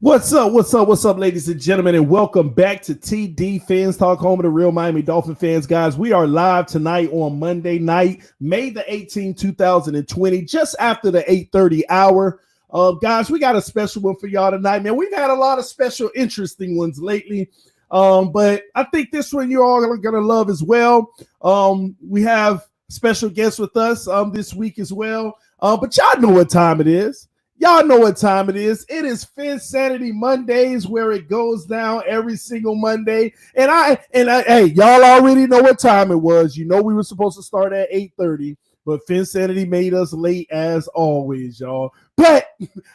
What's up? What's up? What's up, ladies and gentlemen, and welcome back to TDPHINSTALK, home of the real Miami Dolphin fans. Guys, we are live tonight on Monday night, May the 18th, 2020, just after the 8:30 hour. Guys, we got a special one for y'all tonight, man. We've had a lot of special, interesting ones lately, but I think this one you're all going to love as well. We have special guests with us this week as well, but y'all know what time it is. Y'all know what time it is. It is Phinsanity Mondays, where it goes down every single Monday. And hey, y'all already know what time it was. You know we were supposed to start at 8:30, but Phinsanity made us late as always, y'all. But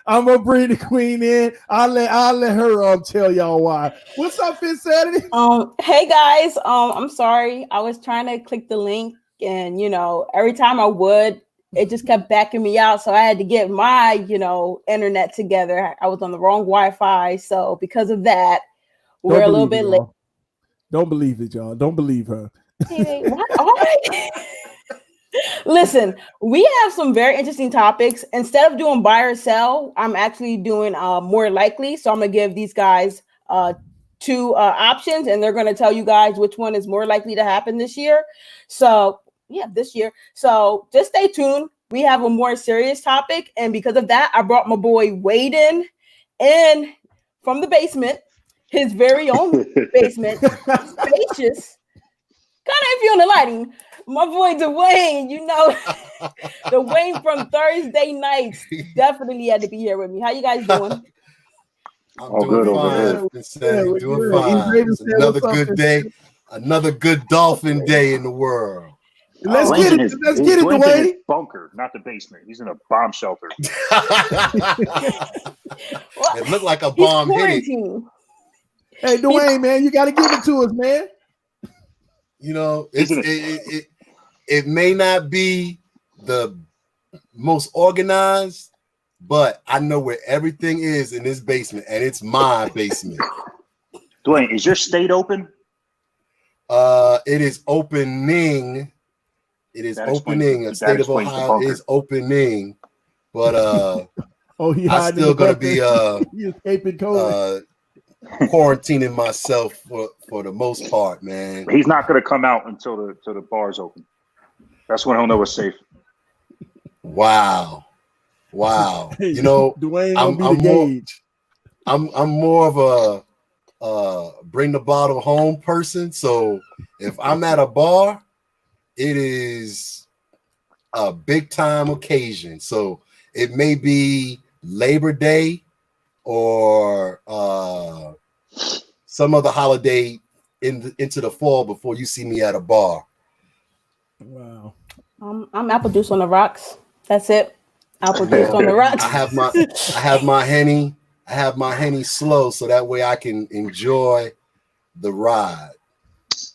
I'm gonna bring the queen in. I'll let her tell y'all why. What's up, Phinsanity? Hey guys. I'm sorry. I was trying to click the link, and every time I would, it just kept backing me out. So I had to get my, internet together. I was on the wrong Wi-Fi. So because of that, we're a little bit late. Don't believe it, y'all. Don't believe her. Hey, what? All right. Listen, we have some very interesting topics. Instead of doing buy or sell, I'm actually doing more likely. So I'm going to give these guys two options, and they're going to tell you guys which one is more likely to happen this year. So this year. So just stay tuned. We have a more serious topic. And because of that, I brought my boy Wade in from the basement, his very own basement, spacious, kind of if you're on the lighting. My boy Dwayne, Dwayne from Thursday nights definitely had to be here with me. How you guys doing? I'm doing fine. Doing fine. It's another good day. Another good Dolphin day in the world. Let's get it, Dwayne. Bunker, not the basement. He's in a bomb shelter. It looked like a bomb hit it. Hey, Dwayne, man, you got to give it to us, man. It may not be the most organized, but I know where everything is in this basement, and it's my basement. Dwayne, is your state open? It is opening. It is opening. The state of Ohio is opening, but I'm still gonna be escaping COVID. Quarantining myself for the most part, man. He's not gonna come out until the bars open. That's when he'll know it's safe. Wow. Hey, Dwayne, I'm more of a bring the bottle home person. So if I'm at a bar, it is a big time occasion. So it may be Labor Day or some other holiday into the fall before you see me at a bar. Wow. I'm apple juice on the rocks. That's it. Apple juice on the rocks. I have my Henny. I have my Henny slow, so that way I can enjoy the ride.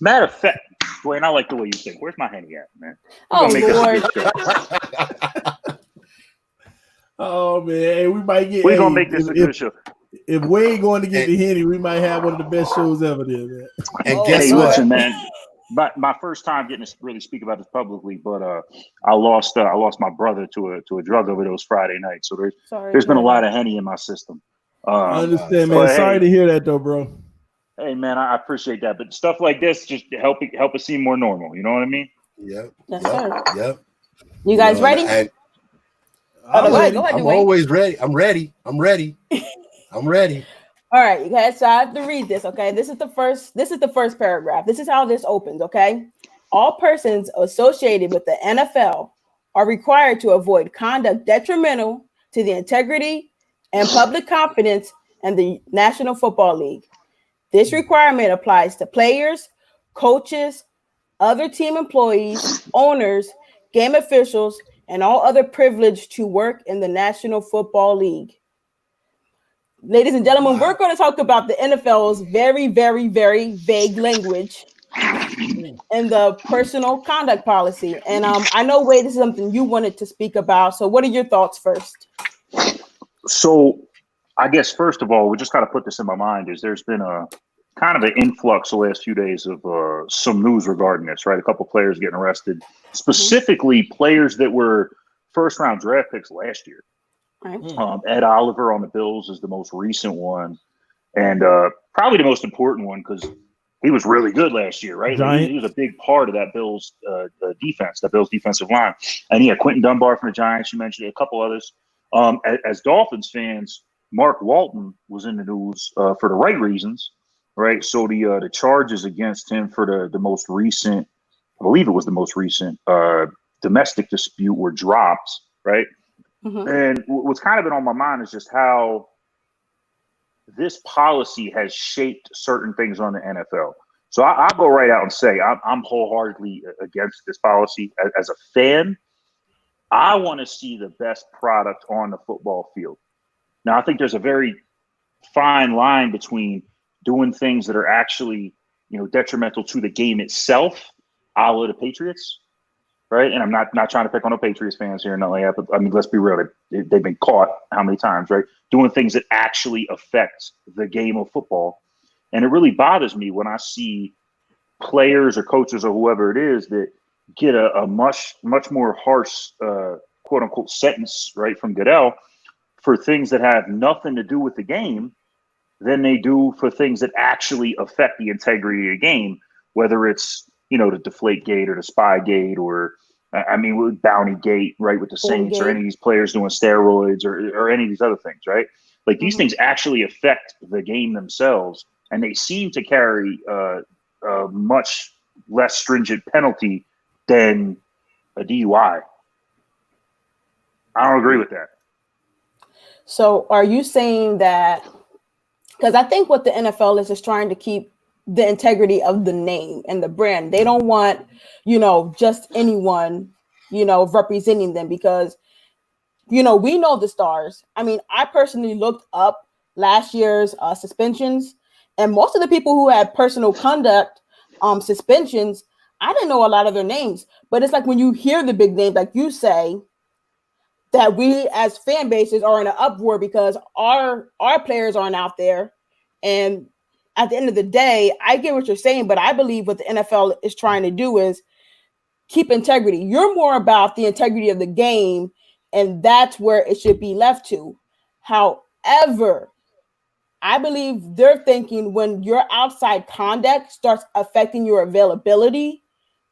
Matter of fact, Dwayne, I like the way you think. Where's my Henny at, man? Oh, Lord. Oh, man. We're going to make this a good show. If we ain't going to get the Henny, we might have one of the best shows ever there, man. And guess what? Listen, man. My first time getting to really speak about this publicly, but I lost my brother to a drug overdose Friday night. So there's been a lot of Henny in my system. I understand, man. Sorry to hear that, though, bro. Hey, man, I appreciate that. But stuff like this just help us seem more normal. You know what I mean? Yep. Yes, sir. Yep. You guys ready? Go ahead, I'm always ready. I'm ready. I'm ready. All right, you guys. So I have to read this. Okay, this is the first paragraph. This is how this opens. Okay, all persons associated with the NFL are required to avoid conduct detrimental to the integrity and public confidence in the National Football League. This requirement applies to players, coaches, other team employees, owners, game officials, and all other privileged to work in the National Football League. Ladies and gentlemen, we're going to talk about the NFL's very, very, very vague language and the personal conduct policy. And I know, Wade, this is something you wanted to speak about. So what are your thoughts first? So I guess, first of all, we just got to put this in my mind is there's been a kind of an influx the last few days of some news regarding this, right? A couple players getting arrested, specifically players that were first round draft picks last year. Right. Ed Oliver on the Bills is the most recent one, and probably the most important one because he was really good last year, right? Like he was a big part of that Bills defense, that Bills defensive line. And he had Quentin Dunbar from the Giants. You mentioned it, a couple others. As Dolphins fans, Mark Walton was in the news for the right reasons, right? So the charges against him for the most recent, I believe it was the most recent domestic dispute were dropped, right? Mm-hmm. And what's kind of been on my mind is just how this policy has shaped certain things on the NFL. So I'll go right out and say I'm wholeheartedly against this policy. As a fan, I want to see the best product on the football field. Now, I think there's a very fine line between doing things that are actually, detrimental to the game itself, a la the Patriots, right? And I'm not trying to pick on the Patriots fans here in LA, but I mean, let's be real. They've been caught how many times, right? Doing things that actually affect the game of football. And it really bothers me when I see players or coaches or whoever it is that get a much more harsh, quote unquote, sentence, right, from Goodell for things that have nothing to do with the game than they do for things that actually affect the integrity of the game, whether it's, the Deflate Gate or the Spy Gate or, with Bounty Gate, right, with the Saints or any of these players doing steroids or any of these other things, right? Like these things actually affect the game themselves, and they seem to carry a much less stringent penalty than a DUI. I don't agree with that. So are you saying that, because I think what the NFL is trying to keep the integrity of the name and the brand. They don't want, just anyone, representing them because, we know the stars. I mean, I personally looked up last year's suspensions, and most of the people who had personal conduct suspensions, I didn't know a lot of their names. But it's like when you hear the big names, like you say, that we as fan bases are in an uproar because our players aren't out there. And at the end of the day, I get what you're saying, but I believe what the NFL is trying to do is keep integrity. You're more about the integrity of the game, and that's where it should be left to. However, I believe they're thinking when your outside conduct starts affecting your availability,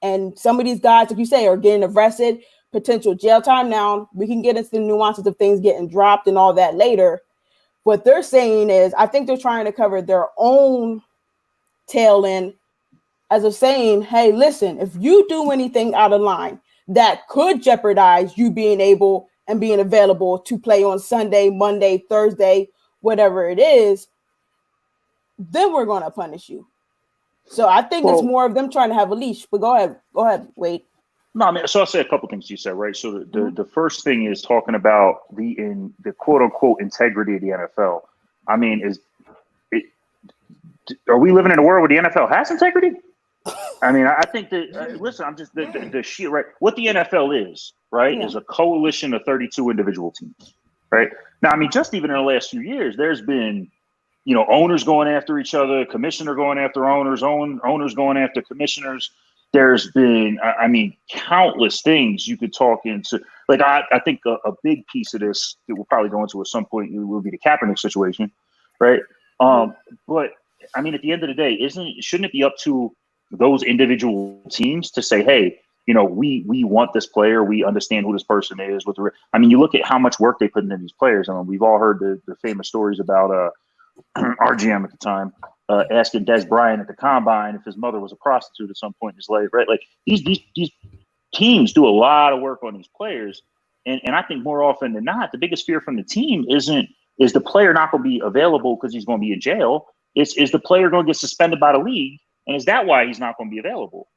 and some of these guys, like you say, are getting arrested, potential jail time. Now, we can get into the nuances of things getting dropped and all that later. What they're saying is, I think they're trying to cover their own tail end as of saying, hey, listen, if you do anything out of line that could jeopardize you being able and being available to play on Sunday, Monday, Thursday, whatever it is, then we're going to punish you. So I think it's more of them trying to have a leash. But go ahead, Wade. No, so I'll say a couple things you said, right? So the first thing is talking about the quote unquote integrity of the NFL. I mean, are we living in a world where the NFL has integrity? I mean, I think that listen, I'm just the shit, right? What the NFL is, right, is a coalition of 32 individual teams, right? Now, I mean, just even in the last few years, there's been, owners going after each other, commissioner going after owners, owners going after commissioners. There's been, countless things you could talk into. Like, I think a big piece of this that we'll probably go into at some point will be the Kaepernick situation, right? But, I mean, at the end of the day, shouldn't it be up to those individual teams to say, hey, we want this player. We understand who this person is. You look at how much work they put into these players. I mean, we've all heard the famous stories about our GM at the time asking Des Bryant at the combine if his mother was a prostitute at some point in his life, right? Like these teams do a lot of work on these players. And I think more often than not, the biggest fear from the team is the player not going to be available because he's going to be in jail. Is the player going to get suspended by the league? And is that why he's not going to be available?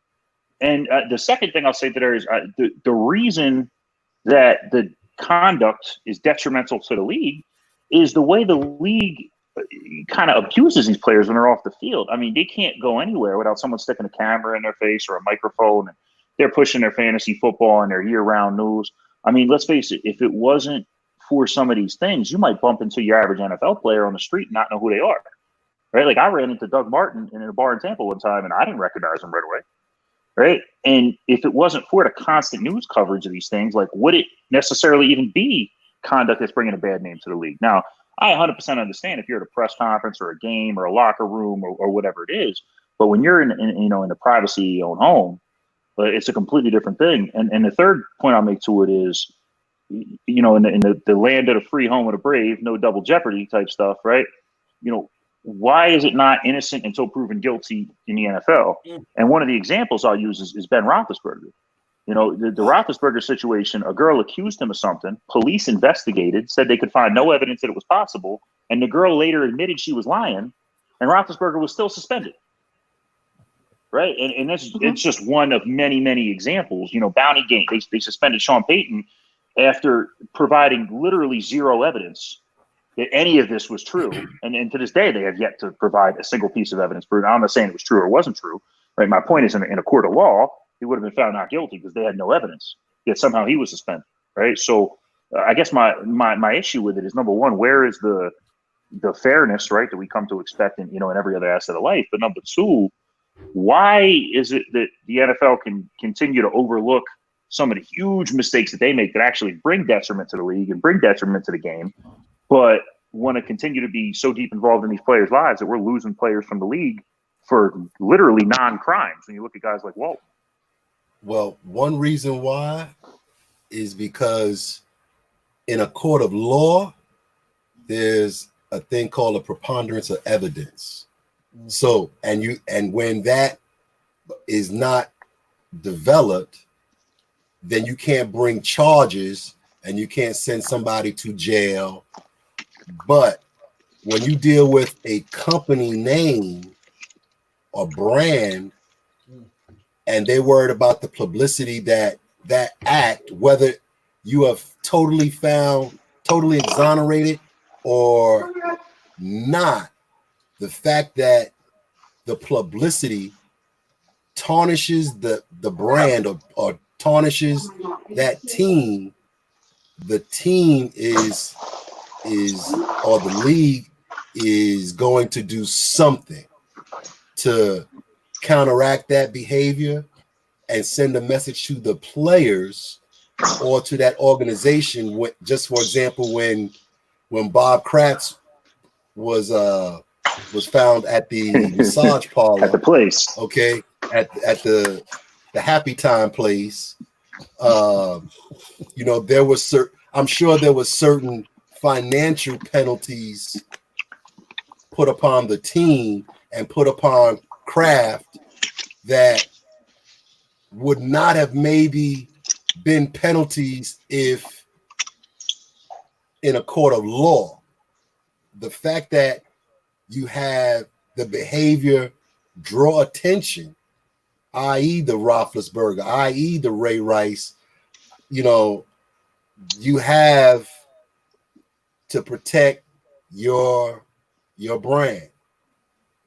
And the second thing I'll say to there is the reason that the conduct is detrimental to the league is the way the league kind of abuses these players when they're off the field. I mean, they can't go anywhere without someone sticking a camera in their face or a microphone, and they're pushing their fantasy football and their year-round news. I mean, let's face it, if it wasn't for some of these things, you might bump into your average NFL player on the street and not know who they are, right? Like I ran into Doug Martin in a bar in Tampa one time, and I didn't recognize him right away, right? And if it wasn't for the constant news coverage of these things, like would it necessarily even be conduct that's bringing a bad name to the league. Now, I 100% understand if you're at a press conference or a game or a locker room or whatever it is, but when you're in the privacy of your own home, it's a completely different thing. And the third point I'll make to it is, in the land of the free, home of the brave, no double jeopardy type stuff, right? Why is it not innocent until proven guilty in the NFL? And one of the examples I'll use is Ben Roethlisberger. The Roethlisberger situation, a girl accused him of something. Police investigated, said they could find no evidence that it was possible. And the girl later admitted she was lying, and Roethlisberger was still suspended. Right. And it's just one of many, many examples. Bounty Gate, they suspended Sean Payton after providing literally zero evidence that any of this was true. And to this day, they have yet to provide a single piece of evidence. I'm not saying it was true or wasn't true. Right. My point is, in a court of law, he would have been found not guilty because they had no evidence. Yet somehow he was suspended. Right. So I guess my issue with it is, number one, where is the fairness, right, that we come to expect in every other asset of life? But number two, why is it that the NFL can continue to overlook some of the huge mistakes that they make that actually bring detriment to the league and bring detriment to the game, but want to continue to be so deep involved in these players' lives that we're losing players from the league for literally non-crimes when you look at guys like Walt? Well, one reason why is because in a court of law, there's a thing called a preponderance of evidence. So, and when that is not developed, then you can't bring charges and you can't send somebody to jail. But when you deal with a company name or brand, and they're worried about the publicity that act, whether you have totally exonerated or not, the fact that the publicity tarnishes the brand or tarnishes that team, the team is or the league is going to do something to counteract that behavior and send a message to the players or to that organization. Just for example, when Bob Kratz was found at the massage parlor at the place, okay, at the Happy Time place, there was I'm sure there was certain financial penalties put upon the team and put upon Kraft that would not have maybe been penalties if in a court of law. The fact that you have the behavior draw attention, i.e. the Roethlisberger, i.e. the Ray Rice, you have to protect your brand.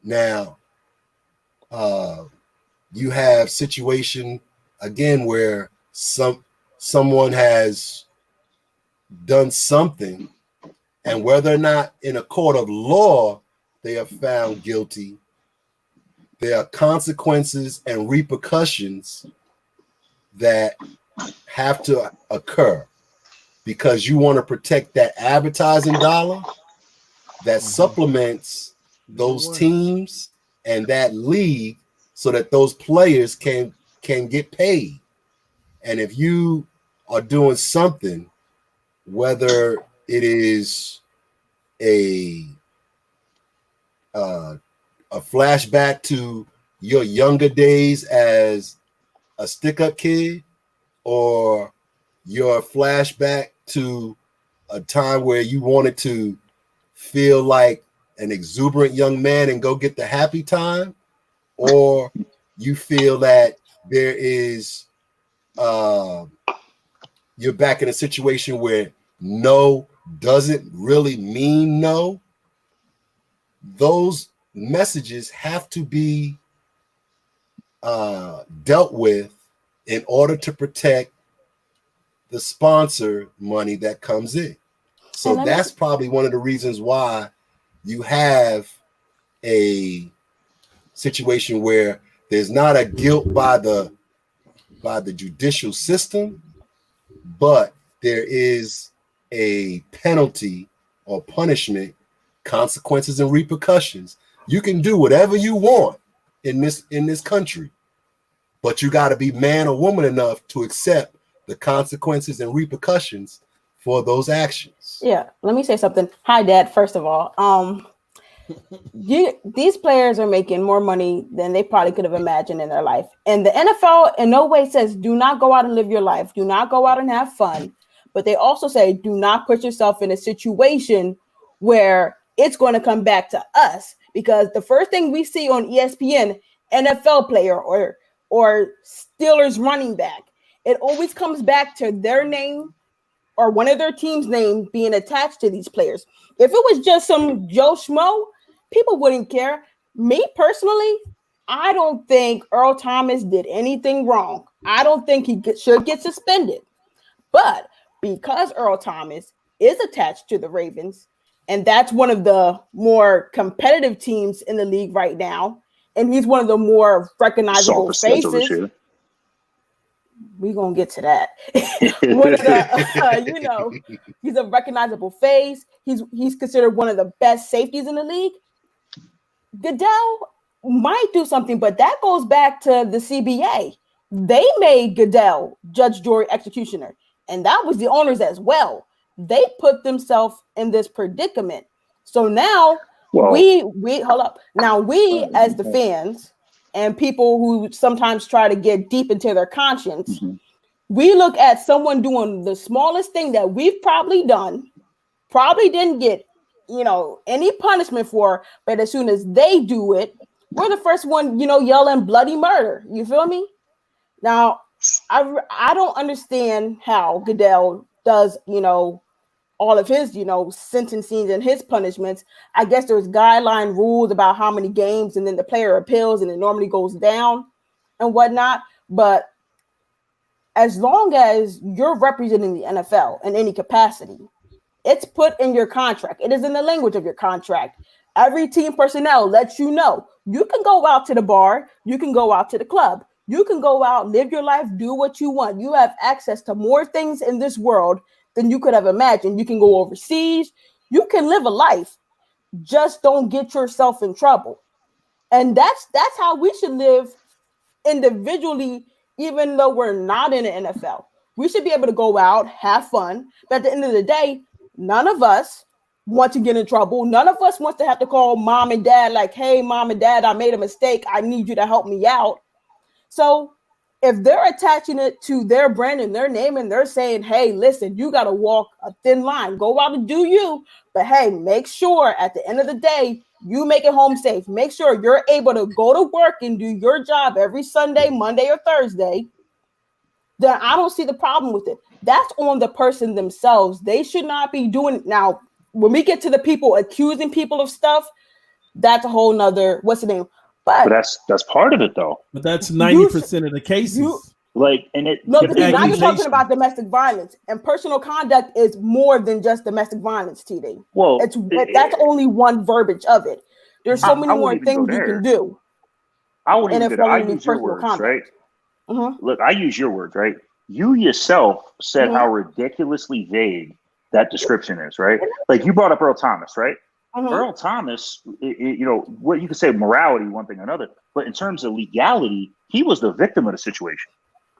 Now, you have situation again where someone has done something, and whether or not in a court of law they are found guilty, there are consequences and repercussions that have to occur because you want to protect that advertising dollar that supplements those teams and that league so that those players can get paid. And if you are doing something, whether it is a flashback to your younger days as a stick-up kid, or your flashback to a time where you wanted to feel like an exuberant young man and go get the happy time, or you feel that there is you're back in a situation where no doesn't really mean no. Those messages have to be dealt with in order to protect the sponsor money that comes in. So that's probably one of the reasons why you have a situation where there's not a guilt by the judicial system, but there is a penalty or punishment, consequences and repercussions. You can do whatever you want in this country, but you got to be man or woman enough to accept the consequences and repercussions for those actions. Yeah, let me say something. Hi, Dad. First of all, these players are making more money than they probably could have imagined in their life. And the NFL in no way says do not go out and live your life, do not go out and have fun. But they also say do not put yourself in a situation where it's going to come back to us. Because the first thing we see on ESPN, NFL player or Steelers running back, it always comes back to their name or one of their team's name being attached to these players. If it was just some Joe Schmo, people wouldn't care. Me personally, I don't think Earl Thomas did anything wrong. I don't think he should get suspended. But because Earl Thomas is attached to the Ravens, and that's one of the more competitive teams in the league right now, and he's one of the more recognizable faces. We're going to get to that. One of the, he's a recognizable face. He's considered one of the best safeties in the league. Goodell might do something, but that goes back to the CBA. They made Goodell judge, jury, executioner, and that was the owners as well. They put themselves in this predicament. So now we hold up. Now we as the fans and people who sometimes try to get deep into their conscience, we look at someone doing the smallest thing that we've probably done, probably didn't get, any punishment for, but as soon as they do it, we're the first one, yelling bloody murder. You feel me? Now, I don't understand how Goodell does, all of his, sentencing and his punishments. I guess there's guideline rules about how many games, and then the player appeals and it normally goes down and whatnot. But as long as you're representing the NFL in any capacity, it's put in your contract. It is in the language of your contract. Every team personnel lets you know you can go out to the bar, you can go out to the club, you can go out, live your life, do what you want. You have access to more things in this world than you could have imagined. You can go overseas. You can live a life. Just don't get yourself in trouble. And that's how we should live individually, even though we're not in the NFL. We should be able to go out, have fun. But at the end of the day, none of us want to get in trouble. None of us wants to have to call mom and dad like, hey, mom and dad, I made a mistake. I need you to help me out. So if they're attaching it to their brand and their name and they're saying, hey, listen, you got to walk a thin line, go out and do you. But hey, make sure at the end of the day, you make it home safe. Make sure you're able to go to work and do your job every Sunday, Monday, or Thursday. Then I don't see the problem with it. That's on the person themselves. They should not be doing it. Now, when we get to the people accusing people of stuff, that's a whole nother, what's the name? But that's part of it, though. But that's 90% of the cases. Now you're talking about domestic violence, and personal conduct is more than just domestic violence, TD. Well, that's only one verbiage of it. There's so many more things you can do. I use your words, right? Look, I use your words, right? You yourself said how ridiculously vague that description is, right? Like you brought up Earl Thomas, right? Earl Thomas, what you could say morality, one thing or another, but in terms of legality, he was the victim of the situation,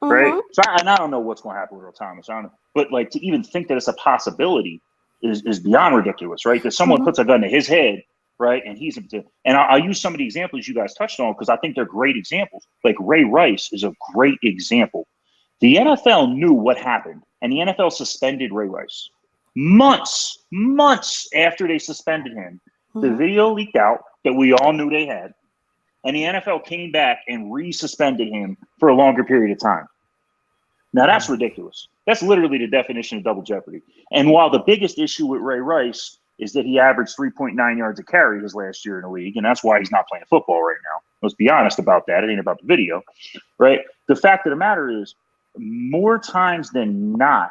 right? So I don't know what's going to happen with Earl Thomas, but like to even think that it's a possibility is beyond ridiculous, right? That someone puts a gun to his head, right? And I'll use some of the examples you guys touched on because I think they're great examples. Like Ray Rice is a great example. The NFL knew what happened, and the NFL suspended Ray Rice. Months after they suspended him, the video leaked out that we all knew they had, and the NFL came back and re-suspended him for a longer period of time. Now that's ridiculous. That's literally the definition of double jeopardy. And while the biggest issue with Ray Rice is that he averaged 3.9 yards a carry his last year in the league, and that's why he's not playing football right now. Let's be honest about that. It ain't about the video, right? The fact of the matter is, more times than not,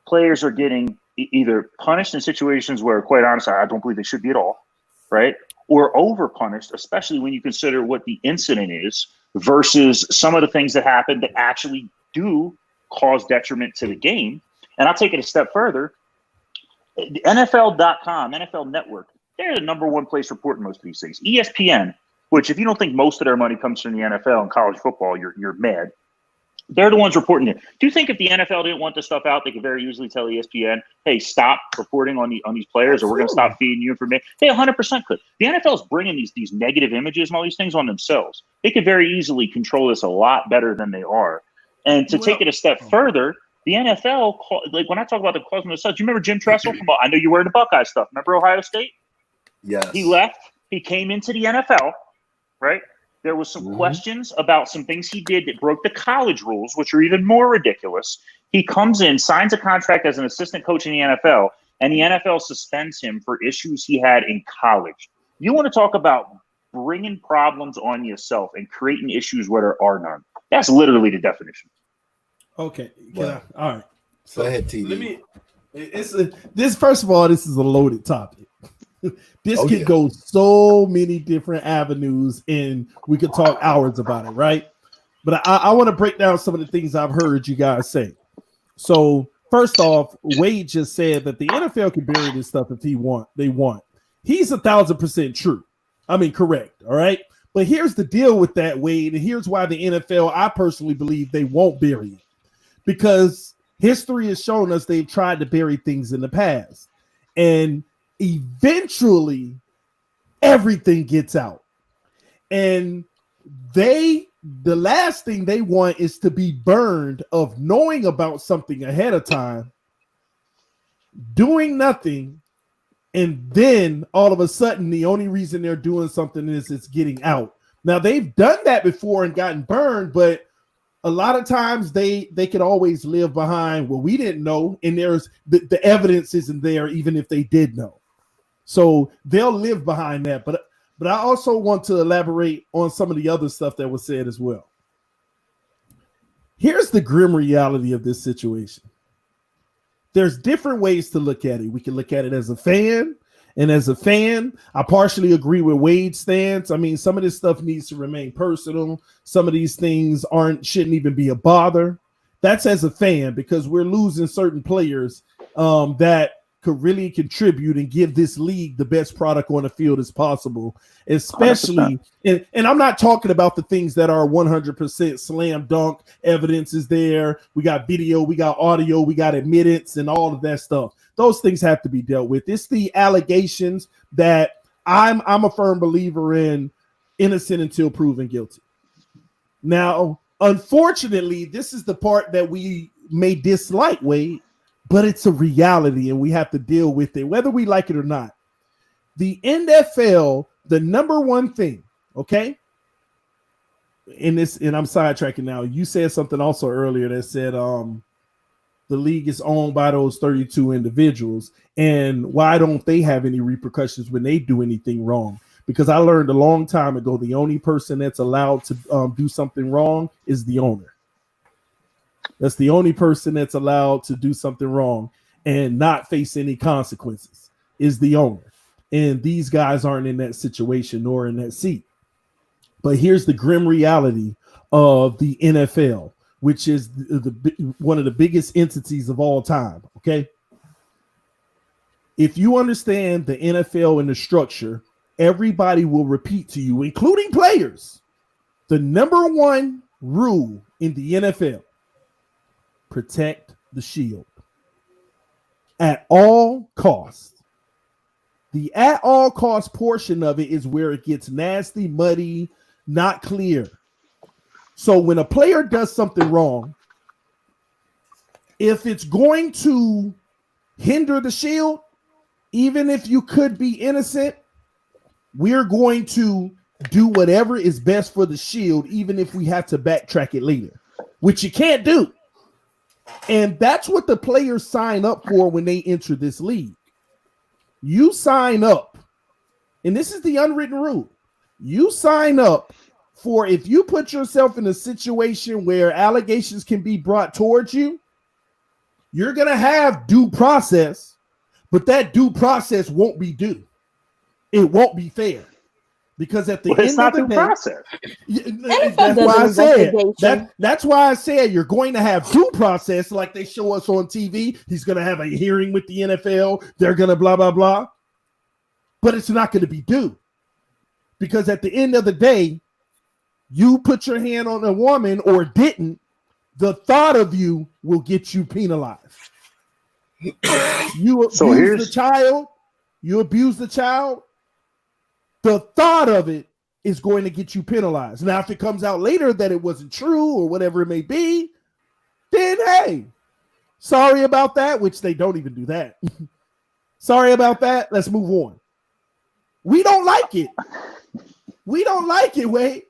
players are getting either punished in situations where, quite honestly, I don't believe they should be at all, right? Or over punished, especially when you consider what the incident is versus some of the things that happen that actually do cause detriment to the game. And I'll take it a step further. NFL.com, NFL Network, they're the number one place reporting most of these things. ESPN, which if you don't think most of their money comes from the NFL and college football, you're mad. They're the ones reporting it. Do you think if the NFL didn't want this stuff out, they could very easily tell ESPN, hey, stop reporting on these players, or we're going to stop feeding you information? They 100% could. The NFL is bringing these negative images and all these things on themselves. They could very easily control this a lot better than they are. And to take it a step further, the NFL, like when I talk about the cause and the such, you remember Jim Tressel? I know you were the Buckeye stuff. Remember Ohio State? Yes. He left. He came into the NFL, right? There was some questions about some things he did that broke the college rules, which are even more ridiculous. He comes in, signs a contract as an assistant coach in the NFL, and the NFL suspends him for issues he had in college. You want to talk about bringing problems on yourself and creating issues where there are none. That's literally the definition. Okay. All right. So go ahead, TD. This first of all, this is a loaded topic. This could go so many different avenues, and we could talk hours about it, right? But I want to break down some of the things I've heard you guys say. So first off, Wade just said that the NFL can bury this stuff if they want. He's 1,000% true. I mean, correct. All right. But here's the deal with that, Wade, and here's why the NFL, I personally believe they won't bury it, because history has shown us they've tried to bury things in the past, and eventually everything gets out. And the last thing they want is to be burned of knowing about something ahead of time, doing nothing, and then all of a sudden the only reason they're doing something is it's getting out. Now they've done that before and gotten burned, but a lot of times they could always live behind, well, we didn't know, and there's the evidence isn't there even if they did know. So they'll live behind that. But I also want to elaborate on some of the other stuff that was said as well. Here's the grim reality of this situation. There's different ways to look at it. We can look at it as a fan. And as a fan, I partially agree with Wade's stance. I mean, some of this stuff needs to remain personal. Some of these things shouldn't even be a bother. That's as a fan, because we're losing certain players that could really contribute and give this league the best product on the field as possible, especially, and I'm not talking about the things that are 100% slam dunk. Evidence is there. We got video, we got audio, we got admittance and all of that stuff. Those things have to be dealt with. It's the allegations that I'm a firm believer in, innocent until proven guilty. Now, unfortunately, this is the part that we may dislike, Wade, but it's a reality and we have to deal with it, whether we like it or not. The NFL, the number one thing, okay? And I'm sidetracking now. You said something also earlier that said the league is owned by those 32 individuals, and why don't they have any repercussions when they do anything wrong? Because I learned a long time ago, the only person that's allowed to do something wrong is the owner. That's the only person that's allowed to do something wrong and not face any consequences is the owner. And these guys aren't in that situation nor in that seat. But here's the grim reality of the NFL, which is one of the biggest entities of all time, okay? If you understand the NFL and the structure, everybody will repeat to you, including players, the number one rule in the NFL: protect the shield at all costs. The at all cost portion of it is where it gets nasty, muddy, not clear. So when a player does something wrong, if it's going to hinder the shield, even if you could be innocent, we're going to do whatever is best for the shield, even if we have to backtrack it later, which you can't do. And that's what the players sign up for when they enter this league. You sign up, and this is the unwritten rule. You sign up for, if you put yourself in a situation where allegations can be brought towards you, you're going to have due process, but that due process won't be due. It won't be fair. Because at the end of the day, process. That's why I said you're going to have due process, like they show us on TV. He's going to have a hearing with the NFL. They're going to blah blah blah, but it's not going to be due, because at the end of the day, you put your hand on a woman or didn't, the thought of you will get you penalized. You abuse the child. You abuse the child. The thought of it is going to get you penalized. Now, if it comes out later that it wasn't true or whatever it may be, then hey, sorry about that, which they don't even do that. Sorry about that. Let's move on. We don't like it. We don't like it, Wade.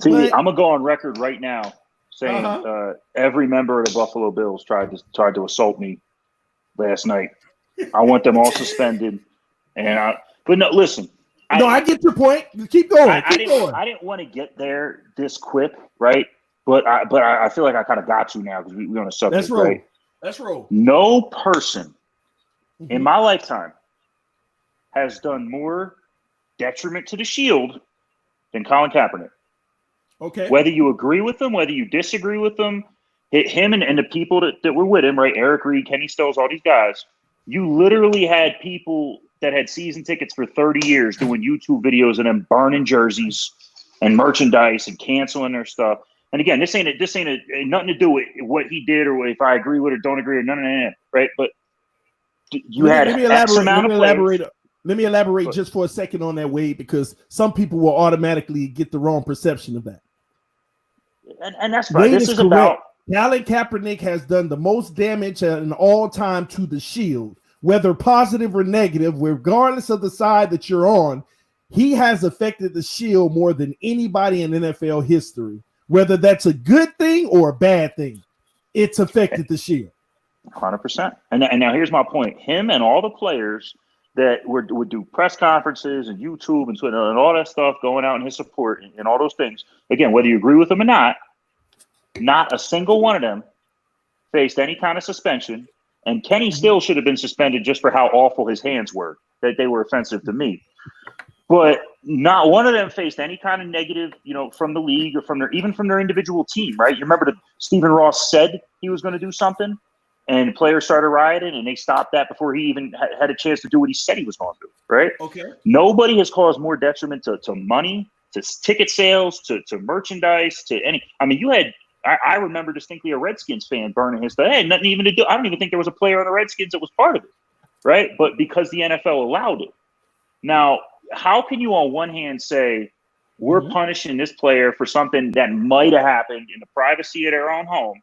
See, I'm going to go on record right now saying every member of the Buffalo Bills tried to assault me last night. I want them all suspended. But no, listen. I get your point. Keep going. I didn't want to get there this quick, right? But I feel like I kind of got you now because we're on a subject, right? Let's roll. No person in my lifetime has done more detriment to the Shield than Colin Kaepernick. Okay. Whether you agree with them, whether you disagree with them, him and the people that were with him, right? Eric Reed, Kenny Stills, all these guys. You literally had people that had season tickets for 30 years doing YouTube videos of them burning jerseys and merchandise and canceling their stuff. And again, this ain't nothing to do with what he did or if I agree with it or don't agree or none of that, right? But let me elaborate just for a second on that, Wade, because some people will automatically get the wrong perception of that. And that's right. This is about Colin Kaepernick has done the most damage in all time to the Shield. Whether positive or negative, regardless of the side that you're on, he has affected the Shield more than anybody in NFL history. Whether that's a good thing or a bad thing, it's affected the Shield. 100%. And now here's my point. Him and all the players that would do press conferences and YouTube and Twitter and all that stuff going out in his support and all those things. Again, whether you agree with them or not a single one of them faced any kind of suspension. And Kenny still should have been suspended just for how awful his hands were, that they were offensive to me. But not one of them faced any kind of negative, from the league or even from their individual team, right? You remember that Stephen Ross said he was going to do something, and players started rioting, and they stopped that before he even had a chance to do what he said he was going to do, right? Okay. Nobody has caused more detriment to money, to ticket sales, to merchandise, to any. I mean, you had. I remember distinctly a Redskins fan burning his stuff. Hey, nothing even to do. I don't even think there was a player on the Redskins that was part of it, right? But because the NFL allowed it. Now, how can you on one hand say we're punishing this player for something that might have happened in the privacy of their own home,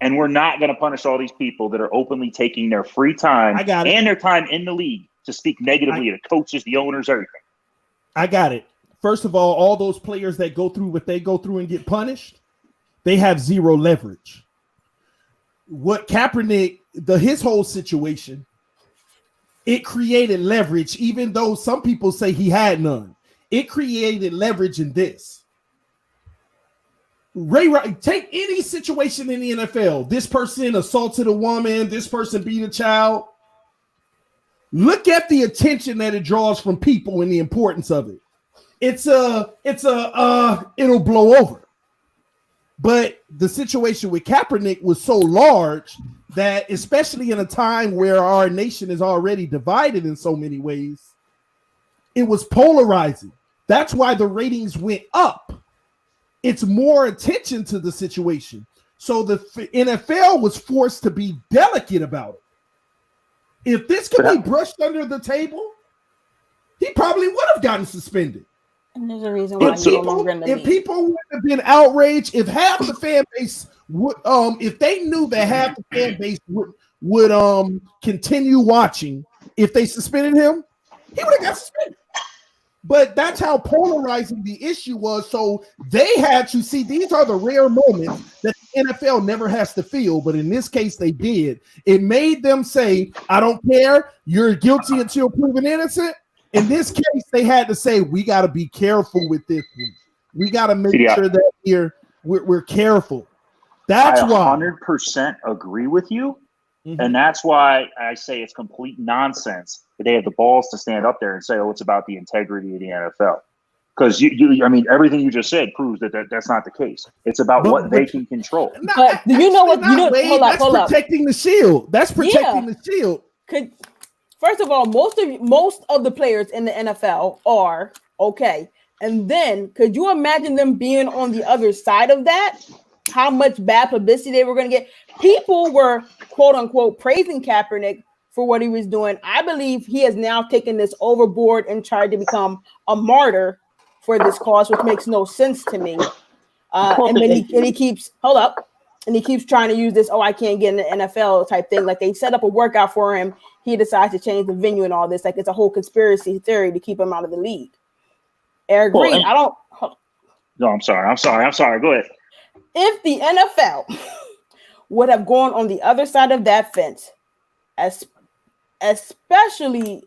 and we're not going to punish all these people that are openly taking their free time and their time in the league to speak negatively of the coaches, the owners, everything? I got it. First of all those players that go through what they go through and get punished, they have zero leverage. What Kaepernick, his whole situation, it created leverage, even though some people say he had none. It created leverage in this. Take any situation in the NFL. This person assaulted a woman. This person beat a child. Look at the attention that it draws from people and the importance of it. It'll blow over. But the situation with Kaepernick was so large that, especially in a time where our nation is already divided in so many ways, it was polarizing. That's why the ratings went up. It's more attention to the situation. So the NFL was forced to be delicate about it. If this could be brushed under the table, he probably would have gotten suspended. And there's a reason why if people would have been outraged, if half the fan base would, if they knew that half the fan base would continue watching, if they suspended him, he would have got suspended. But that's how polarizing the issue was. So they had to see, these are the rare moments that the NFL never has to feel. But in this case, they did. It made them say, I don't care. You're guilty until proven innocent. In this case, they had to say, we got to be careful with this one. We got to make sure that we're careful. That's why. I 100% agree with you. And that's why I say it's complete nonsense that they have the balls to stand up there and say, oh, it's about the integrity of the NFL. Because I mean, everything you just said proves that's not the case. It's about what they can control. But do you know what? Hold up. Protecting the shield. That's protecting the shield. First of all, most of the players in the NFL are okay. And then, could you imagine them being on the other side of that? How much bad publicity they were going to get? People were, quote unquote, praising Kaepernick for what he was doing. I believe he has now taken this overboard and tried to become a martyr for this cause, which makes no sense to me. And then he keeps trying to use this, oh, I can't get in the NFL type thing. Like they set up a workout for him. He decides to change the venue and all this. Like it's a whole conspiracy theory to keep him out of the league. Eric Green, No, I'm sorry. Go ahead. If the NFL would have gone on the other side of that fence, especially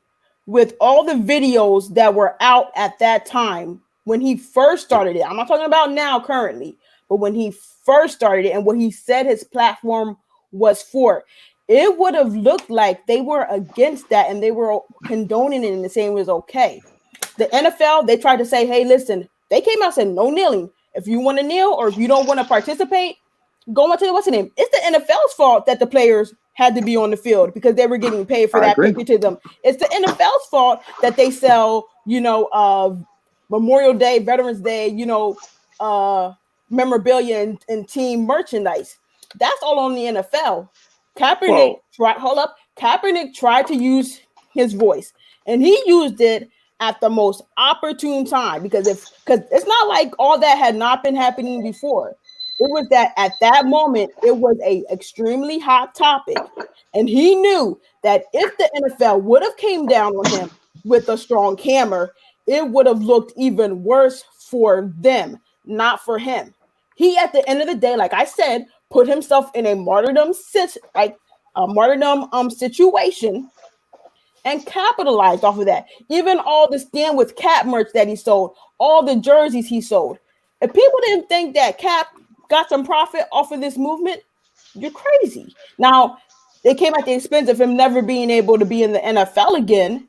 with all the videos that were out at that time when he first started it. I'm not talking about now currently, but when he first started it and what he said his platform was for, it would have looked like they were against that and they were condoning it and saying it was okay. The NFL, they tried to say, hey, listen, they came out and said no kneeling. If you want to kneel or if you don't want to participate, go on to what's the name? It's the NFL's fault that the players had to be on the field because they were getting paid for that patriotism. It's the NFL's fault that they sell, Memorial Day, Veterans Day, memorabilia and team merchandise. That's all on the NFL. Kaepernick tried to use his voice, and he used it at the most opportune time because it's not like all that had not been happening before. It was that at that moment, it was a extremely hot topic. And he knew that if the NFL would have came down on him with a strong hammer, it would have looked even worse for them, not for him. He, at the end of the day, like I said, put himself in a martyrdom situation and capitalized off of that. Even all the Stand With Cap merch that he sold, all the jerseys he sold. If people didn't think that Cap got some profit off of this movement, you're crazy. Now, they came at the expense of him never being able to be in the NFL again.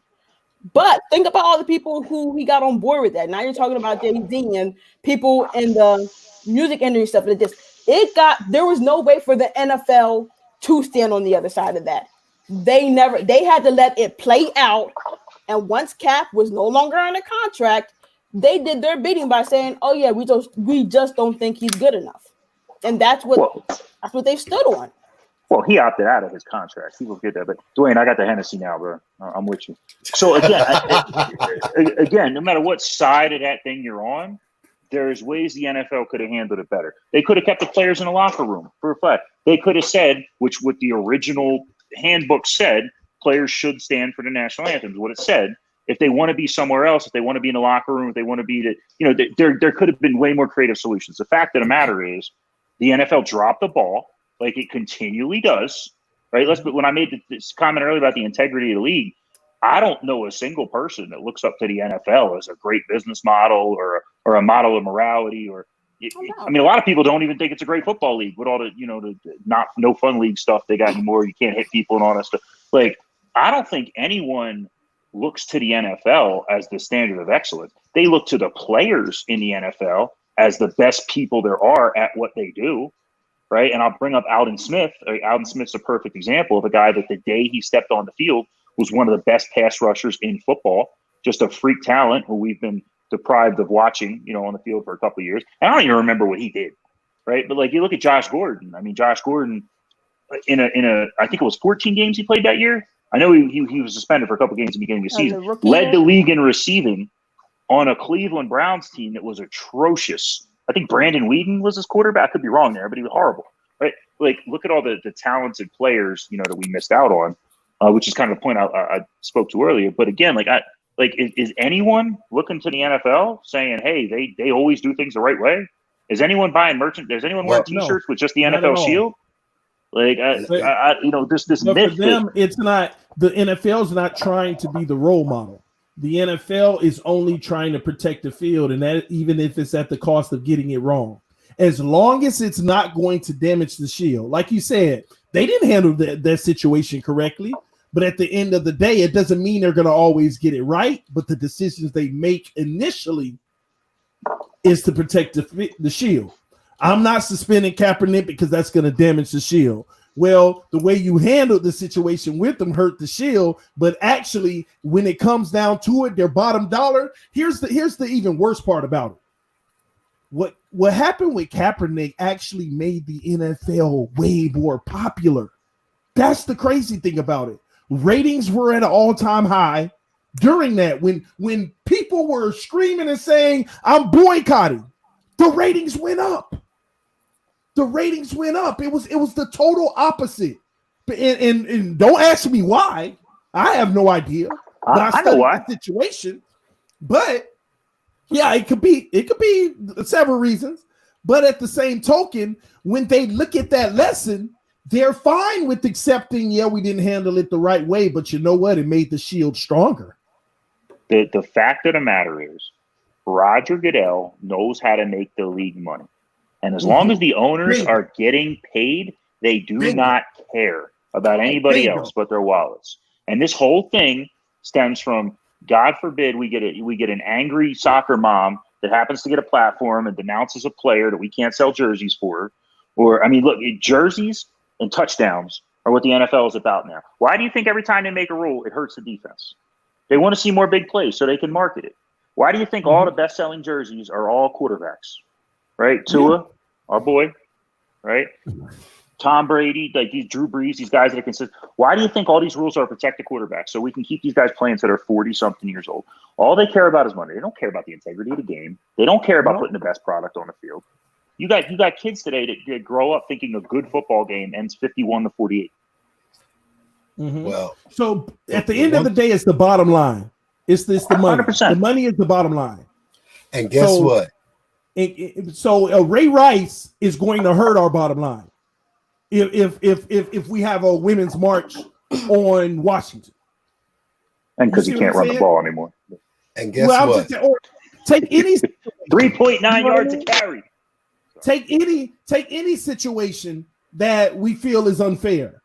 But think about all the people who he got on board with that. Now you're talking about Jay-Z and people in the music industry stuff like this. There was no way for the NFL to stand on the other side of that. They had to let it play out. And once Cap was no longer on a contract, they did their bidding by saying, oh yeah, we just don't think he's good enough. And that's what they stood on. Well, he opted out of his contract. People get that. But Dwayne, I got the Hennessy now, bro. I'm with you. So again, no matter what side of that thing you're on, there's ways the NFL could have handled it better. They could have kept the players in the locker room for a fact. They could have said, which what the original handbook said, players should stand for the national anthems. What it said, if they want to be somewhere else, if they want to be in the locker room, if they want to be there could have been way more creative solutions. The fact of the matter is, the NFL dropped the ball like it continually does. Right? When I made this comment earlier about the integrity of the league, I don't know a single person that looks up to the NFL as a great business model or a model of morality. I mean, a lot of people don't even think it's a great football league with all the no fun league stuff they got anymore. You can't hit people and all that stuff. Like, I don't think anyone looks to the NFL as the standard of excellence. They look to the players in the NFL as the best people there are at what they do. Right. And I'll bring up Alden Smith. Alden Smith's a perfect example of a guy that the day he stepped on the field was one of the best pass rushers in football, just a freak talent who we've been deprived of watching, on the field for a couple of years. And I don't even remember what he did. Right. But like, you look at Josh Gordon. I mean, Josh Gordon in a I think it was 14 games he played that year. I know he was suspended for a couple of games at the beginning of the season. Led the league in receiving on a Cleveland Browns team that was atrocious. I think Brandon Whedon was his quarterback. I could be wrong there, but he was horrible. Right? Like, look at all the talented players, that we missed out on, which is kind of the point I spoke to earlier. But again, is anyone looking to the NFL saying, hey, they always do things the right way? Is anyone buying merchandise? Is anyone wearing T-shirts with just the NFL shield? Like, this myth. For them, it's not, the NFL's not trying to be the role model. The NFL is only trying to protect the field, and that even if it's at the cost of getting it wrong. As long as it's not going to damage the shield. Like you said, They didn't handle that situation correctly. But at the end of the day, it doesn't mean they're going to always get it right. But the decisions they make initially is to protect the shield. I'm not suspending Kaepernick because that's going to damage the shield. Well, the way you handled the situation with them hurt the shield, but actually, when it comes down to it, their bottom dollar. Here's the even worse part about it. What happened with Kaepernick actually made the NFL way more popular. That's the crazy thing about it. Ratings were at an all-time high during that when people were screaming and saying, "I'm boycotting." The ratings went up. The ratings went up. It was the total opposite. And don't ask me why. I have no idea. But I know why. The situation. But yeah, it could be several reasons. But at the same token, when they look at that lesson, they're fine with accepting, yeah, we didn't handle it the right way, but you know what? It made the shield stronger. The fact of the matter is, Roger Goodell knows how to make the league money. And as long as the owners are getting paid, they do not care about anybody else but their wallets. And this whole thing stems from, God forbid, we get an angry soccer mom that happens to get a platform and denounces a player that we can't sell jerseys for. Or, I mean, look, jerseys and touchdowns are what the NFL is about now. Why do you think every time they make a rule, it hurts the defense? They want to see more big plays so they can market it. Why do you think all the best-selling jerseys are all quarterbacks? Right? Tua, our boy, right? Tom Brady, like these Drew Brees, these guys that are consistent. Why do you think all these rules are to protect the quarterback so we can keep these guys playing until they're 40-something years old? All they care about is money. They don't care about the integrity of the game. They don't care about putting the best product on the field. You got kids today that grow up thinking a good football game ends 51-48. Mm-hmm. Well, so at the end of the day, it's the bottom line. It's the money. 100%. The money is the bottom line. And guess what? So Ray Rice is going to hurt our bottom line if we have a women's march on Washington. And because you can't run the ball anymore. And guess what? Take any 3.9 yards to carry. Take any situation that we feel is unfair.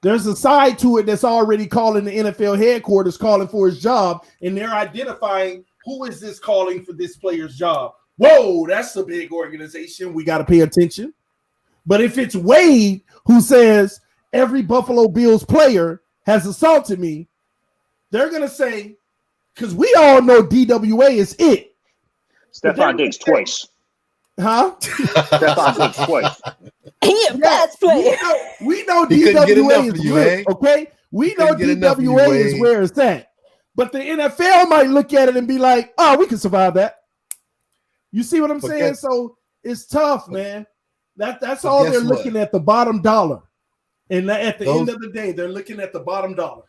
There's a side to it that's already calling the NFL headquarters, calling for his job, and they're identifying who is this calling for this player's job. Whoa, that's a big organization. We got to pay attention. But if it's Wade who says every Buffalo Bills player has assaulted me, they're going to say, because we all know DWA is it. Stephon Diggs twice. Huh? Stephon Diggs twice. He a best player. We know DWA is good, okay? We know DWA is where it's at. But the NFL might look at it and be like, oh, we can survive that. You see what I'm saying? So it's tough, man. That's all they're looking at, the bottom dollar. And at the end of the day, they're looking at the bottom dollar.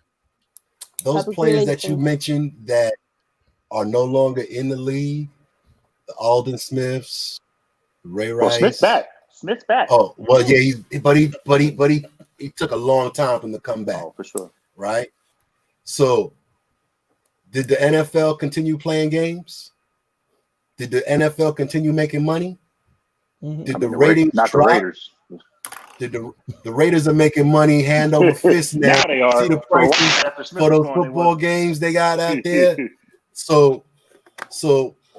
Those players that you mentioned that are no longer in the league, the Alden Smiths, Ray Rice. Smith's back. Oh, well, yeah, he took a long time for him to come back. Oh, for sure. Right? So, did the NFL continue playing games? Did the NFL continue making money? Mm-hmm. Did the ratings not drop? The Raiders. Did the Raiders are making money hand over fist now? Now they are. See the prices for those football games they got out there. So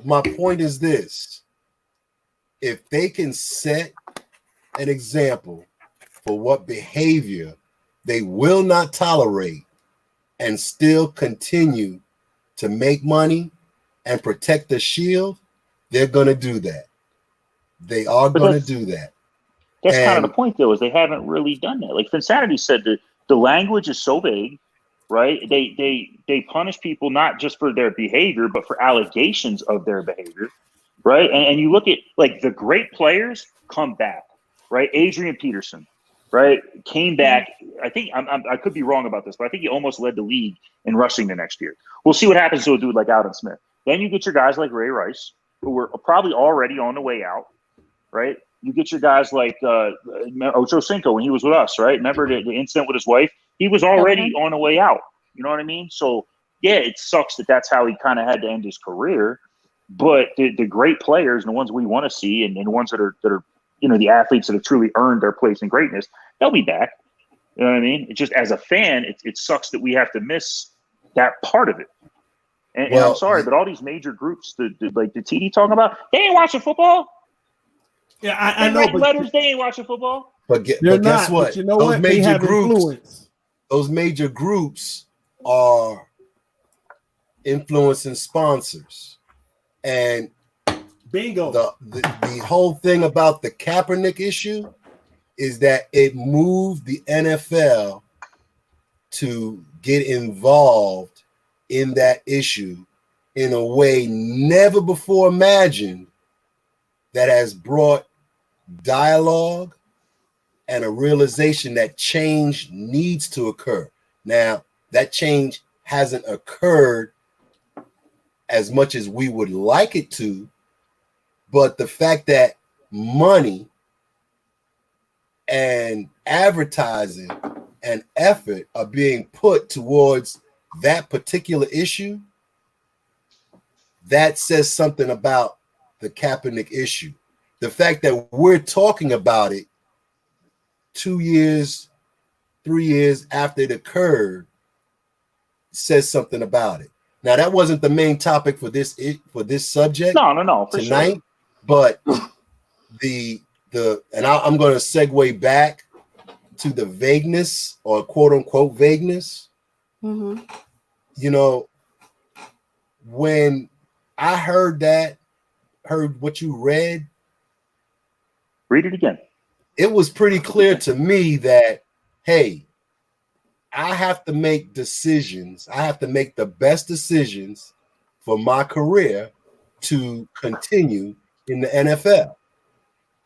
my point is this: if they can set an example for what behavior they will not tolerate and still continue to make money and protect the shield, they're going to do that. They are going to do that. That's kind of the point, though, is they haven't really done that. Like Phinsanity said, that the language is so vague, right? They punish people not just for their behavior, but for allegations of their behavior, right? And you look at, like, the great players come back, right? Adrian Peterson, right, came back. I think I could be wrong about this, but I think he almost led the league in rushing the next year. We'll see what happens to a dude like Alden Smith. Then you get your guys like Ray Rice, who were probably already on the way out, right? You get your guys like Ocho Cinco when he was with us, right? Remember the incident with his wife? He was already on the way out. You know what I mean? So, yeah, it sucks that that's how he kind of had to end his career. But the great players and the ones we want to see and the ones that are, you know, the athletes that have truly earned their place in greatness, they'll be back. You know what I mean? It just as a fan, it sucks that we have to miss that part of it. And I'm sorry, but all these major groups, like the TD talking about, they ain't watching football. Yeah, I know. But letters, they ain't watching football. But guess what? But you know what? They have influence. Those major groups are influencing sponsors. And bingo. The whole thing about the Kaepernick issue is that it moved the NFL to get involved in that issue in a way never before imagined, that has brought dialogue and a realization that change needs to occur. Now, that change hasn't occurred as much as we would like it to, but the fact that money and advertising and effort are being put towards that particular issue, that says something about the Kaepernick issue. The fact that we're talking about it 2 years, 3 years after it occurred says something about it. Now, that wasn't the main topic for this subject. No, for tonight, sure. But I'm going to segue back to the vagueness, or quote unquote vagueness. Mm-hmm. You know, when I heard what you read, read it again. It was pretty clear to me that, hey, I have to make decisions. I have to make the best decisions for my career to continue in the NFL.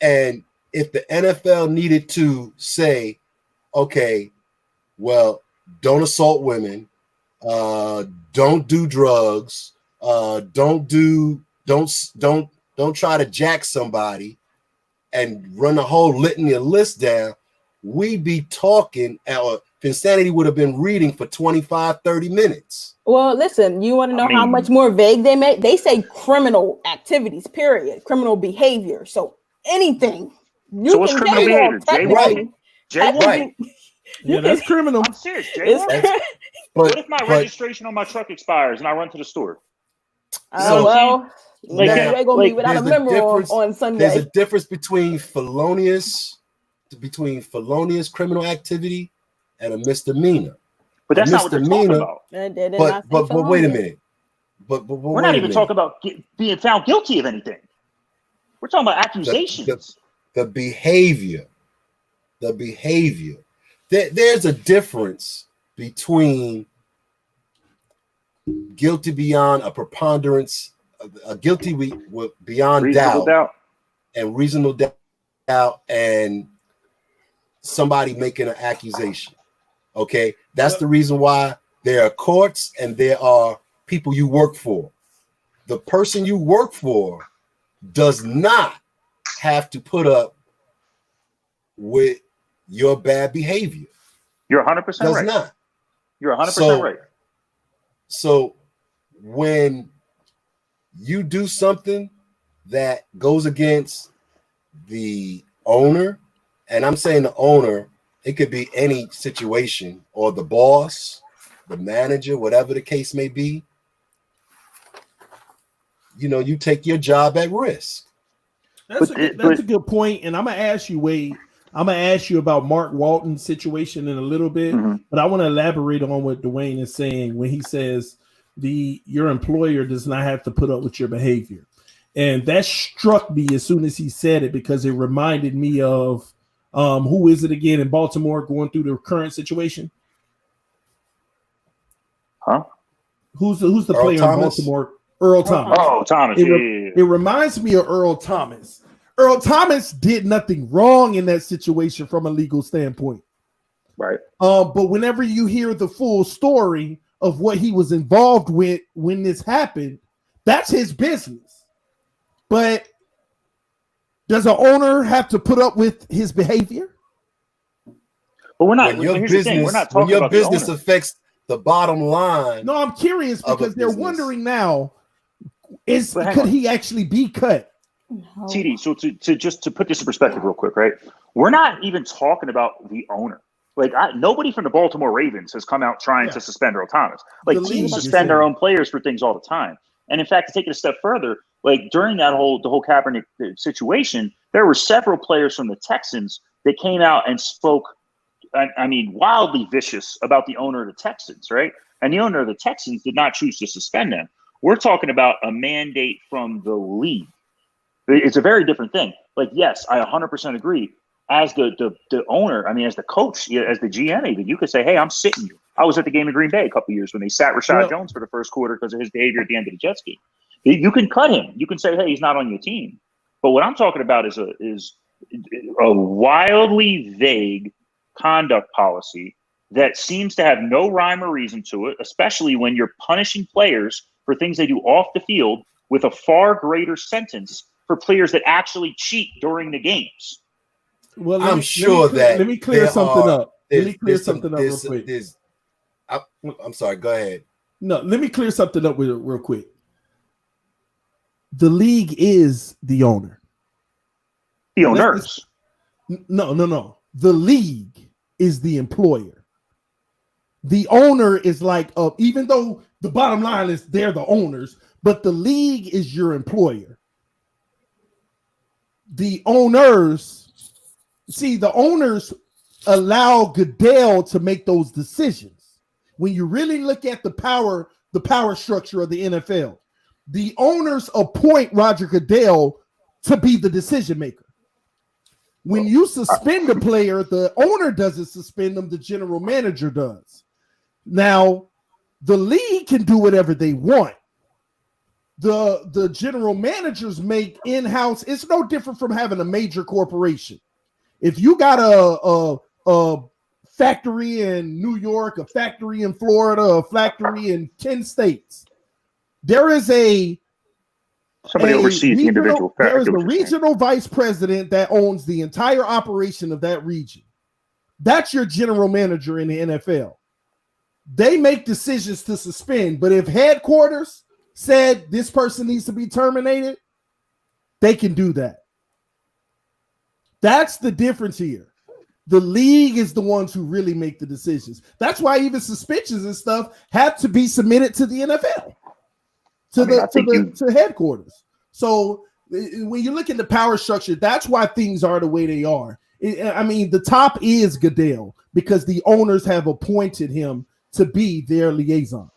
And if the NFL needed to say, okay, well, don't assault women, don't do drugs, don't try to jack somebody, and run a whole litany of lists down, we'd be talking, our Phinsanity would have been reading for 25, 30 minutes. Well, listen, you want to know how much more vague they make? They say criminal activities, period, criminal behavior. So anything. So what's criminal behavior? Right. Yeah, that's criminal. I'm serious. What if my registration on my truck expires and I run to the store? They're gonna be without a member on Sunday. There's a difference between felonious criminal activity and a misdemeanor. But that's not what they're talking about. But wait a minute. But we're not even talking about being found guilty of anything. We're talking about accusations. The behavior. There's a difference between guilty beyond a preponderance, a guilty beyond doubt, and reasonable doubt, and somebody making an accusation. Okay, that's the reason why there are courts and there are people you work for. The person you work for does not have to put up with your bad behavior. You're 100% right. Does not. You're 100% right. So when you do something that goes against the owner, and I'm saying the owner, it could be any situation, or the boss, the manager, whatever the case may be, you take your job at risk. That's a good point. And I'm going to ask you, Wade, about Mark Walton's situation in a little bit, but I want to elaborate on what Dwayne is saying when he says your employer does not have to put up with your behavior. And that struck me as soon as he said it, because it reminded me of who is it again in Baltimore going through the current situation? Huh? Who's the player in Baltimore? Earl Thomas. Oh, Thomas. It reminds me of Earl Thomas. Earl Thomas did nothing wrong in that situation from a legal standpoint. Right. But whenever you hear the full story of what he was involved with when this happened, that's his business. But does an owner have to put up with his behavior? But we're not. When your business affects the bottom line. No, I'm curious because they're wondering now: could he actually be cut? No. TD, so to put this in perspective real quick, right? We're not even talking about the owner. Like nobody from the Baltimore Ravens has come out trying to suspend Earl Thomas. Like teams suspend their own players for things all the time. And in fact, to take it a step further, like during the whole Kaepernick situation, there were several players from the Texans that came out and spoke, I mean, wildly vicious about the owner of the Texans, right? And the owner of the Texans did not choose to suspend them. We're talking about a mandate from the league. It's a very different thing. Like, yes, I 100% agree. As the owner, I mean, as the coach, as the GM, even, you could say, hey, I'm sitting you. I was at the game in Green Bay a couple of years when they sat Rashad Jones for the first quarter because of his behavior at the end of the Jets game. You can cut him. You can say, hey, he's not on your team. But what I'm talking about is a wildly vague conduct policy that seems to have no rhyme or reason to it, especially when you're punishing players for things they do off the field with a far greater sentence for players that actually cheat during the games. Well, I'm sure that let me clear something up. Let me clear something up real quick. I'm sorry. Go ahead. No, let me clear something up real quick. The league is the owner. The owners. No. The league is the employer. The owner is like, even though the bottom line is they're the owners, but the league is your employer. The owners allow Goodell to make those decisions. When you really look at the power structure of the NFL, the owners appoint Roger Goodell to be the decision maker. When you suspend a player, the owner doesn't suspend them, the general manager does. Now, the league can do whatever they want. The general managers make in-house. It's no different from having a major corporation. If you got a factory in New York, a factory in Florida, a factory in 10 states, there is somebody oversees the individual factory. There is a regional vice president that owns the entire operation of that region. That's your general manager in the NFL. They make decisions to suspend, but if headquarters said this person needs to be terminated, they can do that. That's the difference here. The league is the ones who really make the decisions. That's why even suspensions and stuff have to be submitted to the NFL, to headquarters. So when you look at the power structure, that's why things are the way they are. I mean, the top is Goodell because the owners have appointed him to be their liaison,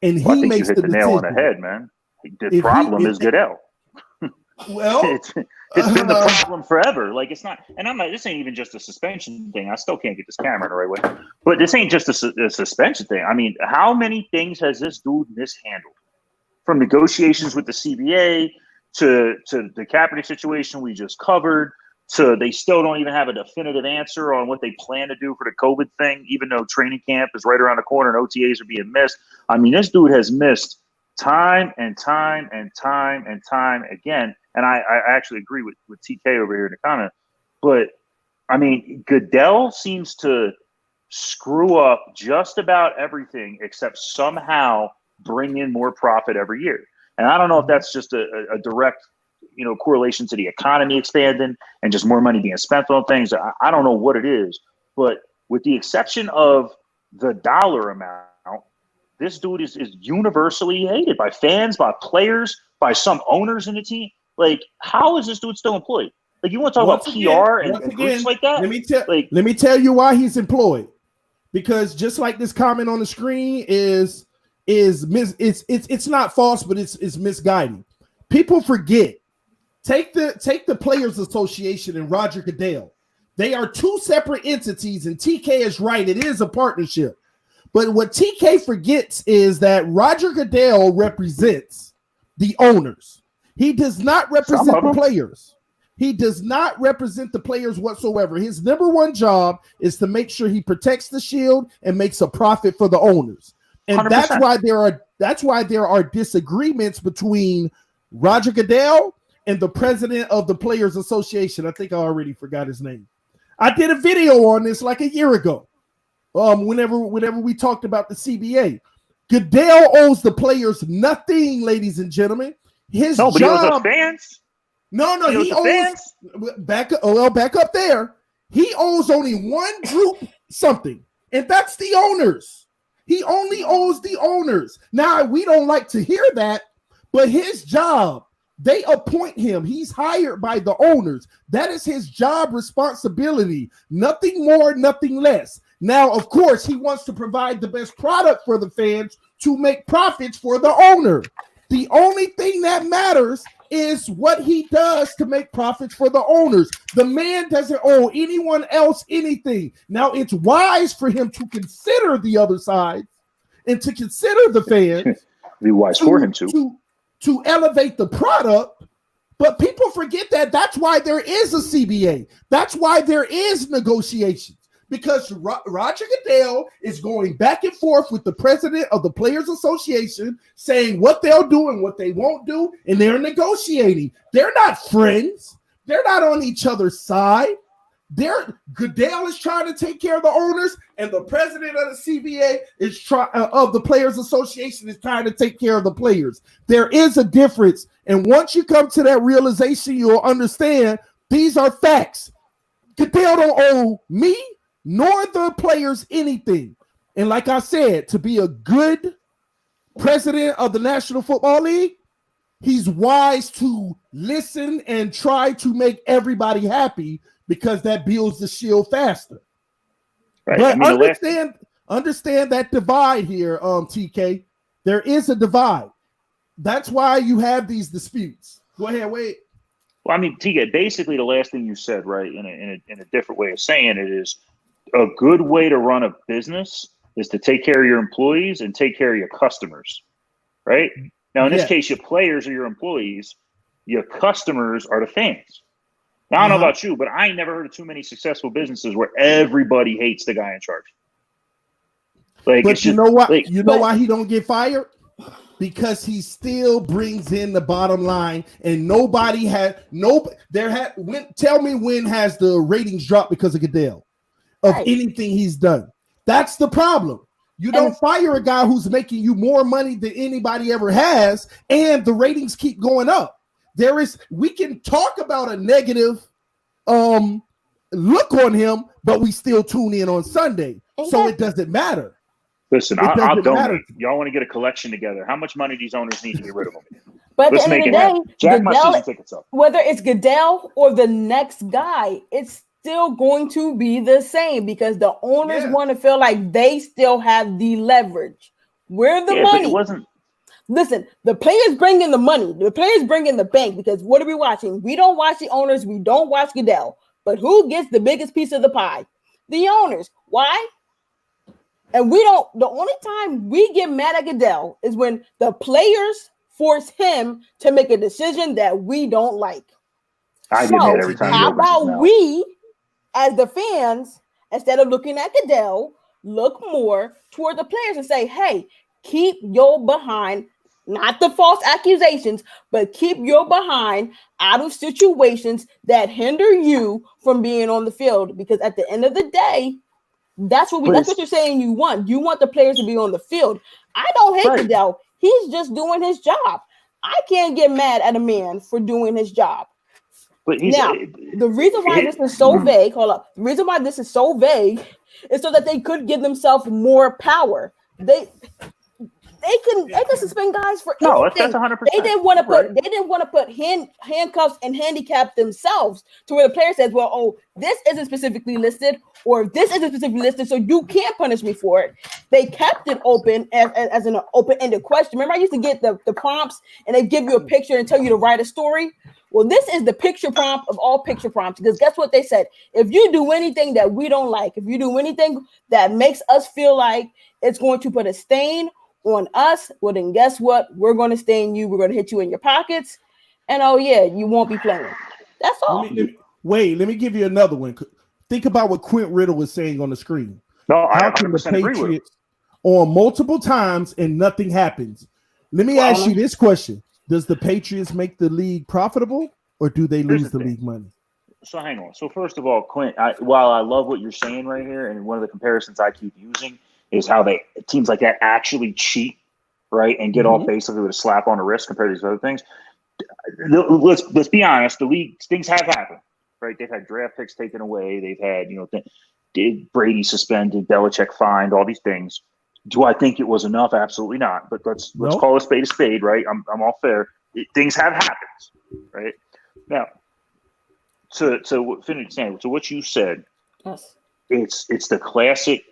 and he makes the nail on the head, man. The problem is Goodell. Well, it's been the problem forever. Like, it's not, and this ain't even just a suspension thing. I still can't get this camera in the right way, but this ain't just a suspension thing. I mean, how many things has this dude mishandled? From negotiations with the CBA to the Kaepernick situation we just covered, to they still don't even have a definitive answer on what they plan to do for the COVID thing, even though training camp is right around the corner and OTAs are being missed. I mean, this dude has missed time and time and time and time again. And I actually agree with TK over here in the comment. But, I mean, Goodell seems to screw up just about everything except somehow bring in more profit every year. And I don't know if that's just a direct, correlation to the economy expanding and just more money being spent on things. I don't know what it is. But with the exception of the dollar amount, this dude is universally hated by fans, by players, by some owners in the team. Like, how is this dude still employed? Like, you want to talk about PR and groups like that? Let me tell you why he's employed. Because just like this comment on the screen it's not false, but it's misguiding. People forget. Take the Players Association and Roger Goodell. They are two separate entities, and TK is right. It is a partnership. But what TK forgets is that Roger Goodell represents the owners. He does not represent the players. He does not represent the players whatsoever. His number one job is to make sure he protects the shield and makes a profit for the owners. And 100%. that's why there are disagreements between Roger Goodell and the president of the Players Association. I think I already forgot his name. I did a video on this like a year ago. Whenever we talked about the CBA, Goodell owes the players nothing, ladies and gentlemen. His job. But he owes the fans. No, he owes back up there. He owes only one group something, and that's the owners. He only owes the owners. Now, we don't like to hear that, but his job, they appoint him. He's hired by the owners. That is his job responsibility. Nothing more, nothing less. Now, of course, he wants to provide the best product for the fans to make profits for the owner. The only thing that matters is what he does to make profits for the owners. The man doesn't owe anyone else anything. Now, it's wise for him to consider the other side and to consider the fans. Be wise for him to elevate the product, but people forget that that's why there is a CBA. That's why there is negotiations, because Roger Goodell is going back and forth with the president of the Players Association, saying what they'll do and what they won't do, and they're negotiating. They're not friends. They're not on each other's side. Goodell is trying to take care of the owners, and the president of the CBA of the Players Association is trying to take care of the players. There is a difference, and once you come to that realization, you'll understand these are facts. Goodell don't owe me nor the players anything, and like I said, to be a good president of the National Football League, he's wise to listen and try to make everybody happy, because that builds the shield faster. Right. But understand that divide here, TK. There is a divide. That's why you have these disputes. Go ahead, Wade. Well, I mean, TK, basically the last thing you said, right, in a different way of saying it, is a good way to run a business is to take care of your employees and take care of your customers, right? Now, in this case, your players are your employees. Your customers are the fans. Now, I don't know about you, but I ain't never heard of too many successful businesses where everybody hates the guy in charge. Like, but you know what? You know why he don't get fired? Because he still brings in the bottom line, and nobody had tell me when has the ratings dropped because of Goodell of anything he's done. That's the problem. You don't fire a guy who's making you more money than anybody ever has, and the ratings keep going up. We can talk about a negative look on him, but we still tune in on Sunday. So it doesn't matter. Listen, I'll donate. Y'all want to get a collection together. How much money these owners need to get rid of them? But at the end of the day, Jack my season tickets up. Whether it's Goodell or the next guy, it's still going to be the same, because the owners want to feel like they still have the leverage. We're the money. But it wasn't. Listen, the players bring in the money. The players bring in the bank, because what are we watching? We don't watch the owners. We don't watch Goodell. But who gets the biggest piece of the pie? The owners. Why? And we don't. The only time we get mad at Goodell is when the players force him to make a decision that we don't like. I get mad every time. How about we, as the fans, instead of looking at Goodell, look more toward the players and say, hey, keep your behind, not the false accusations, but keep your behind out of situations that hinder you from being on the field. Because at the end of the day, that's what you're saying you want. You want the players to be on the field. I don't hate Goodell. He's just doing his job. I can't get mad at a man for doing his job. But the reason why this is so vague, the reason why this is so vague is so that they could give themselves more power. They can suspend guys for anything. That's 100%. They didn't want to put handcuffs and handicap themselves to where the player says, well, oh, this isn't specifically listed, or this isn't specifically listed, so you can't punish me for it. They kept it open as an open-ended question. Remember, I used to get the prompts, and they give you a picture and tell you to write a story. Well, this is the picture prompt of all picture prompts, because guess what they said? If you do anything that we don't like, if you do anything that makes us feel like it's going to put a stain on us, well, then guess what? We're going to stain you. We're going to hit you in your pockets. And oh, yeah, you won't be playing. That's all. Let me give you another one. Think about what Quint Riddle was saying on the screen. No, How can the Patriots on multiple times and nothing happens? Let me ask you this question. Does the Patriots make the league profitable, or do they lose the league money? So hang on. So first of all, Quint, while I love what you're saying right here, and one of the comparisons I keep using is how teams like that actually cheat, right, and get off basically with a slap on the wrist compared to these other things. Let's be honest. The league, things have happened, right? They've had draft picks taken away. They've had did Brady suspended, Belichick fined, all these things. Do I think it was enough? Absolutely not. But let's call a spade, right? I'm all fair. Things have happened, right? Now, to what you said, yes, it's the classic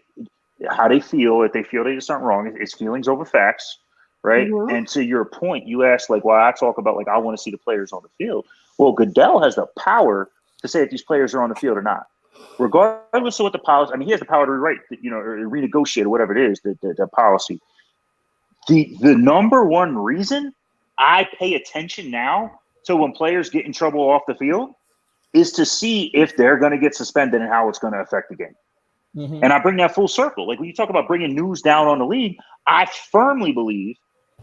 how they feel. If they feel they did something wrong, it's feelings over facts, right? Mm-hmm. And to your point, you asked like why I talk about like I want to see the players on the field. Well, Goodell has the power to say if these players are on the field or not, regardless of what the policy. I mean, he has the power to rewrite, or renegotiate or whatever it is the policy. The number one reason I pay attention now to when players get in trouble off the field is to see if they're going to get suspended and how it's going to affect the game. Mm-hmm. And I bring that full circle. Like when you talk about bringing news down on the league, I firmly believe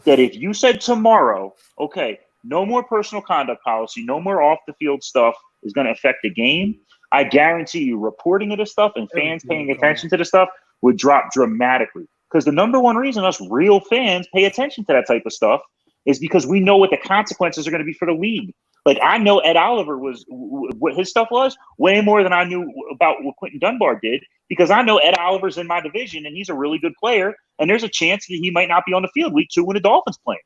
that if you said tomorrow, okay, no more personal conduct policy, no more off the field stuff is going to affect the game, I guarantee you reporting of this stuff and fans paying attention to the stuff would drop dramatically. Because the number one reason us real fans pay attention to that type of stuff is because we know what the consequences are going to be for the league. Like I know Ed Oliver what his stuff was way more than I knew about what Quentin Dunbar did, because I know Ed Oliver's in my division and he's a really good player. And there's a chance that he might not be on the field week 2 when the Dolphins play.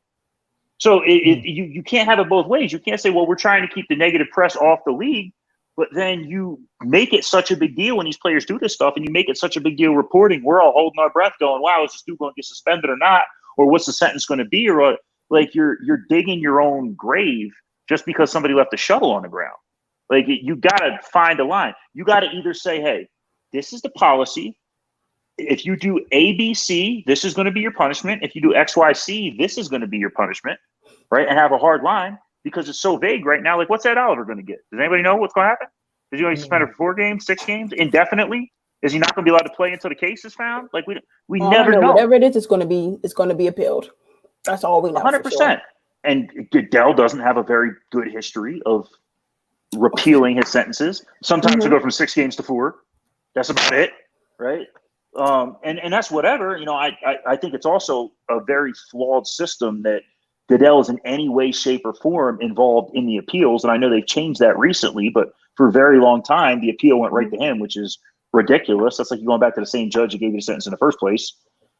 So you can't have it both ways. You can't say, well, we're trying to keep the negative press off the league, but then you make it such a big deal when these players do this stuff and you make it such a big deal reporting. We're all holding our breath going, wow, is this dude going to get suspended or not? Or what's the sentence going to be? Or like you're digging your own grave just because somebody left a shuttle on the ground. Like you got to find a line. You got to either say, hey, this is the policy. If you do A, B, C, this is going to be your punishment. If you do X, Y, C, this is going to be your punishment, right? And have a hard line because it's so vague right now. Like, what's Ed Oliver going to get? Does anybody know what's going to happen? Is he going to be suspended for 4 games, 6 games, indefinitely? Is he not going to be allowed to play until the case is found? Like, we never know. Whatever it is, it's going to be appealed. That's all we know. 100%. Sure. And Goodell doesn't have a very good history of repealing his sentences. Sometimes they go from 6 games to 4. That's about it, right? And that's whatever. I think it's also a very flawed system that Goodell is in any way, shape, or form involved in the appeals. And I know they've changed that recently, but for a very long time, the appeal went right to him, which is ridiculous. That's like you going back to the same judge who gave you the sentence in the first place.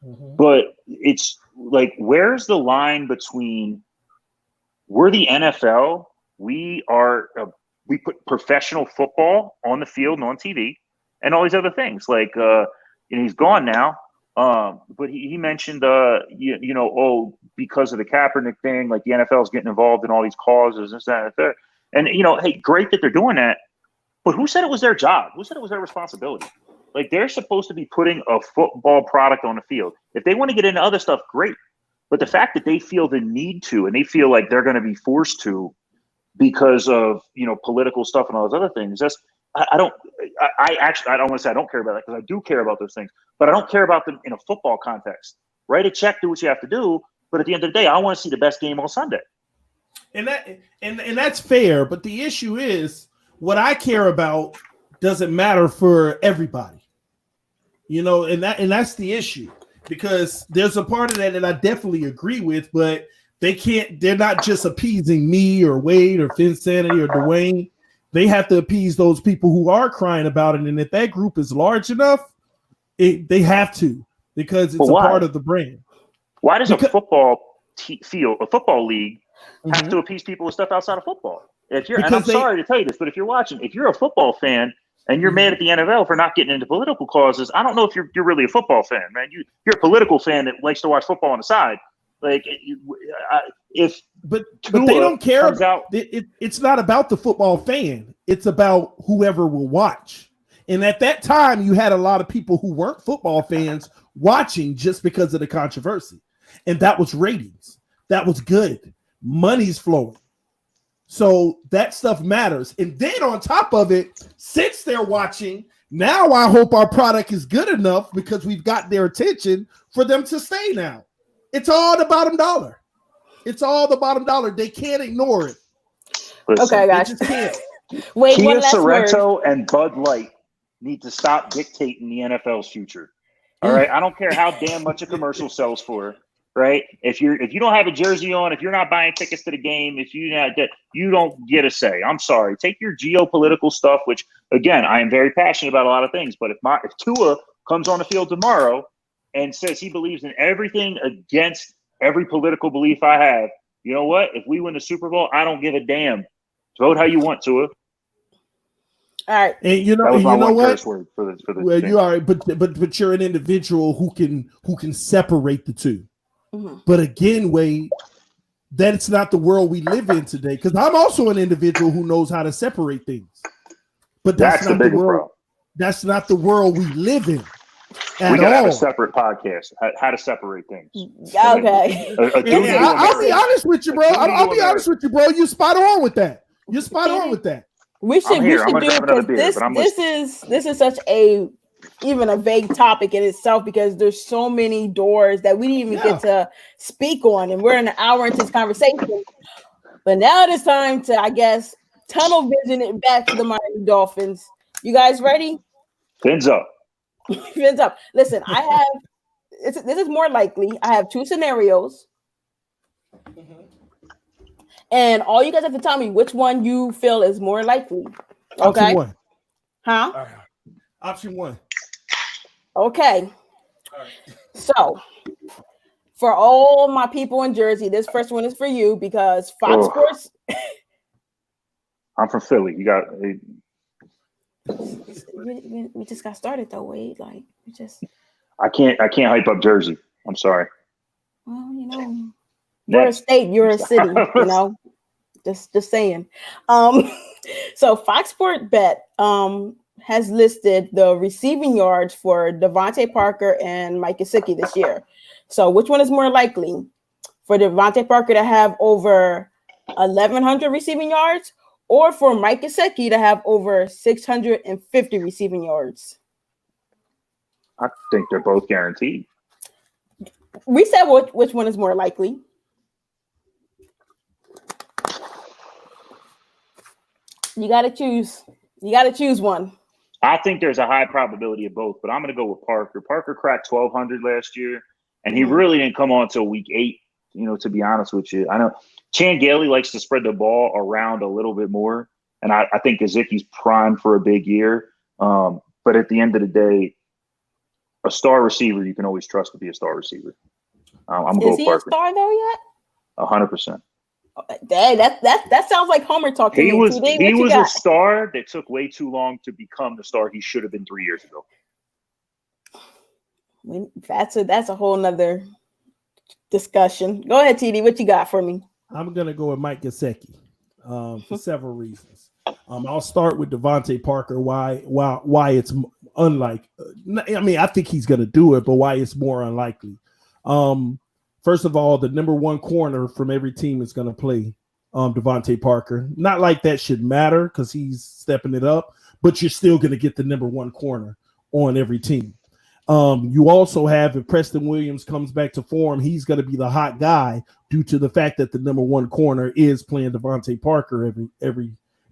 Mm-hmm. But it's like, where's the line between we're the NFL, we put professional football on the field and on TV and all these other things like, and he's gone now. But he mentioned, because of the Kaepernick thing, like the NFL is getting involved in all these causes and that and that. And, hey, great that they're doing that. But who said it was their job? Who said it was their responsibility? Like they're supposed to be putting a football product on the field. If they want to get into other stuff, great. But the fact that they feel the need to, and they feel like they're going to be forced to because of, political stuff and all those other things, I don't want to say I don't care about that because I do care about those things, but I don't care about them in a football context. Write a check, do what you have to do. But at the end of the day, I want to see the best game on Sunday. And that's fair. But the issue is what I care about doesn't matter for everybody, and that's the issue, because there's a part of that I definitely agree with, but they're not just appeasing me or Wade or Phinsanity or Dwayne. They have to appease those people who are crying about it. And if that group is large enough, they have to, because it's a part of the brand. Why does a football league have to appease people with stuff outside of football? Sorry to tell you this, but if you're watching, if you're a football fan and you're mad at the NFL for not getting into political causes, I don't know if you're really a football fan, man. You're a political fan that likes to watch football on the side. Like, but they don't care. It's not about the football fan. It's about whoever will watch. And at that time, you had a lot of people who weren't football fans watching just because of the controversy. And that was ratings. That was good. Money's flowing. So that stuff matters. And then on top of it, since they're watching, now I hope our product is good enough because we've got their attention for them to stay now. It's all the bottom dollar. It's all the bottom dollar. They can't ignore it. Listen, okay, guys. They just can't. Wait, Kia Sorrento and Bud Light need to stop dictating the NFL's future. All right? I don't care how damn much a commercial sells for. right? If you don't have a jersey on, if you're not buying tickets to the game, if you don't get a say. I'm sorry. Take your geopolitical stuff, which again, I am very passionate about a lot of things. But if Tua comes on the field tomorrow and says he believes in everything against every political belief I have, you know what? If we win the Super Bowl, I don't give a damn. Vote how you want, Tua. All right, and you know what? Curse word for the well, thing. you are, but you're an individual who can separate the two. Mm-hmm. But again, Wade, that's not the world we live in today. Because I'm also an individual who knows how to separate things. But that's not the world. Problem. That's not the world we live in. We gotta have a separate podcast. How to separate things. Okay. I'll be honest with you, bro. I'll be honest with you, bro. You're spot on with that. You're spot on with that. We should do, because this is such a vague topic in itself, because there's so many doors that we didn't even get to speak on, and we're in an hour into this conversation. But now it is time to, I guess, tunnel vision it back to the Miami Dolphins. You guys ready? Fins up. Fins up. Listen, this is more likely. I have two scenarios. And all you guys have to tell me which one you feel is more likely. Okay. Option one. Huh? Option one. Okay. All right. So, for all my people in Jersey, this first one is for you, because Fox Sports. I'm from Philly. You got. We just got started though, Wade. Like we just. I can't hype up Jersey. I'm sorry. Well, you know. You're a state, you're a city, you know. Just saying. So Fox Sports Bet has listed the receiving yards for Devontae Parker and Mike Gesicki this year. So which one is more likely? For Devontae Parker to have over 1,100 receiving yards, or for Mike Gesicki to have over 650 receiving yards? I think they're both guaranteed. We said which one is more likely. You got to choose. You got to choose one. I think there's a high probability of both, but I'm going to go with Parker. Parker cracked 1,200 last year, and he really didn't come on until week 8, to be honest with you. I know Chan Gailey likes to spread the ball around a little bit more, and I think Gesicki's primed for a big year. But at the end of the day, a star receiver you can always trust to be a star receiver. I'm going to go Parker. Is he a star, though, yet? 100%. Dang, that sounds like Homer talking. He was a star that took way too long to become the star he should have been 3 years ago. That's a whole nother discussion. Go ahead, TD. What you got for me? I'm gonna go with Mike Gesicki for several reasons. I'll start with Devontae Parker. Why it's unlike. I mean, I think he's gonna do it, but why it's more unlikely. First of all, the number one corner from every team is going to play Devontae Parker. Not like that should matter because he's stepping it up, but you're still going to get the number one corner on every team. You also have, if Preston Williams comes back to form, he's going to be the hot guy due to the fact that the number one corner is playing Devontae Parker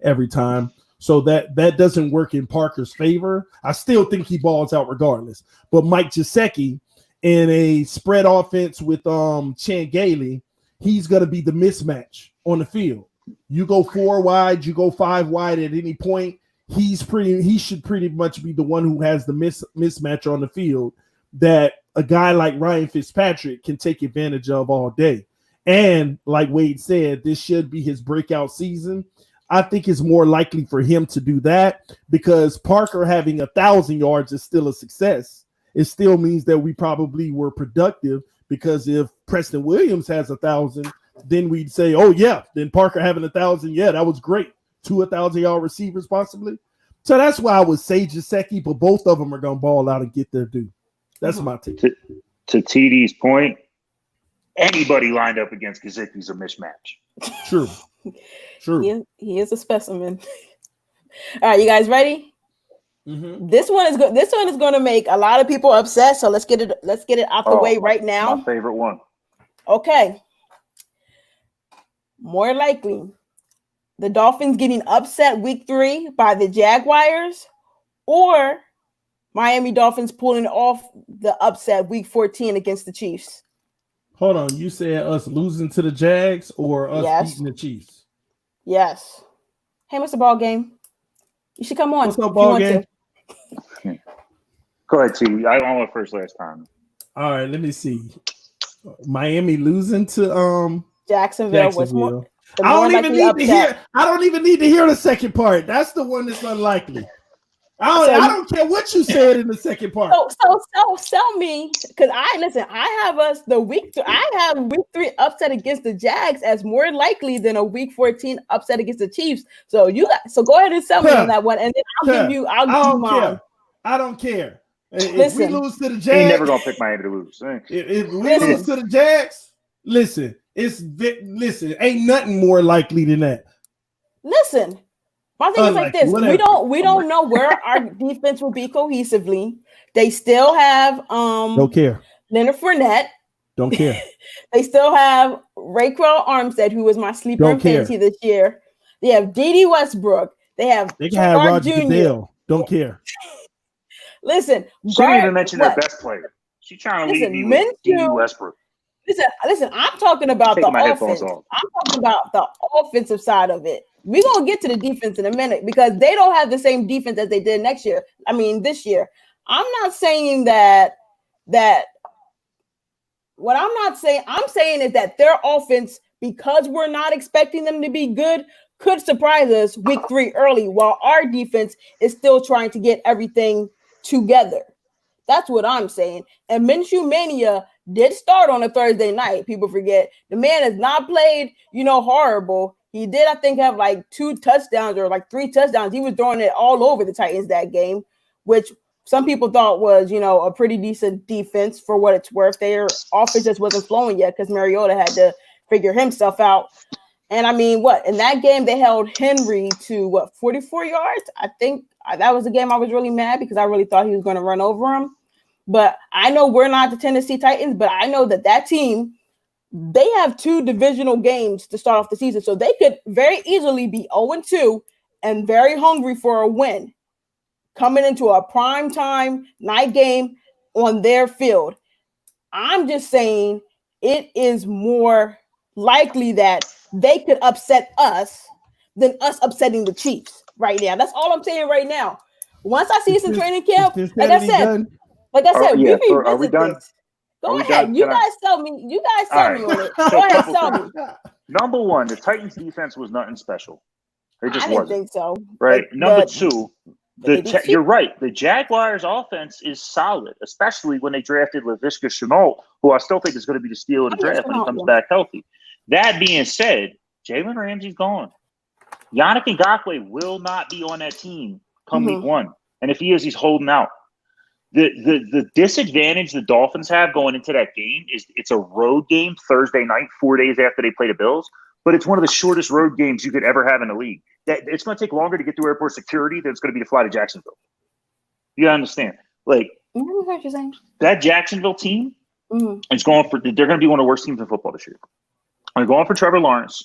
every time. So that doesn't work in Parker's favor. I still think he balls out regardless. But Mike Gesicki, in a spread offense with Chan Gailey, he's going to be the mismatch on the field. You go 4 wide, you go 5 wide at any point. He should pretty much be the one who has the mismatch on the field that a guy like Ryan Fitzpatrick can take advantage of all day. And like Wade said, this should be his breakout season. I think it's more likely for him to do that because Parker having 1,000 yards is still a success. It still means that we probably were productive, because if Preston Williams has 1,000, then we'd say, oh yeah, then Parker having 1,000, yeah, that was great. 2 1,000-yard receivers possibly. So that's why I would say Gesicki, but both of them are going to ball out and get their due. That's my take. To TD's point, anybody lined up against Gesicki's a mismatch. True. He is a specimen. All right, you guys ready? Mm-hmm. This one is good. This one is going to make a lot of people upset. So let's get it out the way right now. My favorite one. Okay. More likely, the Dolphins getting upset week 3 by the Jaguars, or Miami Dolphins pulling off the upset week 14 against the Chiefs. Hold on. You said us losing to the Jags or us beating the Chiefs? Yes. Hey, Mr. Ball Game. You should come on. What's up, Ball Game? Go ahead, T. I went first last time. All right, let me see. Miami losing to Jacksonville. Was more, I don't even need to hear. I don't even need to hear the second part. That's the one that's unlikely. I don't care what you said in the second part. So tell me, because I have us I have week 3 upset against the Jags as more likely than a week 14 upset against the Chiefs. So go ahead and sell me on that one, and then I'll give you mine. I don't care. If we lose to the Jags, ain't never gonna pick Miami to lose. If we lose to the Jags, listen, ain't nothing more likely than that. Listen. My thing is like this: we don't know where our defense will be cohesively. They still have don't care. Leonard Fournette. Don't care. They still have Raquel Armstead, who was my sleeper in fantasy this year. They have D.D. Westbrook. They have Roger Goodell. Don't care. Listen, she didn't even mention their best player. She's trying to leave me with D.D. Westbrook. Listen. I'm talking about the offense. I'm talking about the offensive side of it. We're gonna get to the defense in a minute because they don't have the same defense as they did this year. I'm not saying that what I'm saying is that their offense, because we're not expecting them to be good, could surprise us week 3 early while our defense is still trying to get everything together. That's what I'm saying. And Minshew Mania did start on a Thursday night. People forget the man has not played, horrible. He did, I think, have like 2 touchdowns or like 3 touchdowns. He was throwing it all over the Titans that game, which some people thought was, a pretty decent defense for what it's worth. Their offense just wasn't flowing yet because Mariota had to figure himself out. And I mean, in that game, they held Henry to 44 yards? I think that was the game I was really mad because I really thought he was going to run over him. But I know we're not the Tennessee Titans, but I know that team, they have 2 divisional games to start off the season. So they could very easily be 0-2 and very hungry for a win coming into a primetime night game on their field. I'm just saying it is more likely that they could upset us than us upsetting the Chiefs right now. That's all I'm saying right now. Once I see some training camp, like I said, we revisit this. Go ahead. You guys tell me. You guys tell me on it. Go ahead, tell me. Number 1, the Titans defense was nothing special. It just wasn't. Think so. Right. Number 2, you're right. The Jaguars offense is solid, especially when they drafted Laviska Shenault, who I still think is going to be the steal of the draft when he comes back healthy. That being said, Jalen Ramsey's gone. Yannick Ngakoue will not be on that team come week 1. And if he is, he's holding out. The disadvantage the Dolphins have going into that game is it's a road game Thursday night, 4 days after they play the Bills, but it's one of the shortest road games you could ever have in the league. It's going to take longer to get through airport security than it's going to be to fly to Jacksonville. You understand? Like, what you're saying? That Jacksonville team is they're going to be one of the worst teams in football this year. They're going for Trevor Lawrence.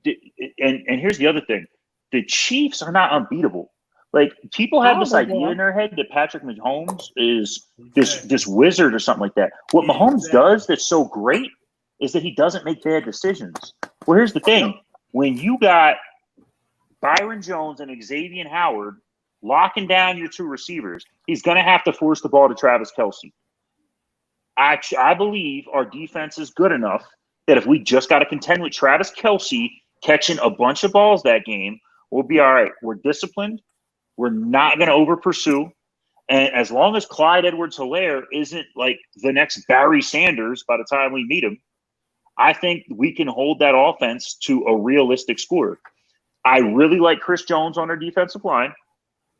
And here's the other thing. The Chiefs are not unbeatable. Like, people have this idea in their head that Patrick Mahomes is this wizard or something like that. What Mahomes does that's so great is that he doesn't make bad decisions. Well, here's the thing. When you got Byron Jones and Xavier Howard locking down your 2 receivers, he's going to have to force the ball to Travis Kelce. I believe our defense is good enough that if we just got to contend with Travis Kelce catching a bunch of balls that game, we'll be all right. We're disciplined. We're not going to over pursue. And as long as Clyde Edwards-Helaire isn't like the next Barry Sanders by the time we meet him, I think we can hold that offense to a realistic score. I really like Chris Jones on our defensive line,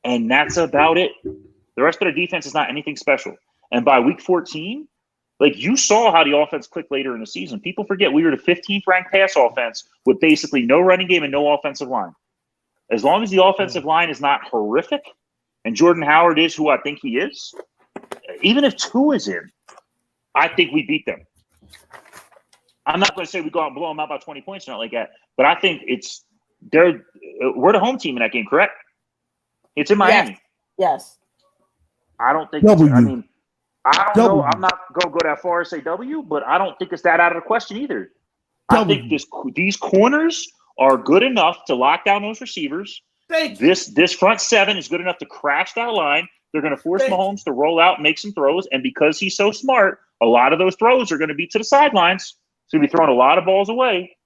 and that's about it. The rest of the defense is not anything special. And by week 14, like, you saw how the offense clicked later in the season. People forget we were the 15th ranked pass offense with basically no running game and no offensive line. As long as the offensive line is not horrific, and Jordan Howard is who I think he is, even if 2 is in, I think we beat them. I'm not going to say we go out and blow them out by 20 points or not like that, but I think we're the home team in that game, correct? It's in Miami. Yes. I don't think. I don't know. I'm not going to go that far and say W, but I don't think it's that out of the question either. I think these corners are good enough to lock down those receivers. This front seven is good enough to crash that line. They're going to force Mahomes to roll out, make some throws, and because he's so smart, a lot of those throws are going to be to the sidelines. So he'll be throwing a lot of balls away.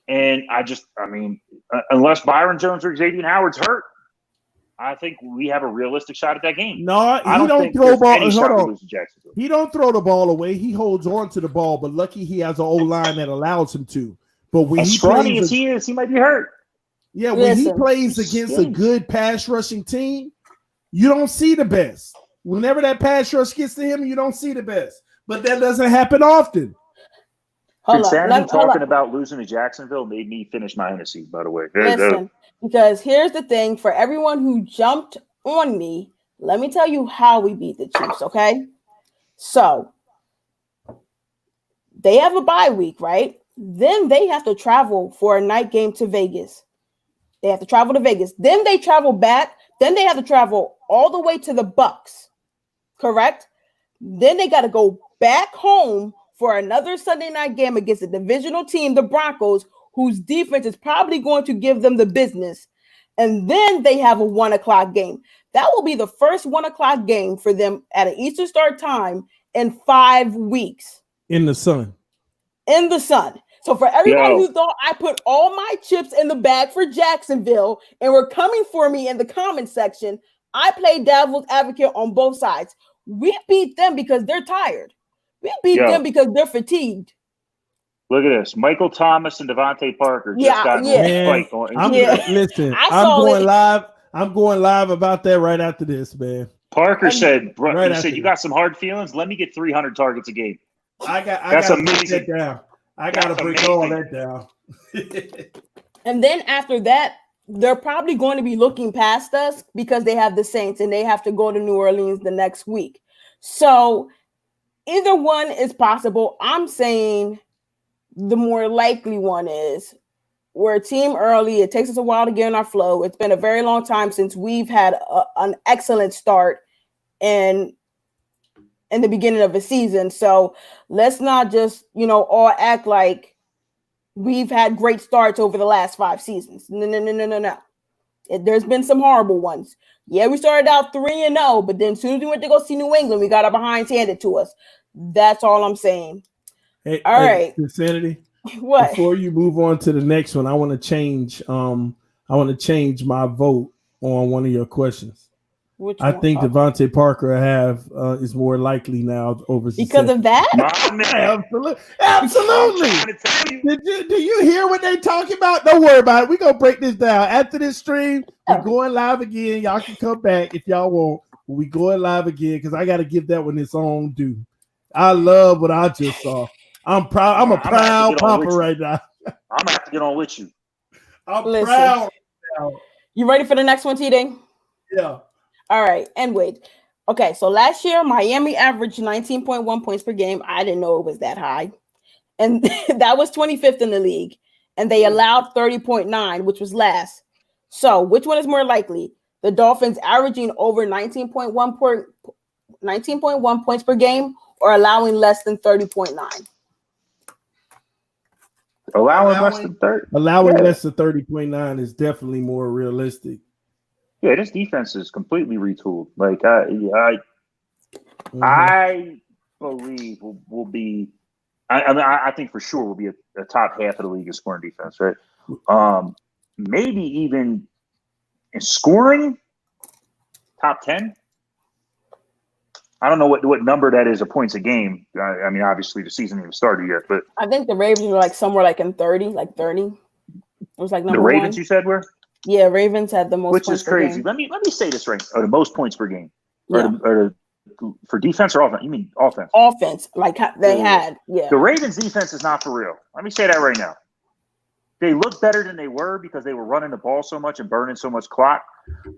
And unless Byron Jones or Xavier Howard's hurt, I think we have a realistic shot at that game. No, he don't throw ball. Hold on. He don't throw the ball away. He holds on to the ball, but lucky he has an O-line that allows him to. But when as scrawny as he is, he might be hurt. Yeah, when he plays against a good pass rushing team, you don't see the best. Whenever that pass rush gets to him, you don't see the best. But that doesn't happen often. Phinsanity talking about losing to Jacksonville made me finish my Hennessy, by the way. Listen, because here's the thing. For everyone who jumped on me, let me tell you how we beat the Chiefs, okay? So, they have a bye week, right? Then they have to travel for a night game to Vegas. They have to travel to Vegas. Then they travel back. Then they have to travel all the way to the Bucs, correct? Then they got to go back home for another Sunday night game against a divisional team, the Broncos, whose defense is probably going to give them the business. And then they have a 1 o'clock game. That will be the first 1 o'clock game for them at an Eastern start time in 5 weeks. In the sun. In the sun. So for everybody who thought I put all my chips in the bag for Jacksonville and were coming for me in the comment section, I played devil's advocate on both sides. We beat them because they're tired. We beat them because they're fatigued. Look at this. Michael Thomas and Devontae Parker just got a fight going. Listen, I'm going live about that right after this, man. Parker said, you got some hard feelings? Let me get 300 targets a game. That's amazing. I got to break all that down. And then after that, they're probably going to be looking past us because they have the Saints and they have to go to New Orleans the next week. So either one is possible. I'm saying the more likely one is we're a team early. It takes us a while to get in our flow. It's been a very long time since we've had an excellent start in the beginning of a season. So let's not just, all act like we've had great starts over the last 5 seasons. No. There's been some horrible ones. Yeah, we started out 3-0, but then as soon as we went to go see New England, we got our behinds handed to us. That's all I'm saying. All right. Phinsanity. What? Before you move on to the next one, I want to change. I want to change my vote on one of your questions. I think Devontae Parker is more likely now over because of that. Absolutely. Do you hear what they talking about? Don't worry about it. We're gonna break this down after this stream. We're going live again. Y'all can come back if y'all want. We going live again because I got to give that one its own due. I love what I just saw. I'm proud. I'm a proud papa right now. I'm gonna have to get on with you. I'm proud. You ready for the next one, TD? Yeah. All right, and wait. Okay, so last year, Miami averaged 19.1 points per game. I didn't know it was that high. And that was 25th in the league. And they allowed 30.9, which was last. So which one is more likely? The Dolphins averaging over 19.1 points per game or allowing less than 30.9? Allowing less than 30. Allowing less than 30.9 is definitely more realistic. Yeah, this defense is completely retooled. Like I believe will be. I think for sure will be a top half of the league in scoring defense, right? Maybe even in scoring, top 10. I don't know what number that is of points a game. I mean, obviously the season hasn't even started yet, but I think the Ravens were like somewhere like in 30, like 30. It was like number the Ravens. 1. You said were. Yeah, Ravens had the most, which points is crazy. Per game. Let me say this right. Or the most points per game, or for defense or offense. You mean offense? Offense, like they had. Yeah. The Ravens' defense is not for real. Let me say that right now. They look better than they were because they were running the ball so much and burning so much clock.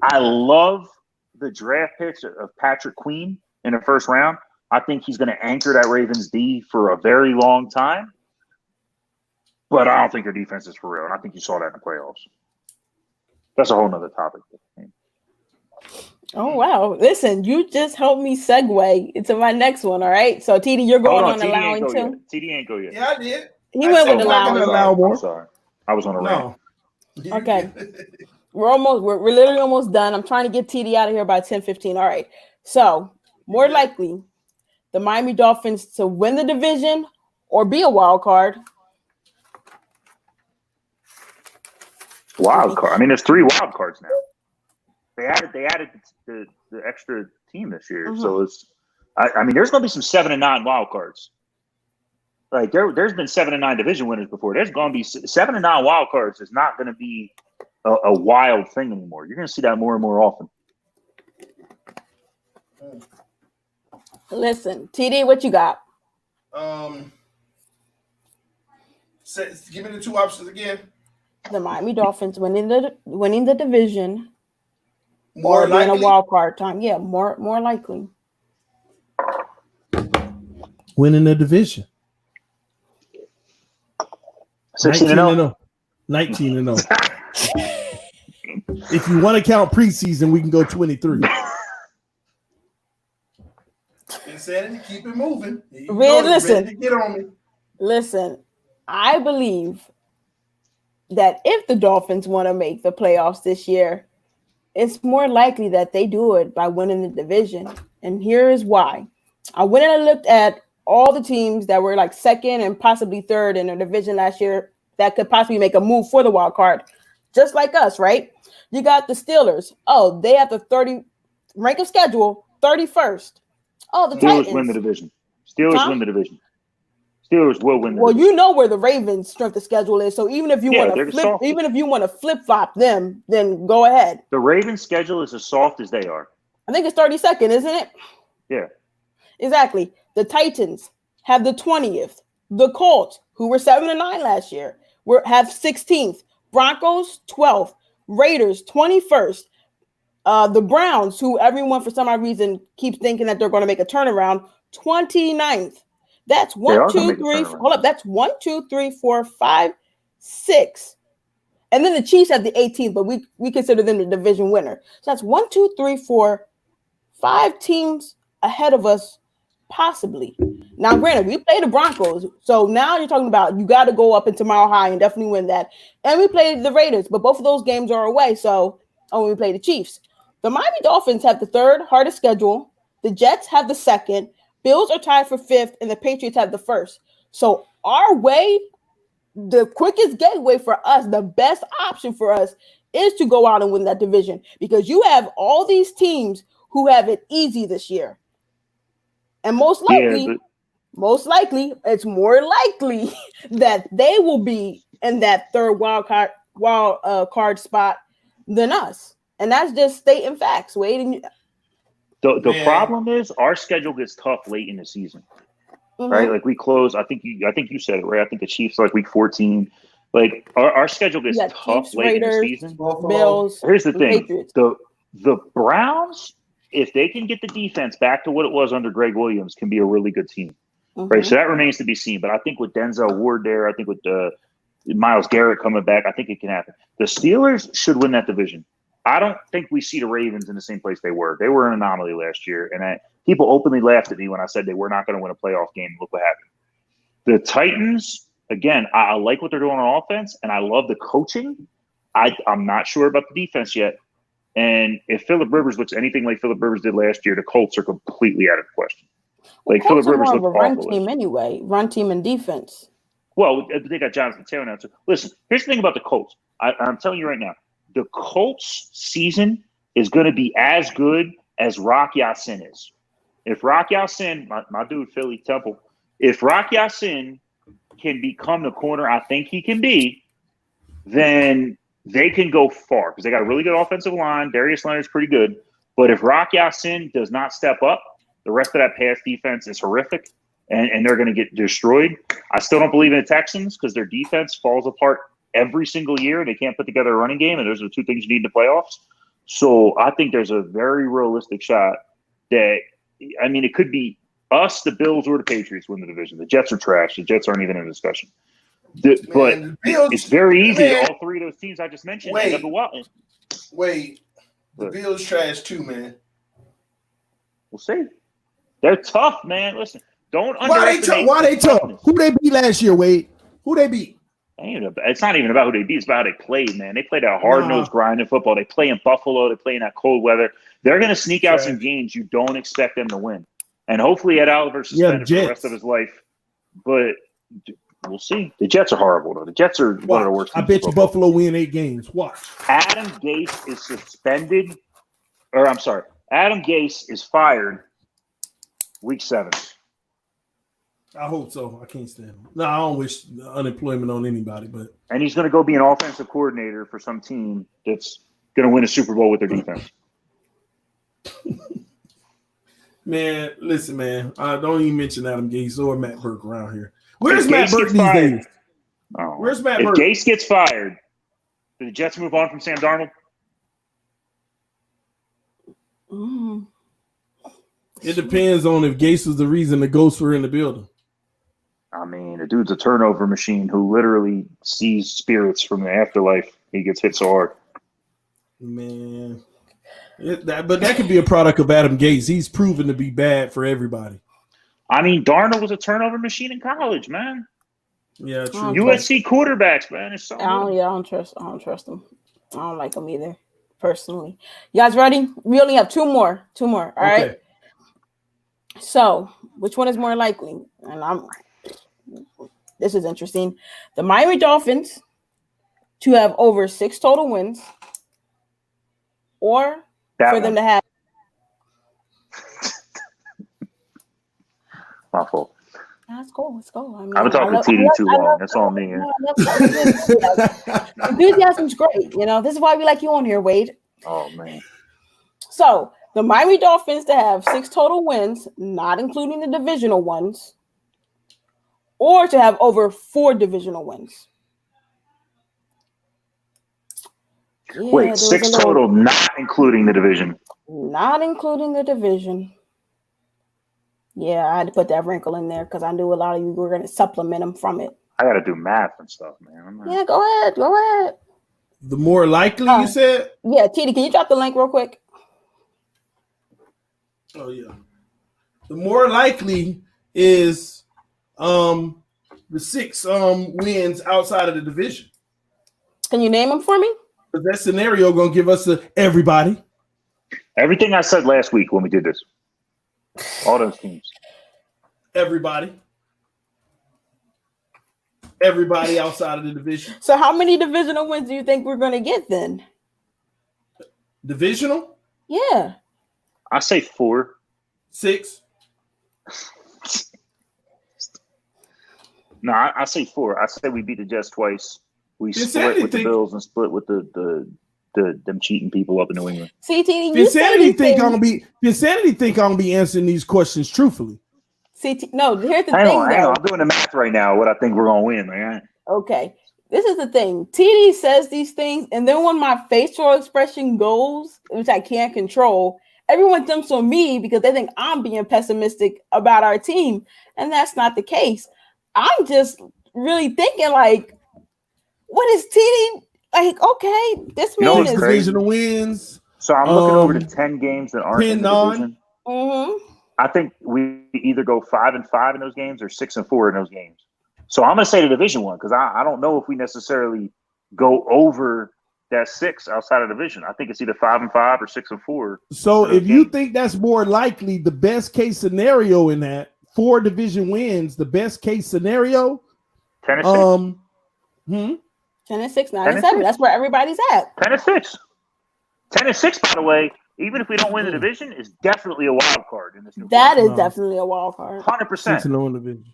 I love the draft picks of Patrick Queen in the first round. I think he's going to anchor that Ravens D for a very long time. But I don't think their defense is for real, and I think you saw that in the playoffs. That's a whole nother topic. Oh wow! Listen, you just helped me segue into my next one. All right, so TD, you're going on TD allowing ain't too. TD ain't go yet. Yeah, I did. He went with allowing. I'm sorry. I was on a rant. Okay. We're literally almost done. I'm trying to get TD out of here by 10:15. All right. So more likely the Miami Dolphins to win the division or be a wild card. Wild card. I mean, there's 3 wild cards now. They added the extra team this year. So it's I mean, there's gonna be some 7 and 9 wild cards. Like there's been 7 and 9 division winners before. There's gonna be 7 and 9 wild cards is not gonna be a wild thing anymore. You're gonna see that more and more often. Listen, TD, what you got? Give me the 2 options again. The Miami Dolphins winning the division, more or being a wild card time. Yeah, more likely. Winning the division. 16-0. 19-0. If you want to count preseason, we can go 23. Insanity, keep it moving. Listen, I believe that if the Dolphins want to make the playoffs this year, it's more likely that they do it by winning the division. And here is why. I went and looked at all the teams that were like second and possibly third in their division last year that could possibly make a move for the wild card, just like us, right? You got the Steelers. Oh, they have the 30 rank of schedule, 31st. Oh, the Steelers Titans win the division. Win the division. Steelers will win. Well, you know where the Ravens' strength of schedule is, so even if you want to flip flop them, then go ahead. The Ravens' schedule is as soft as they are. I think it's 32nd, isn't it? Yeah, exactly. The Titans have the 20th. The Colts, who were 7 and 9 last year, have 16th. Broncos 12th. Raiders 21st. The Browns, who everyone for some odd reason keeps thinking that they're going to make a turnaround, 29th. That's 1, 2, 3. Hold up. That's 1, 2, 3, 4, 5, 6. And then the Chiefs have the 18th, but we consider them the division winner. So that's 1, 2, 3, 4, 5 teams ahead of us, possibly. Now, granted, we play the Broncos. So now you're talking about you got to go up into Mile High and definitely win that. And we played the Raiders, but both of those games are away. So we play the Chiefs. The Miami Dolphins have the 3rd hardest schedule. The Jets have the 2nd. Bills are tied for 5th, and the Patriots have the 1st. So our way, the quickest gateway for us, the best option for us is to go out and win that division because you have all these teams who have it easy this year. And most likely, it's more likely that they will be in that 3rd wild card spot than us. And that's just stating facts. The problem is our schedule gets tough late in the season, right? Like we close. I think you said it right. I think the Chiefs are like week 14. Like our schedule gets tough Chiefs, late Raiders, in the season. Bills. Here's the thing: Patriots. the Browns, if they can get the defense back to what it was under Greg Williams, can be a really good team, right? So that remains to be seen. But I think with Denzel Ward there, I think with Myles Garrett coming back, I think it can happen. The Steelers should win that division. I don't think we see the Ravens in the same place they were. They were an anomaly last year, and people openly laughed at me when I said they were not going to win a playoff game. Look what happened. The Titans, again, I like what they're doing on offense, and I love the coaching. I'm not sure about the defense yet. And if Phillip Rivers looks anything like Phillip Rivers did last year, the Colts are completely out of the question. Like Phillip Rivers looked awful. Run team anyway, run team and defense. Well, they got Jonathan Taylor now. So listen, here's the thing about the Colts. I'm telling you right now. The Colts season is going to be as good as Rock Ya-Sin is. If Rock Ya-Sin, my dude, Philly Temple, if Rock Ya-Sin can become the corner I think he can be, then they can go far because they got a really good offensive line. Darius Leonard's pretty good. But if Rock Ya-Sin does not step up, the rest of that pass defense is horrific, and they're going to get destroyed. I still don't believe in the Texans because their defense falls apart every single year. They can't put together a running game, and those are the 2 things you need in the playoffs. So I think there's a very realistic shot that, I mean, it could be us, the Bills, or the Patriots win the division. The Jets are trash. The Jets aren't even in discussion. But it's very easy. All 3 of those teams I just mentioned. Wait, The Bills trash too, man. We'll see. They're tough, man. Listen, don't underestimate. Why they tough? Who they beat last year, Wade? Who they beat? It's not even about who they beat. It's about how they played, man. They played that hard-nosed grinding football. They play in Buffalo. They play in that cold weather. They're going to sneak out some games you don't expect them to win. And hopefully Ed Oliver's suspended for the rest of his life. But we'll see. The Jets are horrible, though. The Jets are one of the worst. I bet you Buffalo win 8 games. Watch. Adam Gase is suspended. Or, I'm sorry. Adam Gase is fired week 7. I hope so. I can't stand him. No, I don't wish unemployment on anybody, but and he's going to go be an offensive coordinator for some team that's going to win a Super Bowl with their defense. Man, listen, man. Don't even mention Adam Gase or Matt Burke around here. Where's Matt Burke these days? Oh. Where's Matt Burke? If Gase gets fired, do the Jets move on from Sam Darnold? It depends on if Gase was the reason the ghosts were in the building. I mean, the dude's a turnover machine who literally sees spirits from the afterlife. He gets hit so hard. Man. But that could be a product of Adam Gase. He's proven to be bad for everybody. I mean, Darnold was a turnover machine in college, man. Yeah, true. USC quarterbacks, man. It's so I don't trust them. I don't like them either, personally. You guys ready? We only have two more. All right. So, which one is more likely? And this is interesting. The Miami Dolphins to have over 6 total wins, or them to have. My fault. Let's go. I mean, I've been talking to TD too long. That's all me. Enthusiasm's great. This is why we like you on here, Wade. Oh, man. So, the Miami Dolphins to have 6 total wins, not including the divisional ones, or to have over 4 divisional wins. Yeah, wait, 6 total, not including the division. Not including the division. Yeah, I had to put that wrinkle in there because I knew a lot of you were going to supplement them from it. I got to do math and stuff, man. Yeah, go ahead. The more likely, you said? Yeah, TD, can you drop the link real quick? Oh, yeah. The more likely is the 6 wins outside of the division. Can you name them for me? Because that scenario going to give us everybody. Everything I said last week when we did this. All those teams. Everybody outside of the division. So how many divisional wins do you think we're going to get then? Divisional? Yeah. I say 4. 6. No, I say 4. I say we beat the Jets twice. We split with the Bills and split with them cheating people up in New England. See, TD, Phinsanity think I'm gonna be answering these questions truthfully. No, here's the thing. Hang on. I'm doing the math right now. What I think we're gonna win, man. Okay, this is the thing. TD says these things, and then when my facial expression goes, which I can't control, everyone jumps on me because they think I'm being pessimistic about our team, and that's not the case. I'm just really thinking like, what is TD? Like, okay, this man is divisional wins. So I'm looking over the 10 games that aren't in the division. Mm-hmm. I think we either go 5-5 in those games or 6-4 in those games. So I'm going to say the division one because I don't know if we necessarily go over that 6 outside of division. I think it's either 5-5 or 6-4. So if you think that's more likely, the best case scenario in that 4 division wins, the best case scenario, 10-6. 10-6, 9-7. That's where everybody's at. 10-6. 10-6, by the way, even if we don't win the division, is definitely a wild card in this new definitely a wild card. 100%. 6-0 division.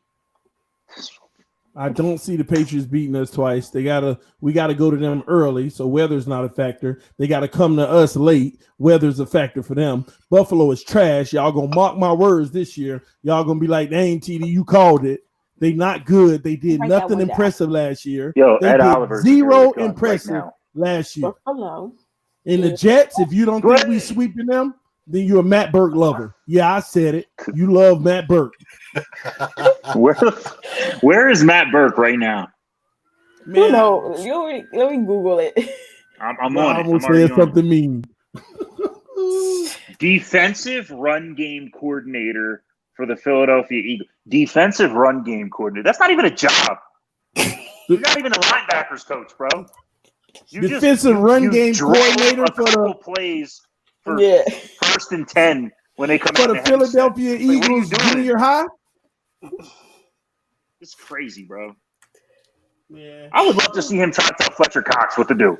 I don't see the Patriots beating us twice. We gotta go to them early, so weather's not a factor. They gotta come to us late. Weather's a factor for them. Buffalo is trash. Y'all gonna mark my words this year. Y'all gonna be like, dang, TD, you called it. They not good. They did nothing impressive last year. Yo, they Ed did Oliver 0 impressive last year. Hello. In the Jets, if you don't think we sweeping them, then you're a Matt Burke lover. Yeah, I said it. You love Matt Burke. Where is Matt Burke right now? Man, let me Google it. I'm on it. I'm gonna say something mean. Defensive run game coordinator for the Philadelphia Eagles. Defensive run game coordinator. That's not even a job. You're not even a linebackers coach, bro. Defensive run game coordinator for the plays for first and 10 when they come for the Philadelphia Eagles junior high. It's crazy, bro. Yeah. I would love to see him try to tell Fletcher Cox what to do.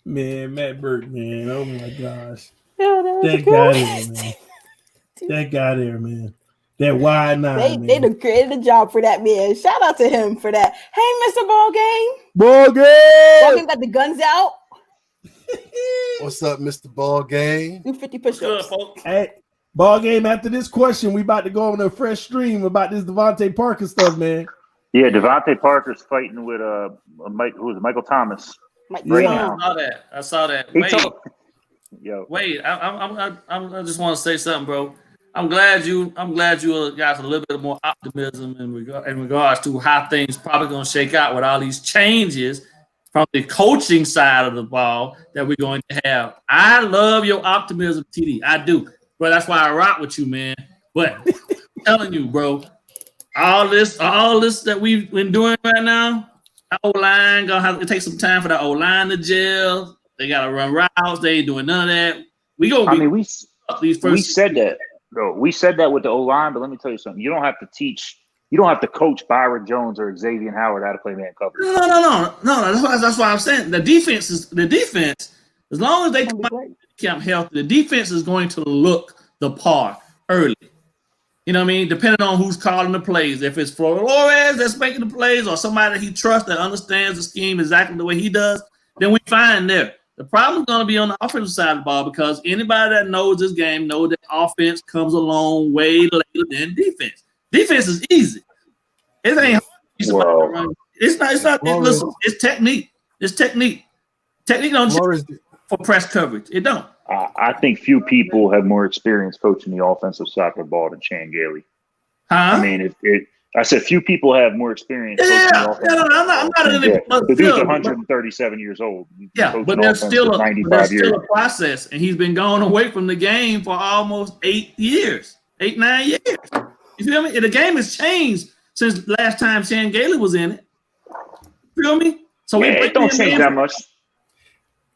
Man, Matt Burke, man. Oh my gosh. That guy there, man. That guy there, man. That wide nine. They done created a job for that man. Shout out to him for that. Hey, Mr. Ballgame. Ballgame got the guns out. What's up, Mr. Ballgame? Do 50 push-ups. Hey, Ballgame, after this question, we about to go on a fresh stream about this Devontae Parker stuff, man. Yeah, Devontae Parker's fighting with Michael Thomas. Right now. I saw that. Wait, I just want to say something, bro. I'm glad you guys a little bit more optimism in regards to how things probably going to shake out with all these changes from the coaching side of the ball that we're going to have. I love your optimism, TD. I do. But that's why I rock with you, man. But I'm telling you, bro, all this that we've been doing right now, the O-line gonna have to take some time for the O-line to gel. They gotta run routes. They ain't doing none of that. We said that. Bro, we said that with the O-line, but let me tell you something. You don't have to coach Byron Jones or Xavier Howard how to play man coverage. No. That's why I'm saying the defense, as long as they come healthy, the defense is going to look the par early. You know what I mean? Depending on who's calling the plays. If it's Flores that's making the plays or somebody that he trusts that understands the scheme exactly the way he does, then we fine there. The problem is going to be on the offensive side of the ball because anybody that knows this game knows that offense comes along way later than defense. Defense is easy. It ain't hard. It's not. Listen, it's technique. It's technique. Technique don't for press coverage. It don't. I think few people have more experience coaching the offensive side of the ball than Chan Gailey. Huh? I mean, I said few people have more experience. I'm not in it. The dude's 137 years old. Yeah, but there's still a process, and he's been going away from the game for almost 8 years, 9 years. You feel me? The game has changed since last time Chan Gailey was in it. You feel me? So it don't change that much.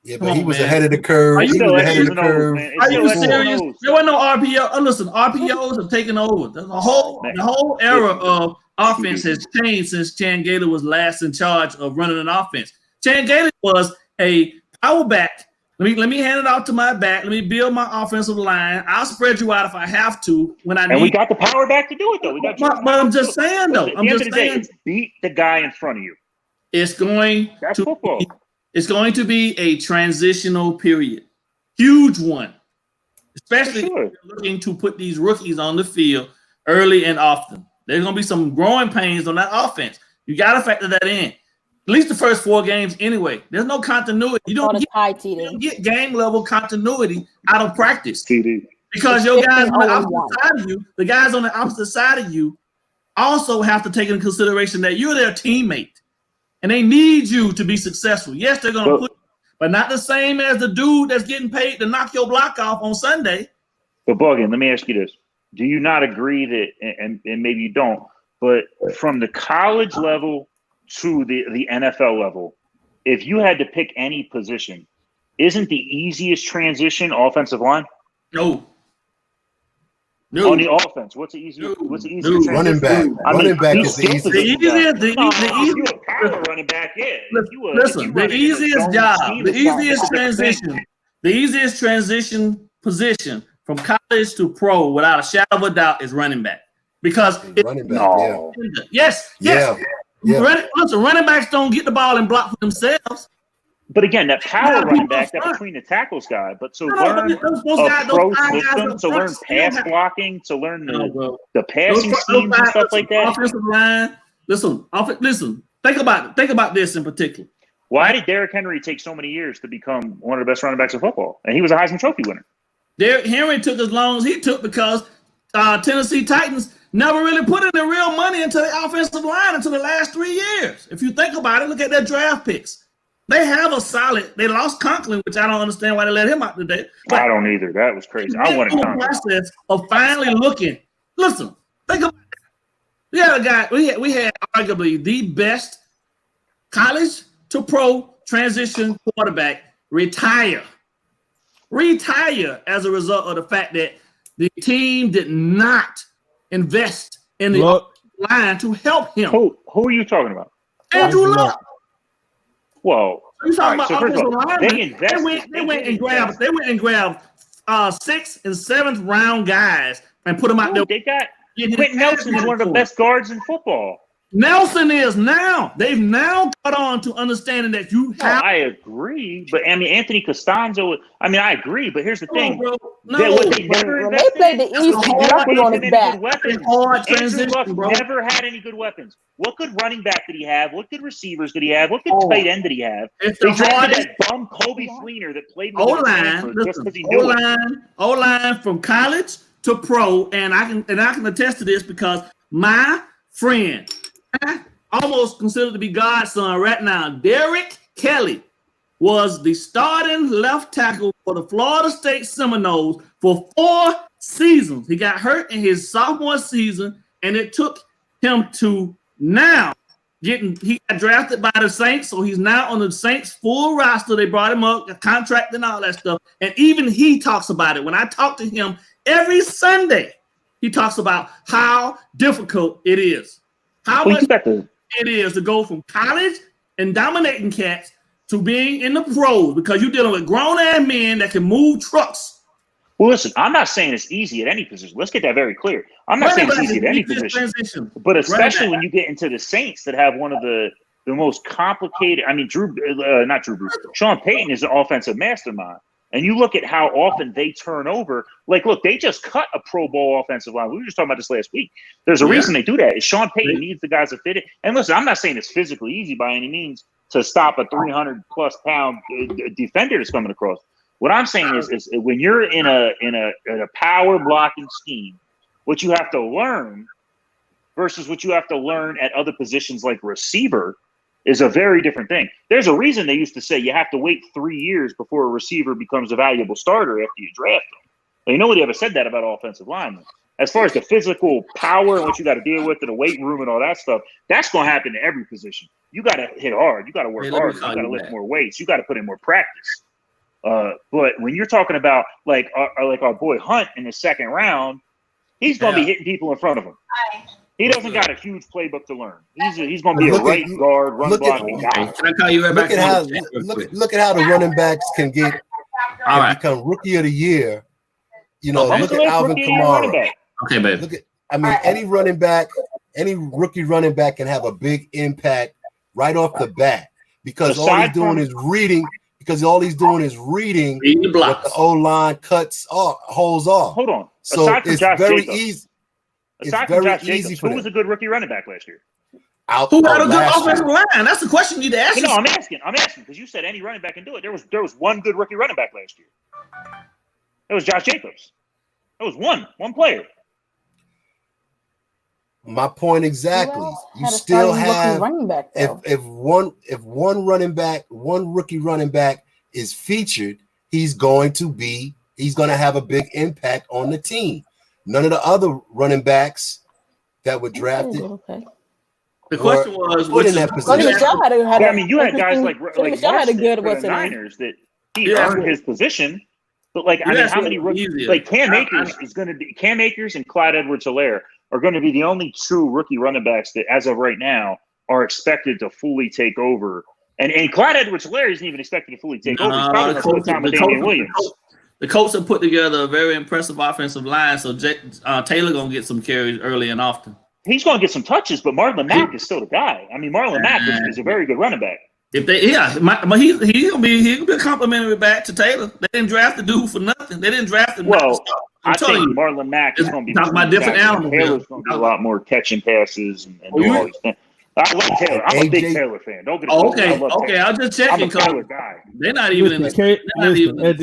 Yeah, but he was ahead of the curve. He was ahead of the curve. Are you serious? There wasn't no RPO. Listen, RPOs have taken over. The whole era of offense has changed since Chan Gailey was last in charge of running an offense. Chan Gailey was a power back. Let me hand it off to my back. Let me build my offensive line. I'll spread you out if I have to when I need. And we got the power back to do it, though. But I'm just saying, though. At the end of the day, it's beat the guy in front of you. It's going That's football. It's going to be a transitional period. Huge one. Especially if you're looking to put these rookies on the field early and often. There's going to be some growing pains on that offense. You got to factor that in. At least the first 4 games anyway. There's no continuity. You don't get game level continuity out of practice. Because your guys on the opposite side of you, the guys on the opposite side of you also have to take into consideration that you're their teammate. And they need you to be successful. Yes, they're going to put you, but not the same as the dude that's getting paid to knock your block off on Sunday. But Buggin, let me ask you this. Do you not agree that, and maybe you don't, but from the college level to the NFL level, if you had to pick any position, isn't the easiest transition offensive line? No. On the offense, what's the easiest transition? Running back. Running back is the easiest. The power running back, yeah. Listen, the easiest job, the easiest transition position from college to pro, without a shadow of a doubt, is running back. Because running back, yes. Listen, running backs don't get the ball and block for themselves. But again, that power running back, that between the tackles guy. But to learn a pro system, to learn pass blocking, to learn the passing schemes and stuff like that. Offensive line. Listen. Think about this in particular. Why did Derrick Henry take so many years to become one of the best running backs in football? And he was a Heisman Trophy winner. Derrick Henry took as long as he took because Tennessee Titans never really put in the real money into the offensive line until the last 3 years. If you think about it, look at their draft picks. They have a solid. They lost Conklin, which I don't understand why they let him out today. But I don't either. That was crazy. I wanted Conklin. Process of finally looking. Listen, think about it. We had a guy. We had arguably the best college to pro transition quarterback retire as a result of the fact that the team did not invest in the line to help him. Who are you talking about? Andrew Luck. Well, you talking about offensive linemen? They went and grabbed 6th and 7th round guys and put them out there. They got Quentin Nelson is one of the best guards in football. Nelson is now. They've now got on to understanding that you have. I agree, but I mean Anthony Costanzo. I mean I agree, but here's the thing. Bro. No, they played the East. He on his back. Andrew Luck never had any good weapons. What good running back did he have? What good receivers did he have? What good tight end did he have? It's they drafted that bum Kobe Fleener that played O-line from college to pro, and I can attest to this because my friend, I almost considered to be godson right now, Derek Kelly was the starting left tackle for the Florida State Seminoles for 4 seasons. He got hurt in his sophomore season, and it took him to now he got drafted by the Saints, so he's now on the Saints full roster. They brought him up, a contract and all that stuff. And even he talks about it. When I talk to him every Sunday, he talks about how difficult it is. How much it is to go from college and dominating cats to being in the pros because you're dealing with grown-ass men that can move trucks. Well, listen, I'm not saying it's easy at any position. Let's get that very clear. I'm not saying it's easy at any position. But especially when you get into the Saints that have one of the most complicated – I mean, not Drew Brees. Sean Payton is an offensive mastermind. And you look at how often they turn over. Like, look, they just cut a Pro Bowl offensive line. We were just talking about this last week. There's a reason they do that. Sean Payton needs the guys to fit it. And listen, I'm not saying it's physically easy by any means to stop a 300-plus pound defender that's coming across. What I'm saying is when you're in a power blocking scheme, what you have to learn versus what you have to learn at other positions like receiver is a very different thing. There's a reason they used to say you have to wait 3 years before a receiver becomes a valuable starter after you draft them. And nobody ever said that about offensive linemen. As far as the physical power and what you got to deal with in the weight room and all that stuff, that's going to happen to every position. You got to hit hard. You got to work hard. You got to lift more weights. You got to put in more practice. But when you're talking about like our boy Hunt in the second round, he's going to be hitting people in front of him. He doesn't got a huge playbook to learn. He's going to be a right guard, run blocking guy. Can I call you right back? Look at how the running backs can become rookie of the year. You know, look at Alvin Kamara. Okay, baby. Any running back, any rookie running back can have a big impact right off the bat because all he's doing is reading. Because all he's doing is reading what the O-line holds off. Hold on. So it's very easy. Aside from Josh Jacobs, who was a good rookie running back last year? Who had a good offensive line? That's the question you need to ask. No, I'm asking because you said any running back can do it. There was one good rookie running back last year. It was Josh Jacobs. It was one player. My point exactly. You still have if one rookie running back is featured, he's going to have a big impact on the team. None of the other running backs that were drafted. The question was put in that position. You had guys like the Niners that he earned his position. But how many rookies? Like Cam Akers and Clyde Edwards-Helaire are going to be the only true rookie running backs that, as of right now, are expected to fully take over. And Clyde Edwards-Helaire isn't even expected to fully take over. He's probably going to split time with Damian Williams. The Colts have put together a very impressive offensive line, so Taylor going to get some carries early and often. He's going to get some touches, but Marlon Mack is still the guy. I mean, Marlon Mack is a very good running back. He's gonna be a complimentary back to Taylor. They didn't draft the dude for nothing. They didn't draft him. Well, I think Marlon Mack is going to be talking about different animals. Taylor's going to do a lot more catching passes and do all these things. I like Taylor. I'm a big Taylor fan. Don't get me wrong. Okay. I was just checking because they're not even in the. At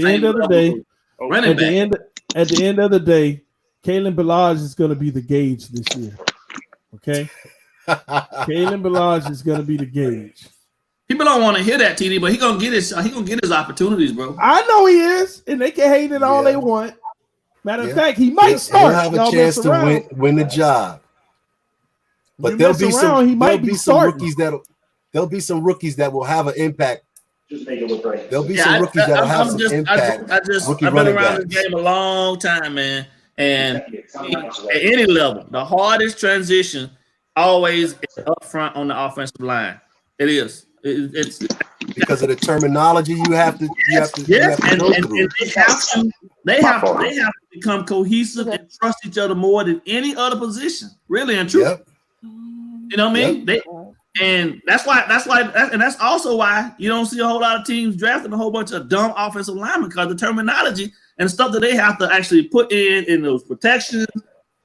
the end of the day, Kalen Ballage is going to be the gauge this year. Okay, Kalen Ballage is going to be the gauge. People don't want to hear that, TD, but he gonna get his opportunities, bro. I know he is, and they can hate it all they want. Matter of fact, he might start. He'll have a chance to win the job. But there'll be some rookies that will have an impact. There'll be some rookies that will have some impact. I've been around this game a long time, man. And at any level, the hardest transition always is up front on the offensive line. It is. It's because of the terminology you have to go through. They have to become cohesive and trust each other more than any other position. Really and true. Yep. You know what I mean? And that's also why you don't see a whole lot of teams drafting a whole bunch of dumb offensive linemen, because the terminology and stuff that they have to actually put in those protections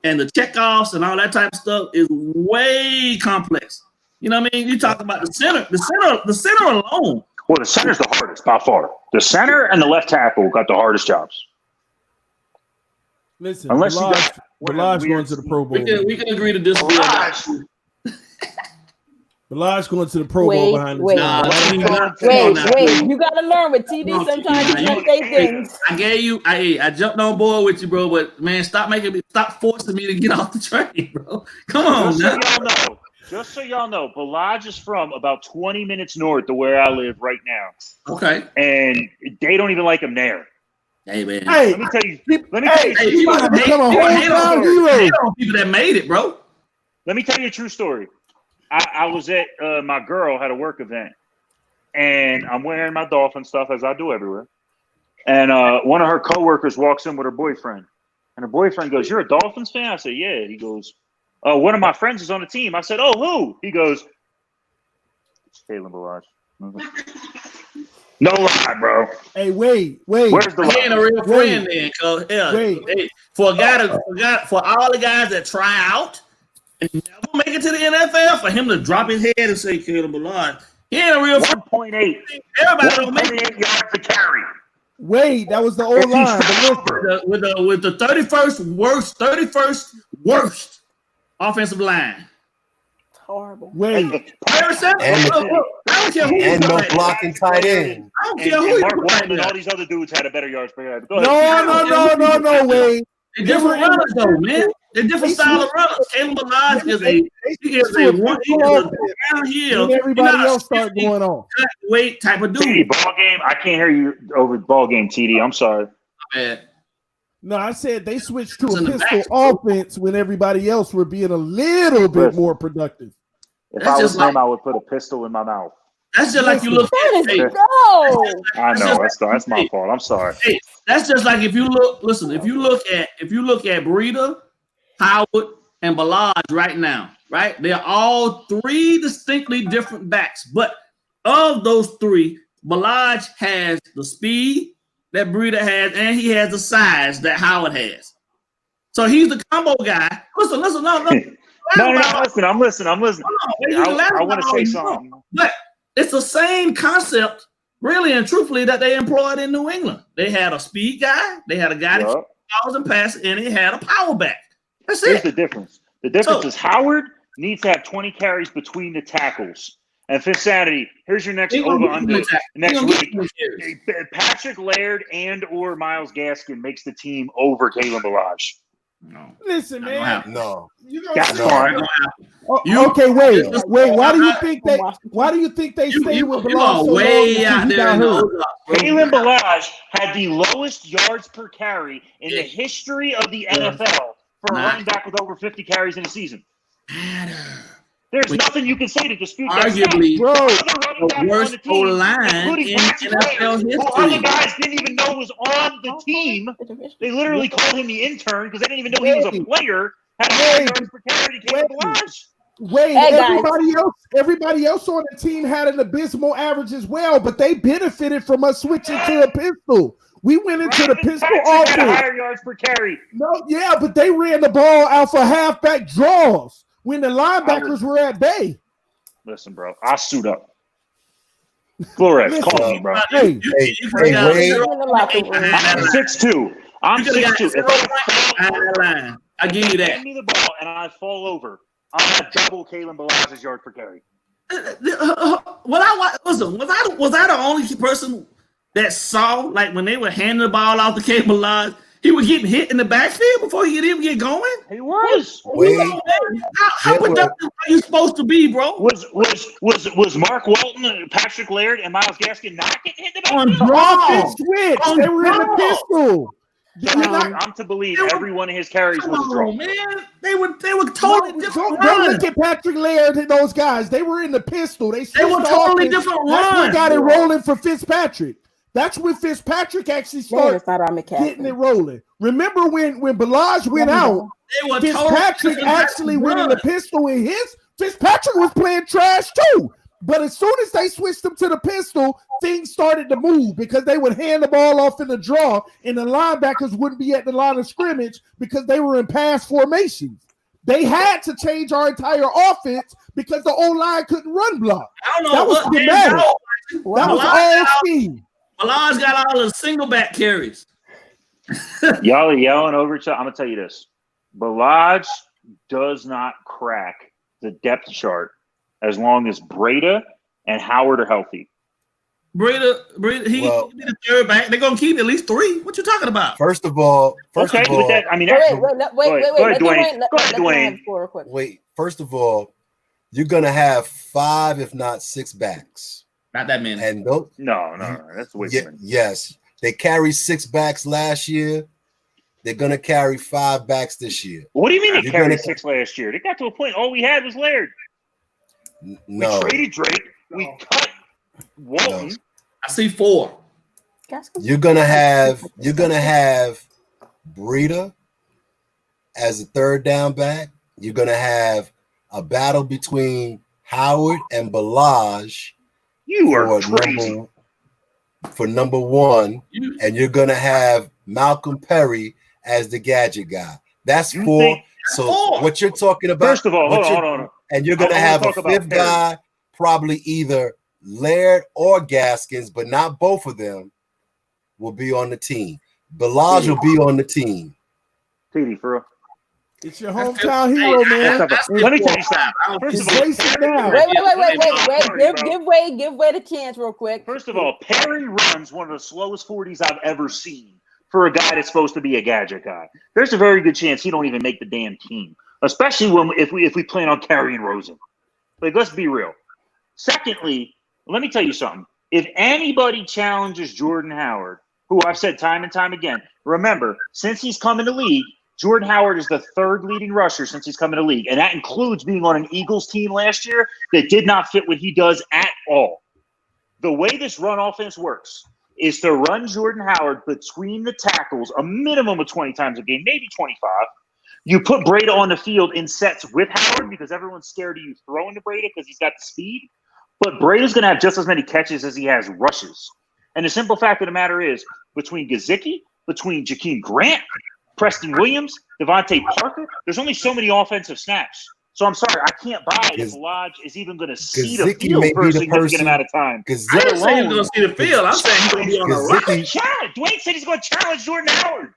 and the checkoffs and all that type of stuff is way complex. You know what I mean? You talk about the center alone. Well, the center's the hardest by far. The center and the left tackle got the hardest jobs. Listen, Balaj going to the Pro Bowl. We can agree to disagree. Balaj going to the Pro Bowl behind the Wait, you got to learn with TD. Sometimes you can't say things. I jumped on board with you, bro, but man, stop forcing me to get off the train, bro. Come on, Just so y'all know, Balaj is from about 20 minutes north of where I live right now. Okay. And they don't even like him there. Hey, man. Hey, let me tell you. People that made it, bro. Let me tell you a true story. I was at my girl had a work event, and I'm wearing my Dolphin stuff as I do everywhere. And one of her coworkers walks in with her boyfriend, and her boyfriend goes, "You're a Dolphins fan?" I said, "Yeah." He goes, "One of my friends is on the team." I said, "Oh, who?" He goes, "It's Kalen Balaj." No lie, bro. Hey, wait. Where's the he ain't a real friend then, cuz for all the guys that try out and never make it to the NFL, for him to drop his head and say Kalen Balaj, he ain't a real 1.8. Everybody don't make it. 1.8 yards to carry. Wait, that was the old line. With the 31st worst offensive line. Horrible. Wait. And no blocking tight end. I don't care who Mark Walton and all these other dudes had a better yards per yard. No, wait. They're different runners, though, man. They're different style of runners. Kalen Balaj is a downhill. And everybody else start going on. Weight type of dude. TD, ball game. I can't hear you over ball game, TD. I'm sorry. No, I said they switched to a pistol offense when everybody else were being a little bit more productive. If I was him, I would put a pistol in my mouth. That's just like you look. I know that's my fault. I'm sorry. Hey, that's just like if you look at Breida, Howard, and Balaj right now, right? They're all three distinctly different backs, but of those three, Balaj has the speed that Breida has, and he has the size that Howard has. So he's the combo guy. Listen, no. I'm listening. I want to say something. But it's the same concept, really and truthfully, that they employed in New England. They had a speed guy, they had a guy that calls and passes, and they had a power back. That's it. Here's the difference. The difference is Howard needs to have 20 carries between the tackles. And Phinsanity, here's your next over-under next week. Patrick Laird and or Myles Gaskin makes the team over Kalen Balaj. No. Listen, man. No. That's fine. Okay, wait. Why do you think they stay with Balaj so way out there? Kalen Balaj had the lowest yards per carry in the history of the NFL for a running back with over 50 carries in a season. There's nothing you can say to dispute that. Arguably, the worst O-line in NFL history. Other guys didn't even know was on the team. They literally called him the intern because they didn't even know he was a player. Everybody else on the team had an abysmal average as well, but they benefited from us switching to a pistol. We went into the pistol offense. Higher yards per carry. No, yeah, but they ran the ball out for halfback draws when the linebackers were at bay. Listen, bro, I suit up. Flores, call me, bro. Hey, Wade. I'm 6'2". I'm 6'2". I give you that. Hand me the ball and I fall over. I'm gonna double Kalen Balaj's yard per carry. Listen, Listen, was I the only person that saw, like, when they were handing the ball out to Cable Lodge, he was getting hit in the backfield before he could even get going? He was. How productive are you supposed to be, bro? Was Mark Walton, Patrick Laird, and Miles Gaskin not getting hit in the backfield? Drop and switch. They were in the pistol. I'm to believe every one of his carries was a draw. Man, they were totally different. Don't look at Patrick Laird and those guys. They were in the pistol. They were totally different runs. That's what got it rolling for Fitzpatrick. That's when Fitzpatrick actually started getting it rolling. Remember when Balaj went out, Fitzpatrick actually went in the pistol, and Fitzpatrick was playing trash too. But as soon as they switched him to the pistol, things started to move because they would hand the ball off in the draw, and the linebackers wouldn't be at the line of scrimmage because they were in pass formations. They had to change our entire offense because the O-line couldn't run block. I don't know that was schematic. That was all scheme. Balaj got all the single back carries. Y'all are yelling over each other. I'm gonna tell you this: Balaj does not crack the depth chart as long as Breda and Howard are healthy. Breda, he be the third back. They're gonna keep at least 3. What you talking about? First of all, wait, Dwayne. Wait, first of all, you're gonna have 5, if not 6 backs. Not that many. And no, that's way too many. Yes, they carried 6 backs last year. They're gonna carry 5 backs this year. What do you mean they carried 6 last year? They got to a point. All we had was Laird. No, we traded Drake. We cut Walton. No. I see 4. You're gonna have Breida as a third down back. You're gonna have a battle between Howard and Balaj. You are crazy. For number 1, and you're gonna have Malcolm Perry as the gadget guy. That's 4. So what you're talking about? First of all, hold on. And you're gonna have a 5th guy, probably either Laird or Gaskins, but not both of them will be on the team. Balaj will be on the team. TD, for real. It's your hometown hero, man. Let me tell you something. First of all, wait. Give way the chance real quick. First of all, Perry runs one of the slowest 40s I've ever seen for a guy that's supposed to be a gadget guy. There's a very good chance he don't even make the damn team, especially if we plan on carrying Rosen. Like, let's be real. Secondly, let me tell you something. If anybody challenges Jordan Howard, who I've said time and time again, remember, since he's come in the league, Jordan Howard is the 3rd leading rusher since he's come in the league, and that includes being on an Eagles team last year that did not fit what he does at all. The way this run offense works is to run Jordan Howard between the tackles a minimum of 20 times a game, maybe 25. You put Breda on the field in sets with Howard because everyone's scared of you throwing to Breda because he's got the speed. But Breda's going to have just as many catches as he has rushes. And the simple fact of the matter is, between Gesicki, between Jakeem Grant, Preston Williams, Devontae Parker, there's only so many offensive snaps. So I'm sorry, I can't buy if Lodge is even going to see the field for a significant amount of time. I didn't say he's going to see the field. I'm saying he's going to be on the right. Dwayne said he's going to challenge Jordan Howard.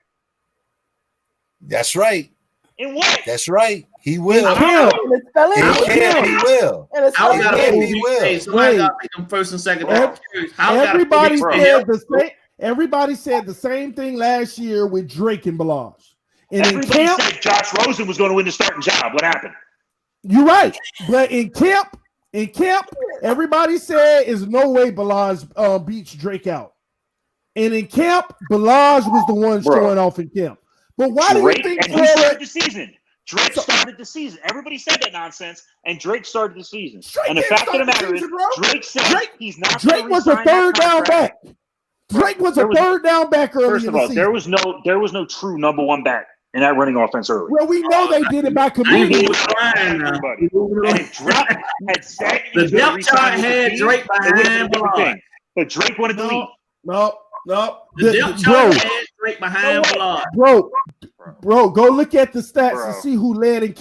That's right. In what? That's right. He will. He will. First and second. Everybody said the same thing last year with Drake and Balaj. And everybody said Josh Rosen was going to win the starting job. What happened? You're right. But in camp, everybody said is no way Balaj beats Drake out. And in camp, Balaj was the one showing off in camp. But why Drake, do you think Drake started the season? Everybody said that nonsense, and Drake started the season. And the fact of the matter is, Drake said he's not. Drake was a 3rd down back. Drake was a 3rd down back early. First of all, there was no true number 1 back in that running offense early. Well, we know they did it by committee. Everybody. And if Drake had said the depth chart had Drake behind Balaj, but Drake wanted to leave. No. The depth chart had Drake behind Balaj. Bro, go look at the stats and see who led in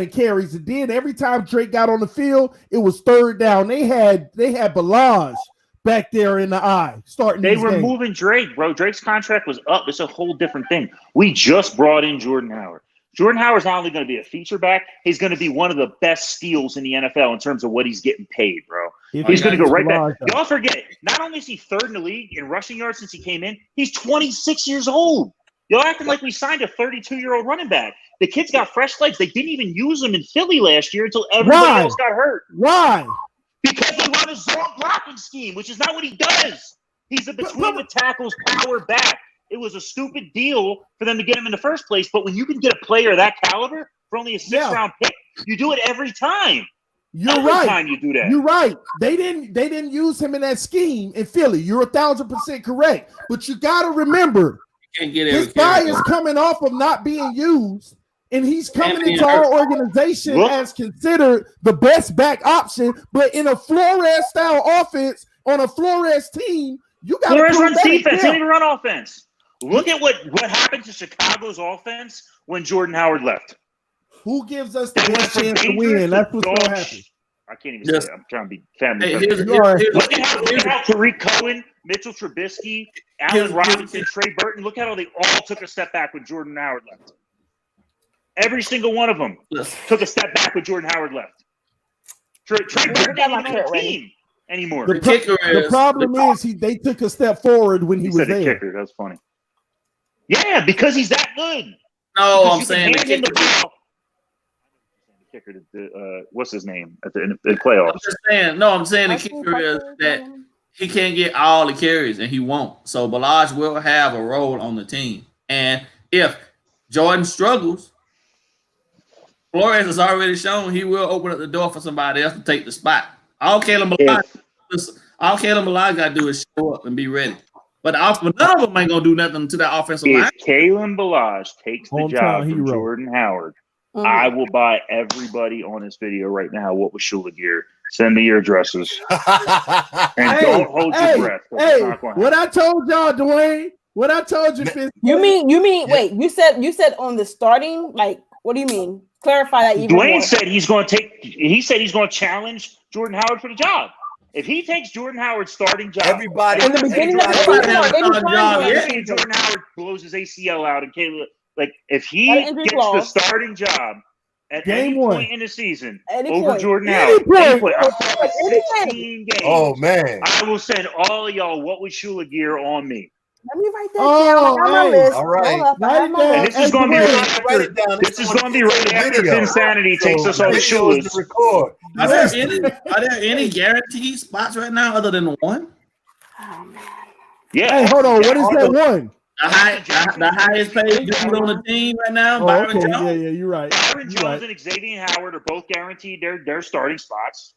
carries. And then every time Drake got on the field, it was 3rd down. They had Balaj back there in the eye starting. They were moving Drake, bro. Drake's contract was up. It's a whole different thing. We just brought in Jordan Howard. Jordan Howard's not only going to be a feature back, he's going to be one of the best steals in the NFL in terms of what he's getting paid, bro. He's going to go right back. Y'all forget, not only is he third in the league in rushing yards since he came in, he's 26 years old. Y'all acting like we signed a 32-year-old running back. The kid's got fresh legs. They didn't even use him in Philly last year until everybody else got hurt. Why? Because they run a zone blocking scheme, which is not what he does. He's a between the tackles power back. It was a stupid deal for them to get him in the first place. But when you can get a player of that caliber for only a 6th-round pick, you do it every time. You're right. Time you do that. You're right. They didn't use him in that scheme in Philly. You're 1,000% correct. But you got to remember, this guy is coming off of not being used, and he's coming into our organization as considered the best back option. But in a Flores-style offense on a Flores team, you got Flores runs defense. He didn't even run offense. Look at what happened to Chicago's offense when Jordan Howard left. Who gives us the best chance to win? That's what's going to happen. I can't even say it. I'm trying to be family. Look at how Tariq Cohen, Mitchell Trubisky, Allen Robinson, Trey Burton, look at how they all took a step back when Jordan Howard left. Every single one of them took a step back when Jordan Howard left. Trey Burton ain't on the team anymore. The problem is they took a step forward when he was there. Kicker. That's funny. Yeah, because he's that good. No, I'm saying the kicker. Kicker, what's his name in the playoffs? I'm saying the kicker is that he can't get all the carries, and he won't. So Balaj will have a role on the team. And if Jordan struggles, Flores has already shown he will open up the door for somebody else to take the spot. All Caleb Balaj got to do is show up and be ready. But none of them ain't going to do nothing to that offensive line. If Caleb Balaj takes the job from Jordan Howard, I will buy everybody on this video right now what was Shula gear. Send me your addresses. And don't hold your breath. What I told y'all, Dwayne. What I told you, Phins. You mean wait, you said on the starting, like, what do you mean? Clarify that even Dwayne more. said he's going to challenge Jordan Howard for the job. If he takes Jordan Howard's starting job, everybody in the beginning of the season, Jordan Howard blows his ACL out and Caleb. Like, if he gets the starting job at any point in the season over Jordan Howard, 16 games, oh, man. I will send all of y'all what was Shula gear on me. Let me write that down. On my list. All right. And this is going to be right after Phinsanity takes us on the Shulas. Are there any guaranteed spots right now other than one? Oh, man. Yeah. Hey, hold on. What is that one? The highest paid dude on the team right now, Byron Jones. Yeah, you're right. Byron Jones and Xavier Howard are both guaranteed their starting spots.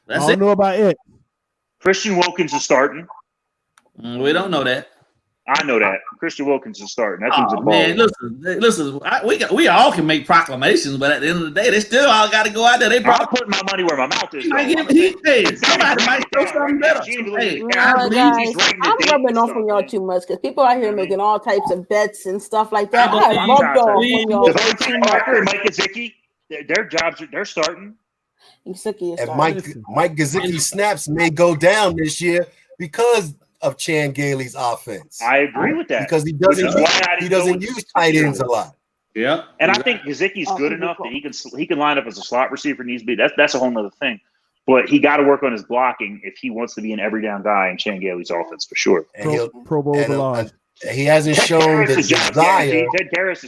I don't know about it. Christian Wilkins is starting. We don't know that. I know that. Christian Wilkins is starting. That dude's a man, listen. We all can make proclamations, but at the end of the day, they still all got to go out there. They probably putting my money where my mouth is. Somebody might throw something better. I'm rubbing off on y'all too much because people out here making all types of bets and stuff like that. I have rubbed off on y'all. Parker and Mike Gesicki, they're starting. And Mike Gesicki snaps may go down this year because of Chan Gailey's offense. I agree with that because he doesn't use tight ends a lot. Yeah, and I think Gesicki's good enough that he can line up as a slot receiver needs to be. That's a whole nother thing. But he got to work on his blocking if he wants to be an every down guy in Chan Gailey's offense for sure. And Pro Bowl he hasn't shown the desire.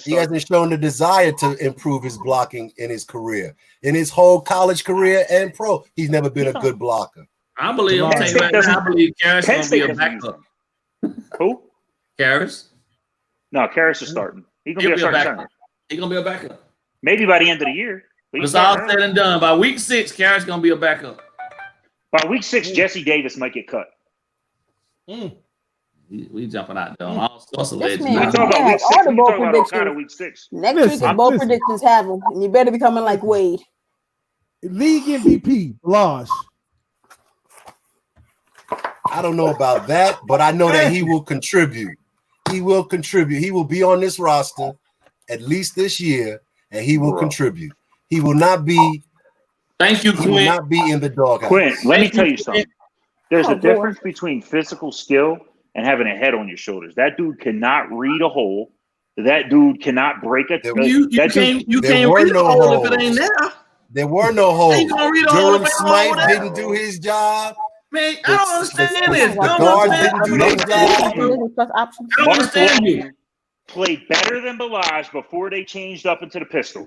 He hasn't shown the desire to improve his blocking in his career, in his whole college career and pro. He's never been a good blocker. I believe Karras is going to be a backup. Who? Karras? No, Karras is starting. He's going to be a starting center. He's going to be a backup. Maybe by the end of the year. But it's all said and done. By week 6, Karras is going to be a backup. By week 6, Jesse Davis might get cut. We jumping out there on all sorts of legends. We talk about week 6. We talk about all kind of week 6. Next week, both predictions have them. And you better be coming like Wade. League MVP, Balaj. I don't know about that, but I know that he will contribute. He will contribute. He will be on this roster at least this year, and he will contribute. He will not be. Thank you, Quinn. He will not be in the doghouse. Quinn, let me tell you something. There's a difference between physical skill and having a head on your shoulders. That dude cannot read a hole. That dude cannot break a. You can't read a hole if it ain't there. There were no holes. Durham Smythe hole didn't do his job. Man, I don't understand this. The guards didn't do their job. I don't understand you. Played better than Balaj before they changed up into the pistol.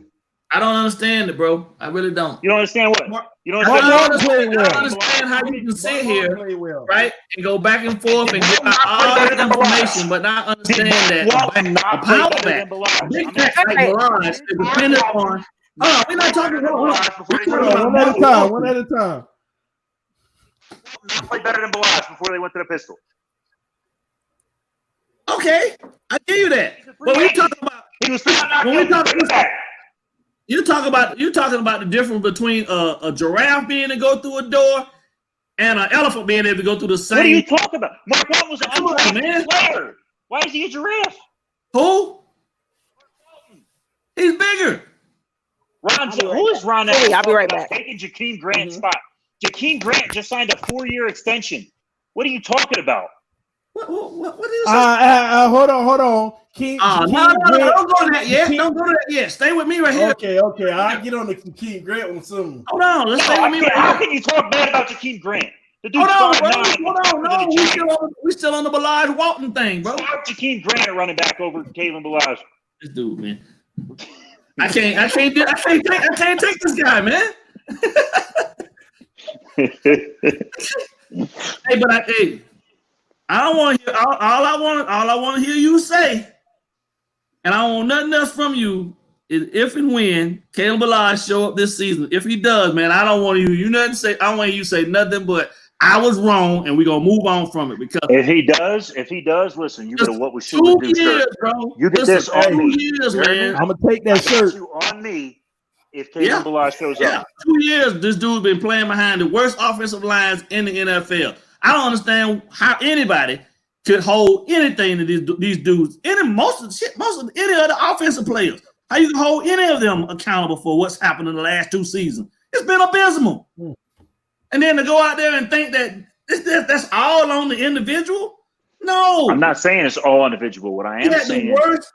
I don't understand it, bro. I really don't. You don't understand what? You don't understand how you can sit here, right, and go back and forth and get all this information, but not understand that a power back, big back like Balaj is dependent on. Oh, we're not talking about one at a time. Played better than Balaj before they went to the pistol. Okay, I give you that. But we talking about you're talking about the difference between a giraffe being able to go through a door and an elephant being able to go through the same. What are you talking about? Mark Walton was an undrafted player. Why is he a giraffe? Who? He's bigger. Who is Ron? I'll be right back. Taking Jakeem Grant's spot. Jakeem Grant just signed a 4-year extension. What are you talking about? What is that? Hold on. No, don't go to that yet. Don't go to that yet. Stay with me right here. Okay. I'll get on the Jakeem Grant one soon. Hold on. Let's stay with me right here. How can you talk bad about Jakeem Grant? Hold on. No, we still on the Balaj Walton thing, bro. Stop Jakeem Grant running back over Kalen Balaj. This dude, man. I can't take this guy, man. I don't want to hear all I want to hear you say, and I don't want nothing else from you is if and when Kalen Balaj show up this season. If he does, man, I don't want you nothing to say. I don't want you to say nothing but I was wrong, and we're gonna move on from it. Because if he does, listen, you know what we should do. 2 years, bro. You get this on me. 2 years, man. I'm gonna take that shirt. You on me if Kalen Balaj shows up. 2 years, this dude's been playing behind the worst offensive lines in the NFL. I don't understand how anybody could hold anything to these dudes. Most of any other offensive players. How you can hold any of them accountable for what's happened in the last 2 seasons? It's been abysmal. And then to go out there and think that that's all on the individual? No. I'm not saying it's all individual. What I am saying is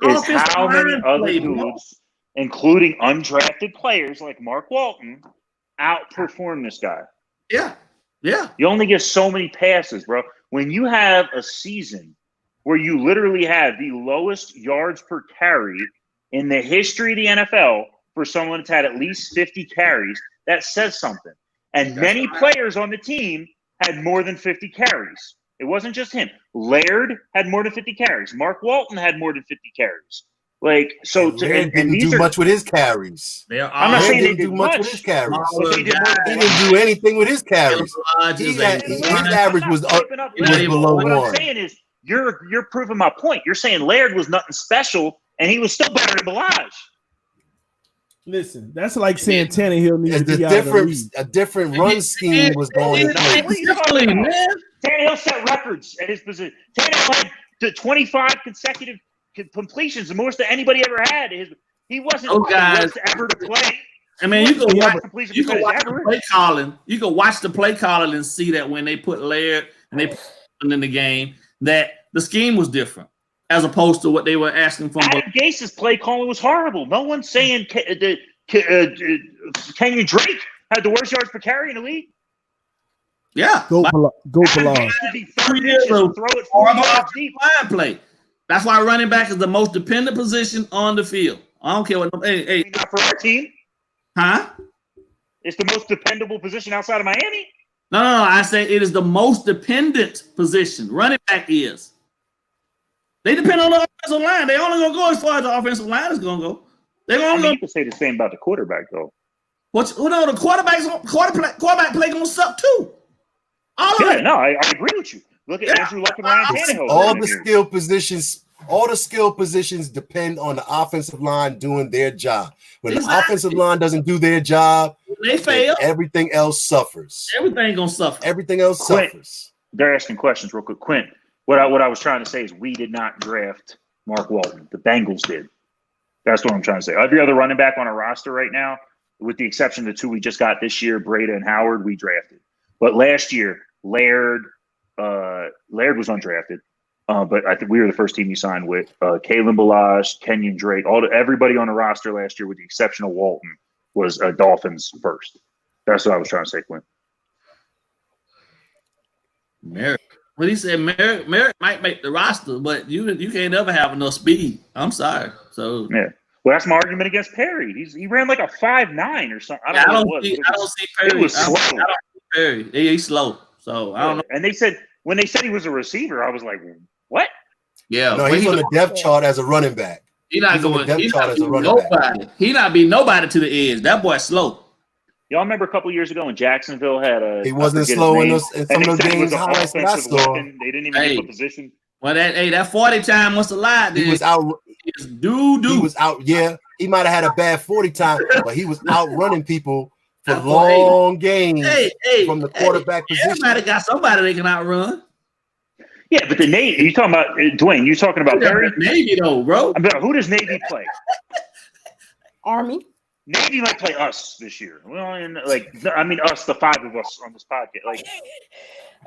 how many other dudes, including undrafted players like Mark Walton, outperform this guy. Yeah. You only get so many passes, bro. When you have a season where you literally have the lowest yards per carry in the history of the NFL for someone that's had at least 50 carries, that says something. And many players on the team had more than 50 carries. It wasn't just him. Laird had more than 50 carries. Mark Walton had more than 50 carries. Laird didn't do much with his carries. I'm not saying they didn't do much with his carries. He didn't do anything with his carries. His average was below 1. What I'm saying is you're proving my point. You're saying Laird was nothing special, and he was still better than Balaj. Listen, that's like saying Tannehill needs to be out of the league. A different run scheme was going in place. Tannehill set records at his position. Tannehill had 25 consecutive completions, the most that anybody ever had. He wasn't the best ever to play. I mean, you can watch the play calling. You can watch the play calling and see that when they put Laird and they put him in the game, that the scheme was different as opposed to what they were asking from. Adam Gase's play calling was horrible. No one's saying Kenyon Drake had the worst yards per carry in the league. Yeah, go Balaj. Line play. That's why running back is the most dependent position on the field. I don't care what. Hey, not for our team, huh? It's the most dependable position outside of Miami. No. I say it is the most dependent position. Running back is. They depend on the offensive line. They only gonna go as far as the offensive line is gonna go. They're gonna go. You can say the same about the quarterback, though. The quarterback play gonna suck too. I agree with you. Look at Andrew Luck and Ryan Tannehill. All the skill positions depend on the offensive line doing their job. When the offensive line doesn't do their job, they fail. Everything else suffers. Everything gonna suffer. Everything else suffers. They're asking questions real quick. Quint, what I was trying to say is we did not draft Mark Walton. The Bengals did. That's what I'm trying to say. Every other running back on our roster right now, with the exception of the 2 we just got this year, Breda and Howard, we drafted. But last year, Laird was undrafted, but I think we were the first team he signed with. Kalen Balaj, Kenyon Drake, everybody on the roster last year, with the exception of Walton, was Dolphins first. That's what I was trying to say, Quinn. Merrick. What he said, Merrick might make the roster, but you can't ever have enough speed. I'm sorry. So yeah. Well, that's my argument against Perry. He ran like a 5'9" or something. I don't know. I don't see Perry. It was slow. I don't see Perry. He's slow. So I don't know. And when they said he was a receiver, I was like, what? Yeah. No, he's on the depth chart as a running back. He's not being nobody to the edge. That boy's slow. Y'all remember a couple years ago when Jacksonville had he wasn't slow in some of those games highlights that I saw. They didn't even give a position. Well, that 40 time must have lied. He was out. He was out. Yeah, he might have had a bad 40 time, but he was outrunning people for long games from the quarterback position. Everybody got somebody they can outrun. Yeah, but the Navy. You talking about Dwayne? You talking about Perry? Navy though, bro. Who does Navy play? Army. Navy might play us this year. Well, and us, the five of us on this podcast. Like,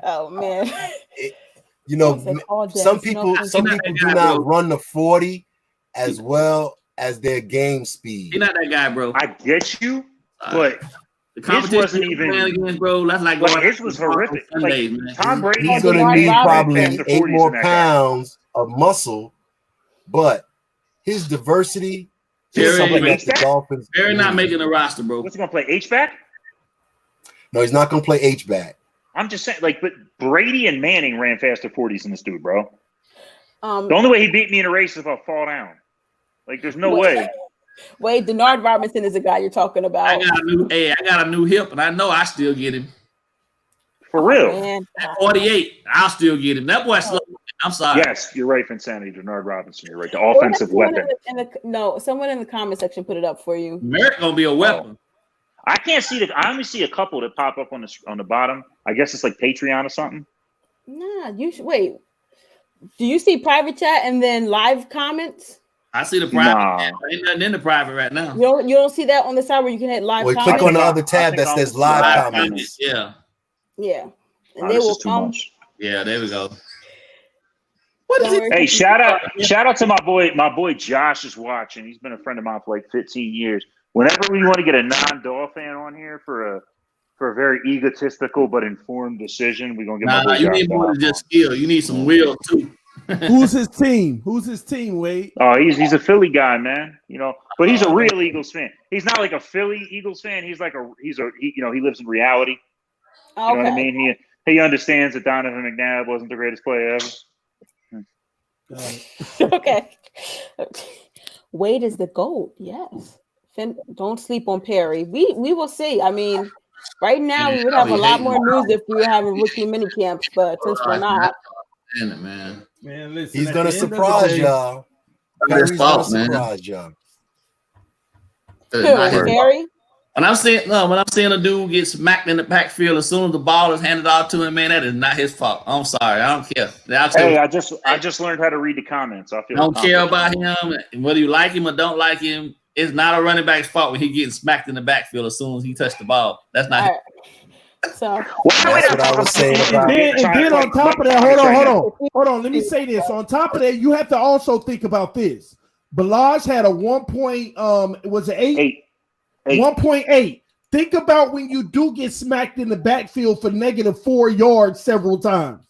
oh man, some people do not run the 40 as well as their game speed. He's not that guy, bro. I get you, but the competition wasn't even against, bro. That's like this was horrific. Sundays, Tom Brady, he's going to need probably 8 more pounds of muscle, but his diversity. The Dolphins. They're not making the roster, bro. What's he gonna play? H-back? No, he's not gonna play H-back. I'm just saying, but Brady and Manning ran faster 40s than this dude, bro. The only way he beat me in a race is if I fall down. Like, there's no way. Wait, Denard Robinson is the guy you're talking about. I got a new hip, and I know I still get him. For real. At 48, I'll still get him. That boy's slow. I'm sorry. Yes, you're right, Phinsanity. Denard Robinson. You're right. The offensive weapon. Someone in the comment section put it up for you. Merrick gonna be a weapon. I can't see I only see a couple that pop up on the bottom. I guess it's like Patreon or something. Nah, you should wait. Do you see private chat and then live comments? I see the private. Ain't nothing in the private right now. You don't see that on the side where you can hit live comments? Click on the other tab that says live comments. Yeah. And they will come. Yeah, there we go. What is it? Hey, shout out to my boy Josh is watching. He's been a friend of mine for like 15 years. Whenever we want to get a non-Dolphin on here for a very egotistical but informed decision, we're gonna get my boy you Josh need more than just skill. You need some will too. Who's his team? Wade? Oh, he's a Philly guy, man. But he's a real Eagles fan. He's not like a Philly Eagles fan. He's he lives in reality. You know what I mean? He understands that Donovan McNabb wasn't the greatest player ever. Okay. Wade is the GOAT. Yes. Don't sleep on Perry. We will see. I mean, right now we would have a lot more news if we were having rookie mini camps, but since we're not. Man, listen, he's gonna surprise y'all. Perry's gonna surprise y'all. Perry? When I'm seeing a dude get smacked in the backfield as soon as the ball is handed off to him, man, that is not his fault. I'm sorry, I don't care. I just learned how to read the comments. I don't care about him. Whether you like him or don't like him, it's not a running back's fault when he getting smacked in the backfield as soon as he touched the ball. That's not. Right. So that's what I was saying about. And then on top of that, hold on. Let me say this. On top of that, you have to also think about this. Balazs had a 1 point. Was it 8? 1.8. Think about when you do get smacked in the backfield for -4 yards several times.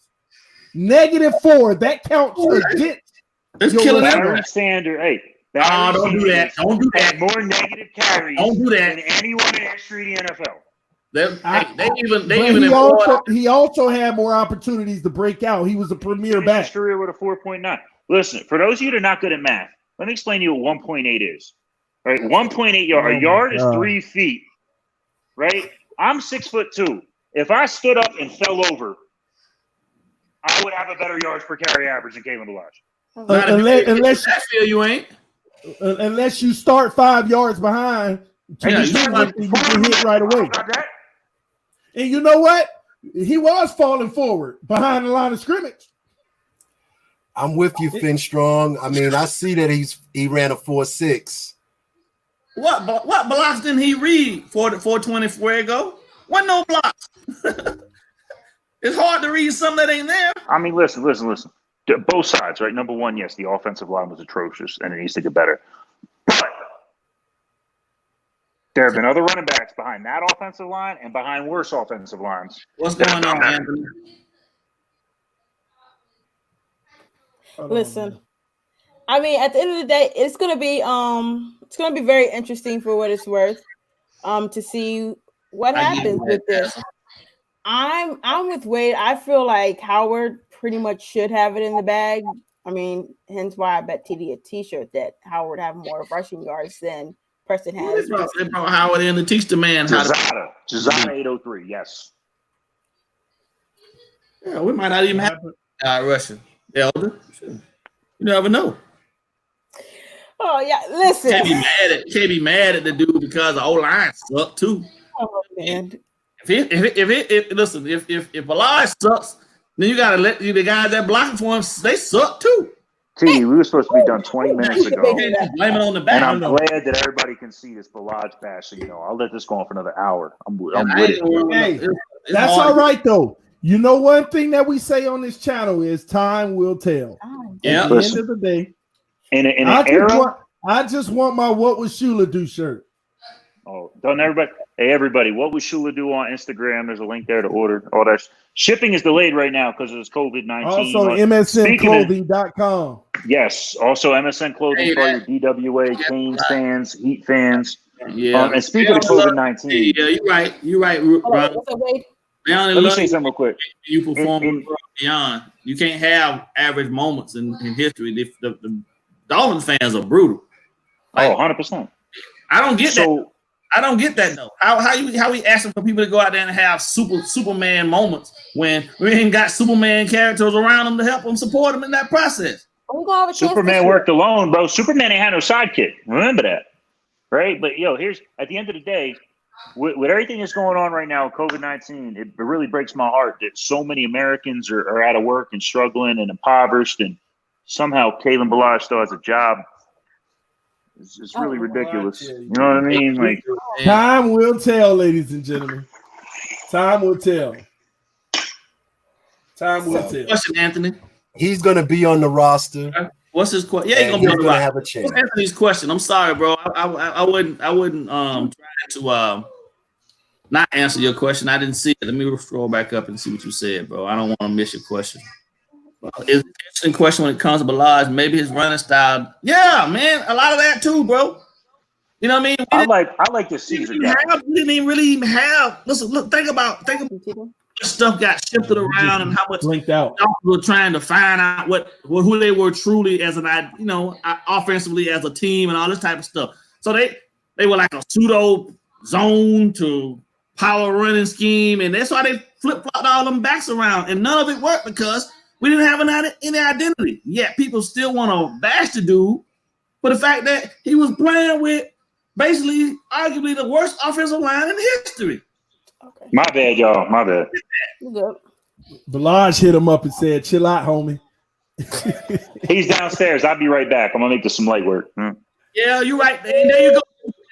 -4, that counts against. It's killing Barry Sanders. Hey, don't do that. Don't do that. More negative carries. Don't do that. Than anyone in the history of the NFL. He also had more opportunities to break out. He was a premier back. His career with a 4.9. Listen, for those of you that are not good at math, let me explain to you what 1.8 is. Right, 1.8 yard. A yard is 3 feet. Right, I'm 6'2". If I stood up and fell over, I would have a better yards per carry average than Kalen Balazs. Unless you start 5 yards behind, you can hit right away. And you know what? He was falling forward behind the line of scrimmage. I'm with you, Finn Strong. I mean, I see that he ran a 4.6. What blocks didn't he read for the 424 ago? What no blocks? It's hard to read something that ain't there. I mean, listen. Both sides, right? Number one, yes, the offensive line was atrocious and it needs to get better. But There have been other running backs behind that offensive line and behind worse offensive lines. What's going on, Anthony? Listen, I mean, at the end of the day, it's gonna be very interesting for what it's worth, to see what happens with this. I'm with Wade. I feel like Howard pretty much should have it in the bag. I mean, hence why I bet TD a T-shirt that Howard have more rushing yards than Preston has. They brought Howard in to teach the man how to. Jazada 803, yes. Yeah, we might not even have rushing. Elder. You never know. Oh yeah, listen. Can't be mad at the dude because the O-line sucked too. Oh man. If Balaj sucks, then you gotta let the guys that blocking for him, they suck too. T, we were supposed to be done 20 minutes ago. Blame it on the back. And I'm glad that everybody can see this Balaj bash. So, I'll let this go on for another hour. I'm with it. Hey, that's all right though. You know, one thing that we say on this channel is time will tell. Yeah. At the end of the day, I just want my "What Would Shula Do" shirt. Oh, don't everybody? Hey, everybody! What would Shula do on Instagram? There's a link there to order. All that shipping is delayed right now because of this COVID-19. Also, MSNclothing.com. Yes. Also, MSN Clothing for your DWA, Phins fans, Heat fans. Yeah. And speaking of COVID-19, yeah, you're right. Ron. Let me say something real quick. You perform beyond. You can't have average moments in history. The Dolphins fans are brutal. Like, 100%. I don't get that. I don't get that though. How we asking for people to go out there and have Superman moments when we ain't got Superman characters around them to help them support them in that process? Superman worked alone, bro. Superman ain't had no sidekick. Remember that, right? But here's at the end of the day, with everything that's going on right now, COVID-19, it really breaks my heart that so many Americans are out of work and struggling and impoverished, and somehow Kalen Balaj still has a job. It's really ridiculous. You know what I mean? Like, time will tell, ladies and gentlemen. Time will tell. Time will tell. Question, Anthony. He's gonna be on the roster. What's his question? Yeah, he's gonna have a chance. What's Anthony's question? I'm sorry, bro. I wouldn't try to not answer your question. I didn't see it. Let me scroll back up and see what you said, bro. I don't want to miss your question. It's an interesting question when it comes to Balaj. Maybe his running style. Yeah, man, a lot of that too, bro. You know what I mean? I like the Caesar guy. We didn't even really even have. Listen, look, think about stuff got shifted around and how much linked out. Were trying to find out who they were truly as offensively as a team and all this type of stuff. So they were like a pseudo zone to power running scheme, and that's why they flip flopped all them backs around, and none of it worked because we didn't have any identity. Yeah, people still want to bash the dude, but the fact that he was playing with basically, arguably, the worst offensive line in history. Okay. My bad, y'all. My bad. Balaj hit him up and said, "Chill out, homie." He's downstairs. I'll be right back. I'm gonna make this some light work. Yeah, you're right. There you go.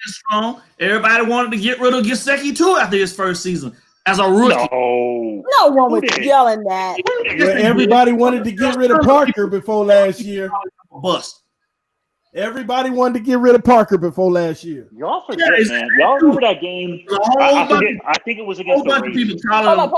Strong. Everybody wanted to get rid of Gesicki too after his first season as a rookie. No one was yelling that. Well, everybody wanted to get rid of Parker before last year. Bust. Everybody wanted to get rid of Parker before last year. Y'all forget, man. Y'all remember that game? I think it was against the Ravens. Hold on.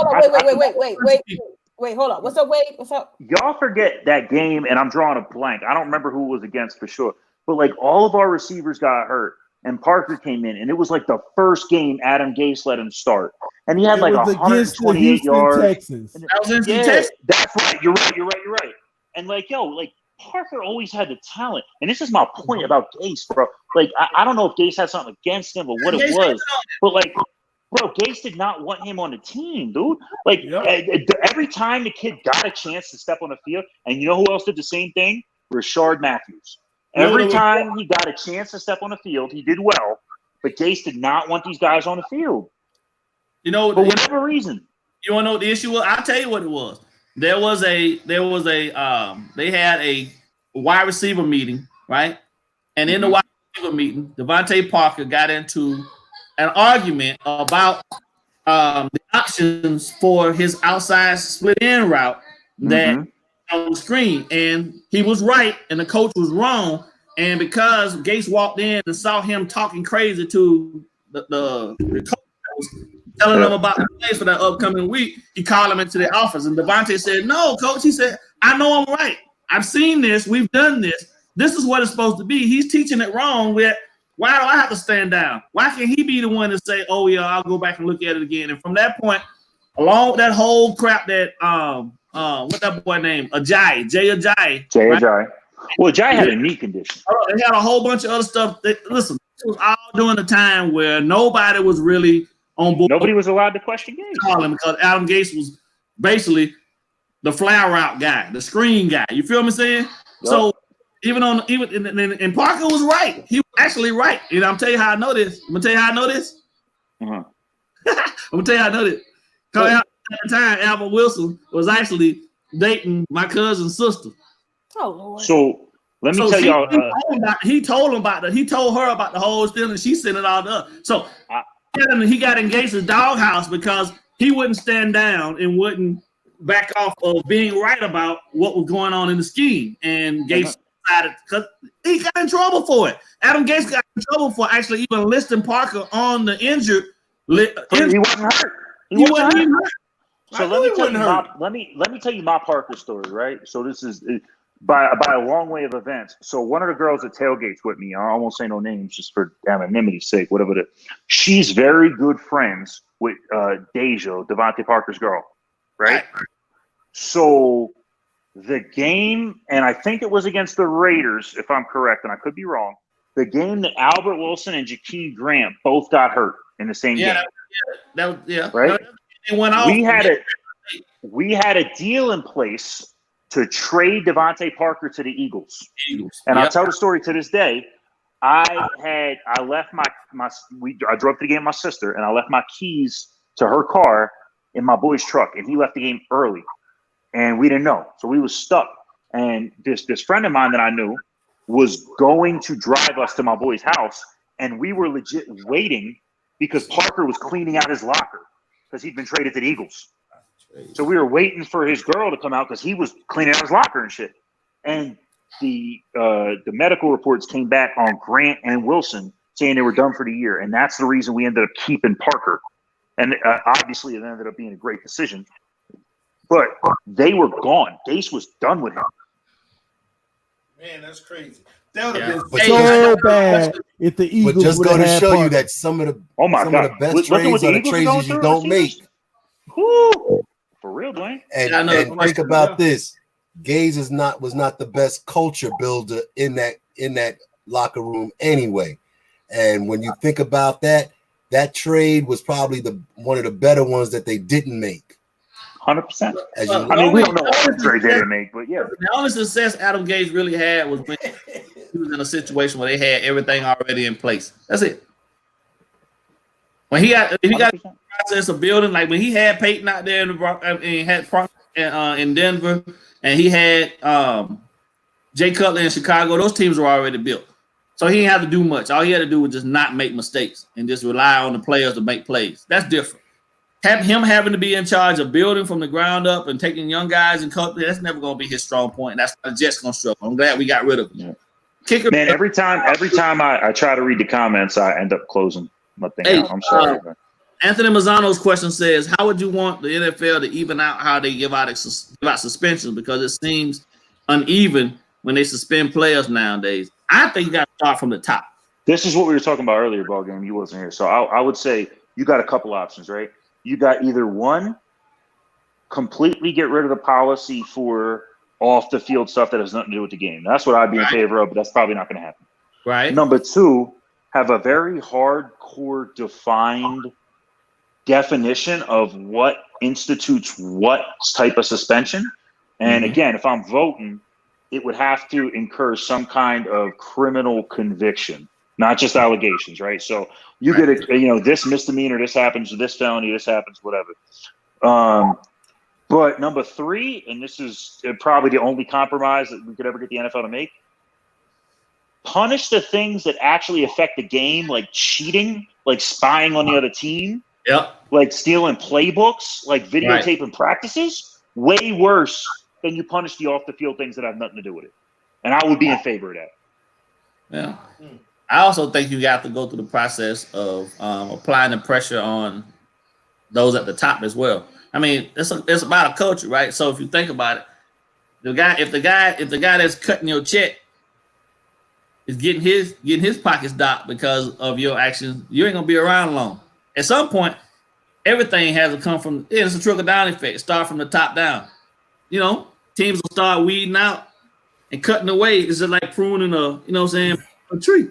Wait, hold on. What's up, Wade? What's up? Y'all forget that game, and I'm drawing a blank. I don't remember who it was against for sure. But, like, all of our receivers got hurt, and Parker came in, and it was, like, the first game Adam Gase let him start. And he had, like, 128 yards. Texans. That was in Texas. That's right. You're right. And, like, Parker always had the talent. And this is my point about Gase, bro. Like, I don't know if Gase had something against him or what it was. But, like, bro, Gase did not want him on the team, dude. Like, every time the kid got a chance to step on the field, and you know who else did the same thing? Rashard Matthews. Every time he got a chance to step on the field, he did well. But Gase did not want these guys on the field. You know, for whatever reason. You want to know what the issue was? I'll tell you what it was. They had a wide receiver meeting, right? And in the wide receiver meeting, Devontae Parker got into an argument about the options for his outside split end route that on the screen, and he was right, and the coach was wrong. And because Gase walked in and saw him talking crazy to the coach was telling them about the plays for that upcoming week, he called him into the office, and Devontae said, "No, coach." He said, "I know I'm right. I've seen this. We've done this. This is what it's supposed to be. He's teaching it wrong. Why do I have to stand down? Why can't he be the one to say, oh, yeah, I'll go back and look at it again?" And from that point, along with that whole crap that, what that boy named? Jay Ajayi. Right? Ajayi. Well, Ajayi had a knee condition. They had a whole bunch of other stuff. Listen, it was all during the time where nobody was really on board. Nobody was allowed to question Gates. Because Adam Gates was basically the fly route guy, the screen guy. You feel me saying? Yep. So and Parker was right. He was actually right. I'm gonna tell you how I know this. I'm gonna tell you how I know this. Uh-huh. I'm gonna tell you how I know this. Because at the time, Albert Wilson was actually dating my cousin's sister. Oh Lord. So let me tell y'all. He told her about the whole thing, and she sent it all to us. So he got engaged in Doghouse because he wouldn't stand down and wouldn't back off of being right about what was going on in the scheme. And Gates decided, because he got in trouble for it. Adam Gates got in trouble for actually even listing Parker on the injured. He wasn't hurt. He wasn't even hurt. So let me tell you my Parker story, right? So this is by a long way of events. So one of the girls that tailgates with me, I won't say no names just for anonymity's sake, whatever it is. She's very good friends with Deja, Devontae Parker's girl, right? So the game, and I think it was against the Raiders, if I'm correct, and I could be wrong, the game that Albert Wilson and Jakeem Grant both got hurt in the same game. Right? It went off. We had a deal in place to trade Devontae Parker to the Eagles. And I'll tell the story to this day. I drove to the game with my sister, and I left my keys to her car in my boy's truck, and he left the game early, and we didn't know, so we was stuck. And this friend of mine that I knew was going to drive us to my boy's house, and we were legit waiting because Parker was cleaning out his locker because he'd been traded to the Eagles. So we were waiting for his girl to come out because he was cleaning out his locker and shit. And the medical reports came back on Grant and Wilson saying they were done for the year, and that's the reason we ended up keeping Parker. And obviously, it ended up being a great decision. But they were gone. Gase was done with him. Man, that's crazy. That would have been so bad if the Eagles. But just going to show Parker. you that some of the God. best trades are the trades you don't make. Woo. For real, Dwayne. And think about this: Gase was not the best culture builder in that locker room anyway. And when you think about that trade was probably one of the better ones that they didn't make. 100%. We don't know what trade they didn't make, but yeah. The only success Adam Gase really had was when he was in a situation where they had everything already in place. That's it. When he got the process of building, like when he had Peyton out there in Denver, and he had Jay Cutler in Chicago, those teams were already built. So he didn't have to do much. All he had to do was just not make mistakes and just rely on the players to make plays. That's different. Him having to be in charge of building from the ground up and taking young guys and coaching, that's never going to be his strong point. That's why the Jets going to struggle. I'm glad we got rid of him. Yeah. Kicker, man, every time I try to read the comments, I end up closing my thing out. I'm sorry. Anthony Mazzano's question says, how would you want the NFL to even out how they give out suspensions? Because it seems uneven when they suspend players nowadays. I think you got to start from the top. This is what we were talking about earlier, ball game. You wasn't here. So I would say you got a couple options, right? You got either one, completely get rid of the policy for off the field stuff that has nothing to do with the game. That's what I'd be in favor of, but that's probably not going to happen. Right. Number two, have a very hardcore defined definition of what institutes what type of suspension. And again, if I'm voting, it would have to incur some kind of criminal conviction, not just allegations, right? So you get this misdemeanor, this happens, this felony, this happens, whatever. But number three, and this is probably the only compromise that we could ever get the NFL to make, punish the things that actually affect the game, like cheating, like spying on the other team, like stealing playbooks, like videotaping practices, way worse than you punish the off the field things that have nothing to do with it. And I would be in favor of that. Yeah. I also think you got to go through the process of applying the pressure on those at the top as well. I mean, it's about a culture, right? So if you think about it, if the guy that's cutting your check is getting his pockets docked because of your actions, you ain't gonna be around long. At some point, everything has to come from. It's a trickle down effect. Start from the top down. You know, teams will start weeding out and cutting away. It's just like pruning a tree.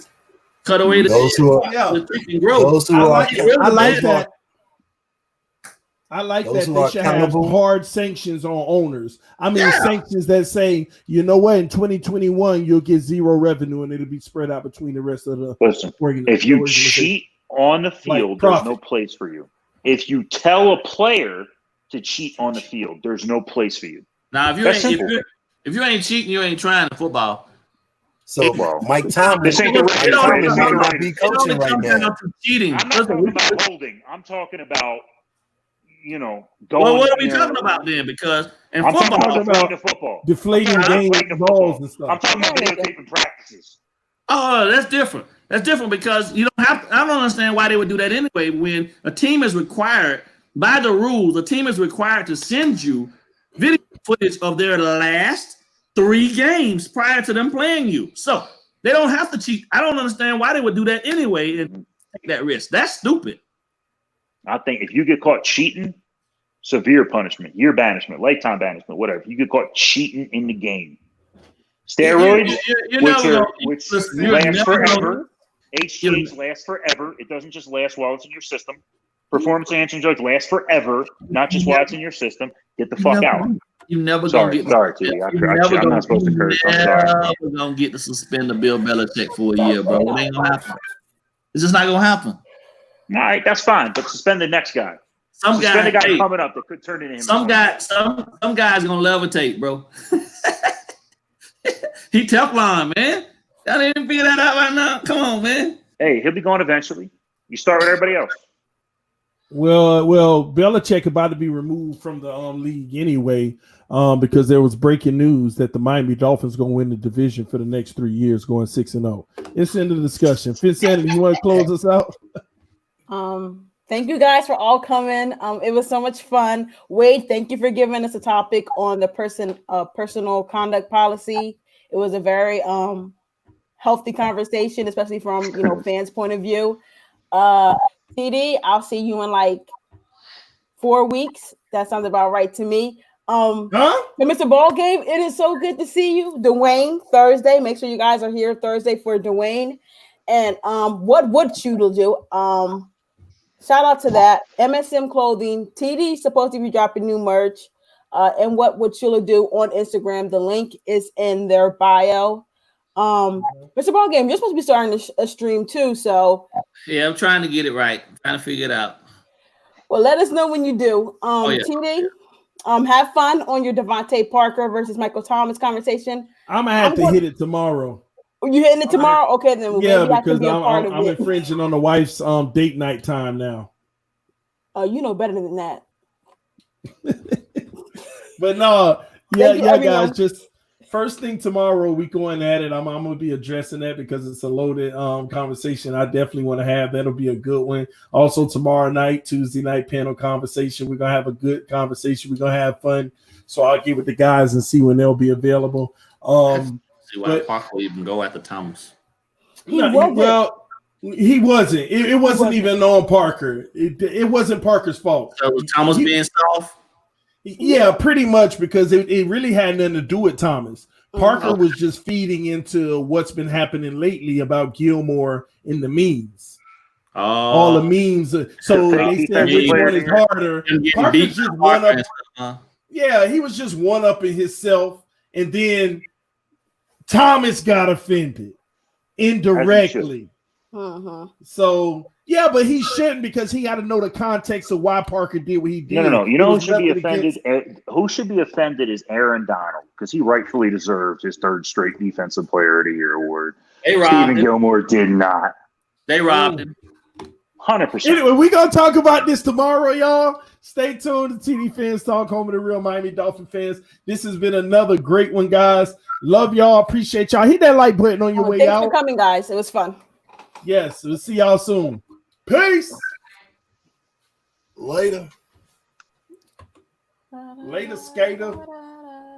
Cut away the tree can grow. I like that. I like that they should have hard sanctions on owners. I mean, sanctions that say, you know what, in 2021 you'll get zero revenue and it'll be spread out between the rest of the. Listen, if you cheat on the field, there's no place for you. If you tell a player to cheat on the field, there's no place for you. Now, if you ain't cheating, you ain't trying to football. So Mike Tomlin, this ain't the right be coaching right now. Cheating. I'm not talking about holding. I'm talking about. Going. Well, what are we talking about then? Because in football, deflating games, balls and stuff. I'm talking about videotaping practices. Oh, that's different. That's different because you don't have. I don't understand why they would do that anyway. When a team is required by the rules, a team is required to send you video footage of their last 3 games prior to them playing you. So they don't have to cheat. I don't understand why they would do that anyway and take that risk. That's stupid. I think if you get caught cheating, severe punishment, year banishment, lifetime banishment, whatever. If you get caught cheating in the game, steroids, which last forever, HGH lasts forever. It doesn't just last while it's in your system. Performance enhancing drugs last forever, not just while it's in your system. Get the fuck out. You never gonna get. Sorry, T. I'm not supposed to curse. I'm sorry. Never gonna get to suspend the Bill Belichick for a year, bro. It ain't gonna happen. It's just not gonna happen. All right, that's fine, but suspend the next guy. Suspend the guy coming up that could turn into him. Some guy's gonna levitate, bro. He Teflon, man. Y'all didn't figure that out right now. Come on, man. Hey, he'll be gone eventually. You start with everybody else. Well, Belichick about to be removed from the league anyway, because there was breaking news that the Miami Dolphins going to win the division for the next 3 years, going 6-0. It's the end of the discussion. Phinsanity, you want to close us out? Thank you guys for all coming. It was so much fun. Wade, thank you for giving us a topic on the personal conduct policy. It was a very healthy conversation, especially from fans' point of view. TD, I'll see you in like 4 weeks. That sounds about right to me. Mr. Ball Game, it is so good to see you. Dwayne, Thursday. Make sure you guys are here Thursday for Dwayne. And what would Chudel do? Shout out to that. MSM Clothing. TD supposed to be dropping new merch. And what would Chula do on Instagram? The link is in their bio. Mr. Ball Game, you're supposed to be starting a stream too. So yeah, I'm trying to get it right. I'm trying to figure it out. Well, let us know when you do. TD, have fun on your Devontae Parker versus Michael Thomas conversation. I'm gonna have to hit it tomorrow. You hitting it tomorrow? Okay, then yeah, because I'm infringing on the wife's date night time now. You know better than that. But no, yeah, guys. Just first thing tomorrow, we going at it. I'm gonna be addressing that because it's a loaded conversation. I definitely want to have. That'll be a good one. Also tomorrow night, Tuesday night panel conversation. We're gonna have a good conversation. We're gonna have fun. So I'll get with the guys and see when they'll be available. See why Parker will even go after Thomas. He wasn't. It wasn't even on Parker. It wasn't Parker's fault. So was Thomas being soft? Yeah, pretty much because it really had nothing to do with Thomas. Parker was just feeding into what's been happening lately about Gilmore in the memes. All the memes. So they said which one is harder. Parker's just one up. Yeah, he was just one up in himself, and then Thomas got offended indirectly. So yeah, but he shouldn't because he got to know the context of why Parker did what he did. No. You know who should be offended? Who should be offended is Aaron Donald because he rightfully deserved his 3rd straight Defensive Player of the Year award. Stephen Gilmore did not. They robbed him. 100%. Anyway, we're going to talk about this tomorrow, y'all. Stay tuned to TD Phinstalk, home of the real Miami Dolphin fans. This has been another great one, guys. Love y'all. Appreciate y'all. Hit that like button on your way out. Thanks for coming, guys. It was fun. Yes, we'll see y'all soon. Peace. Later. Later, skater.